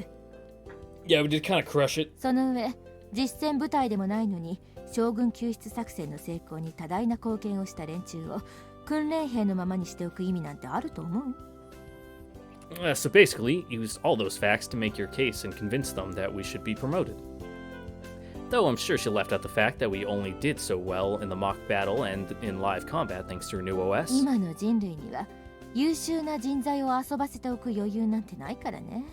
Yeah, we did kind of crush it. その上、実戦部隊でもないのに将軍救出作戦の成功に多大な貢献をした連中を訓練兵のままにしておく意味なんてあると思う？ So basically, use all those facts to make your case and convince them that we should be promoted. Though I'm sure she left out the fact that we only did so well in the mock battle and in live combat thanks to her new OS. 今の人類には優秀な人材を遊ばせておく余裕なんてないからね。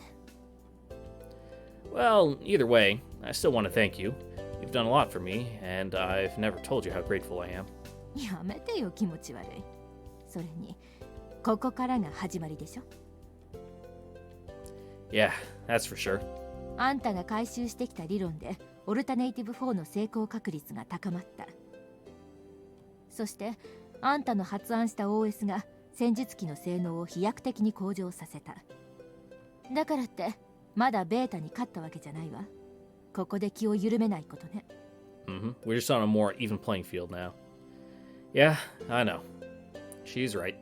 Well, either way, I still want to thank you. You've done a lot for me, and I've never told you how grateful I am. やめてよ、気持ち悪い。それに、ここからが始まりでしょ。Yeah, that's for sure. あんたが回収してきた理論でオルタネイティブ4の成功確率が高まった。そしてあんたの発案した OS が戦術機の性能を飛躍的に向上させた。だからってまだベータに勝ったわけじゃないわ。ここで気を緩めないことね。We're just on a more even playing field now. Yeah, I know. She's right.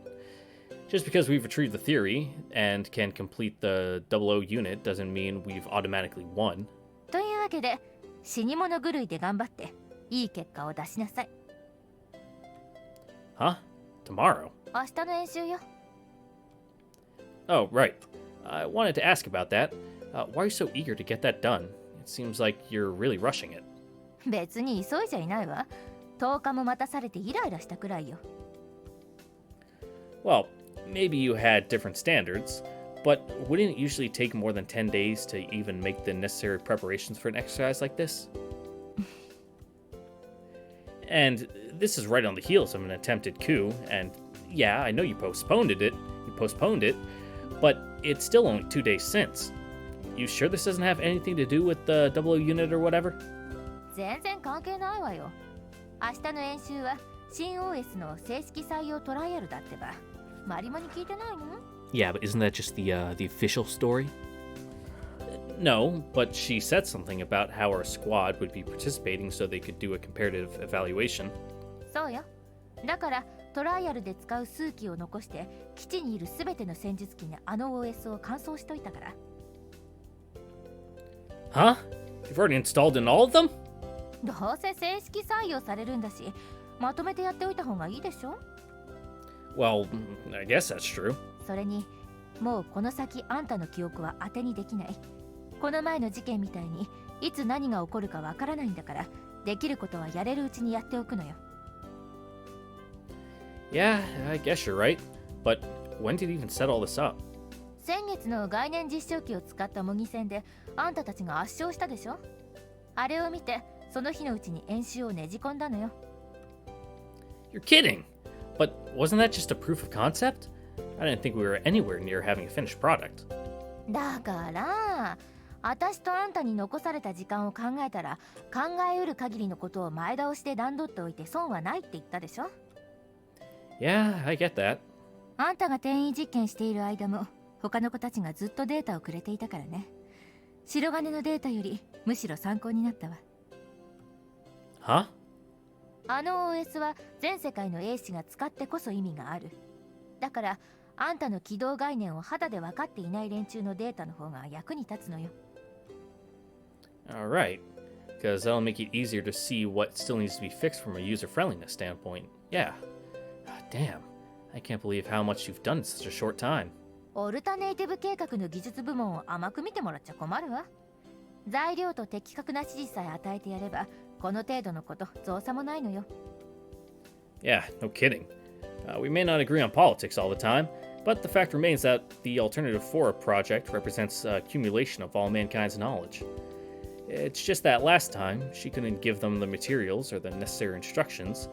Just because we've retrieved the theory and can complete the 00 unit doesn't mean we've automatically won. というわけで死に物狂いで頑張っていい結果を出しなさい。 Huh? Tomorrow? 明日の演習よ。 Oh, right. I wanted to ask about that. Why are you so eager to get that done? It seems like you're really rushing it. 別に急いじゃいないわ。10日も待たされてイライラしたくらいよ。 Well, maybe you had different standards, but wouldn't it usually take more than 10 days to even make the necessary preparations for an exercise like this? And this is right on the heels of an attempted coup, and yeah, I know you postponed it, but it's still only 2 days since. You sure this doesn't have anything to do with the 00 unit or whatever? 全然関係ないわよ。明日の演習は新 OS の正式採用トライアルだってば。マリモに聞いてないの？ Yeah, but isn't that just the official story? No, but she said something about how our squad would be participating so they could do a comparative evaluation. そうよ。だからトライアルで使う数機を残して基地にいるすべての戦術機にあの OS を換装しといたから。Huh? You've already installed in all of them? どうせ正式採用されるんだし、まとめてやっておいた方がいいでしょ？ Well, I guess that's true. それに、もうこの先あんたの記憶は当てにできない。この前の事件みたいにいつ何が起こるかわからないんだから、できることはやれるうちにやっておくのよ。Yeah, I guess you're right. But when did you even set all this up? 先月の概念実証機を使った模擬戦であんたたちが圧勝したでしょ？あれを見てその日のうちに演習をねじ込んだのよ。 You're kidding! But wasn't that just a proof of concept? I didn't think we were anywhere near having a finished product. だから私とあんたに残された時間を考えたら考えうる限りのことを前倒しで段取っておいて損はないって言ったでしょ？ Yeah, I get that. あんたが転移実験している間も他の子たちがずっとデータをくれていたからね。白金のデータよりむしろ参考になったわ。 Huh? あの OS は全世界の英士が使ってこそ意味がある。だからあんたの起動概念を肌で分かっていない連中のデータの方が役に立つのよ。 Alright. Because that'll make it easier to see what still needs to be fixed from a user-friendliness standpoint. Yeah. Damn. I can't believe how much you've done in such a short time. オルタネイティブ計画の技術部門を甘く見てもらっちゃ困るわ。材料と的確な指示さえ与えてやれば、この程度のこと造作もないのよ。Yeah, no kidding. We may not agree on politics all the time, but the fact remains that the Alternative 4 project represents accumulation of all mankind's knowledge. It's just that last time, she couldn't give them the materials or the necessary instructions,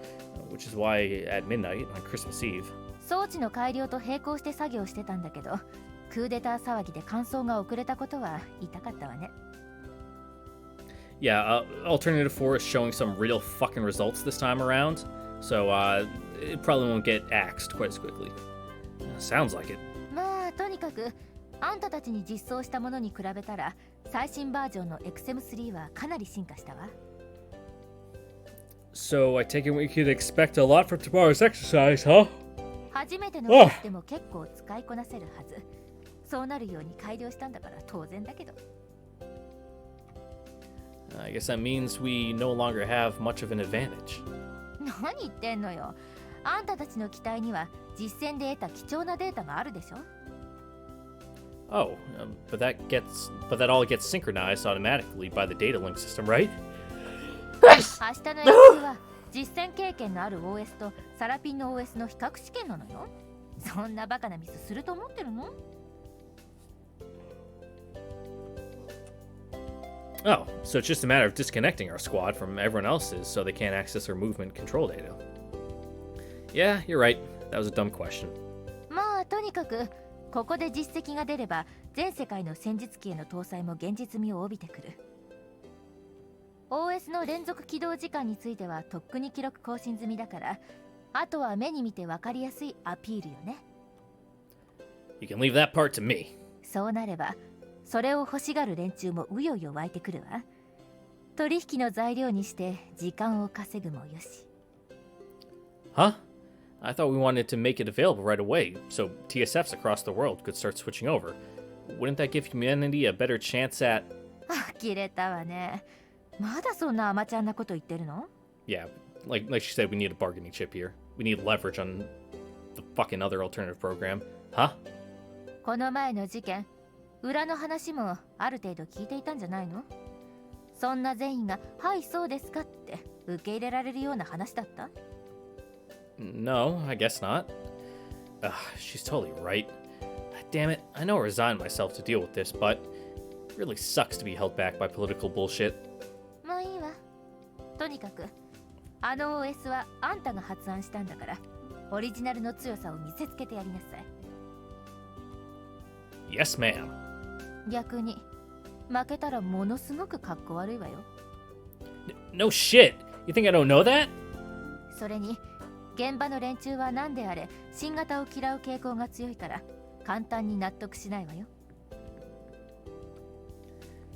which is why at midnight on Christmas Eve. 装置の改良と並行して作業してたんだけど、クーデター騒ぎで完走が遅れたことは痛かったわね。Yeah, Alternative 4 is showing some real fucking results this time around, so it probably won't get axed quite as quickly. Sounds like it. まあとにかくあんたたちに実装したものに比べたら最新バージョンの XM3 はかなり進化したわ。So I take it we could expect a lot for tomorrow's exercise, huh? 初めてのレースでも結構使いこなせるはず。そうなるように改良したんだから当然だけど。I guess that means we no longer have much of an advantage. 何言ってんのよ。あんたたちの機体には実戦で得た貴重なデータがあるでしょ。Oh, but that all gets synchronized automatically by the data link system, right? 明日の演習は実戦経験のある OS とサラピンの OS の比較試験なのよ。そんなバカなミスすると思ってるの？ Oh, so it's just a matter of disconnecting our squad from everyone else's so they can't access our movement control data. Yeah, you're right. That was a dumb question. まあとにかくここで実績が出れば全世界の戦術機への搭載も現実味を帯びてくる。OS の連続起動時間についてはとっくに記録更新済みだから、あとは目に見て分かりやすいアピールよね。You can leave that part to me. そうなればそれを欲しがる連中もうようよ湧いてくるわ。取引の材料にして時間を稼ぐもよし。Huh? I thought we wanted to make it available right away, so TSFs across the world could start switching over. Wouldn't that give humanity a better chance at... 呆れたわね。まだそんな甘ちゃんなこと言ってるの？ Yeah, like she said, we need a bargaining chip here. We need leverage on the fucking other alternative program. Huh? この前の事件、裏の話もある程度聞いていたんじゃないの？そんな善意が「はいそうですか」って受け入れられるような話だった？ No, I guess not. She's totally right. Damn it, I know I resigned myself to deal with this, but it really sucks to be held back by political bullshit. まあいいわ。とにかくあの OS はあんたが発案したんだから、オリジナルの強さを見せつけてやりなさい。 Yes, ma'am. 逆に負けたらものすごくかっこ悪いわよ。 No shit! You think I don't know that? それに現場の連中は何であれ新型を嫌う傾向が強いから簡単に納得しないわよ。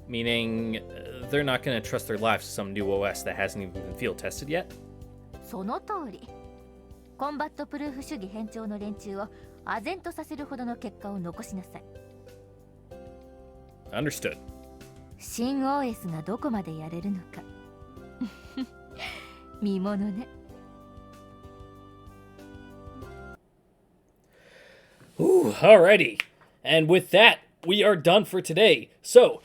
Meaning, they're not gonna trust their lives to some new OS that hasn't even been field tested yet? その通り。コンバットプルーフ主義偏重の連中を唖然とさせるほどの結果を残しなさい。 Understood. 新 OS がどこまでやれるのか見ものね。 Ooh, alrighty. And with that, we are done for today. So,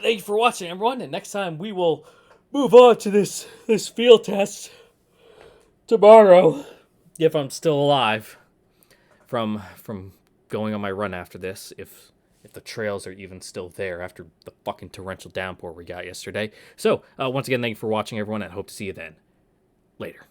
thank you for watching, everyone. And next time we will move on to this field test tomorrow, if I'm still alive from going on my run after this. If the trails are even still there after the fucking torrential downpour we got yesterday. So, once again, thank you for watching, everyone, and I hope to see you then. Later.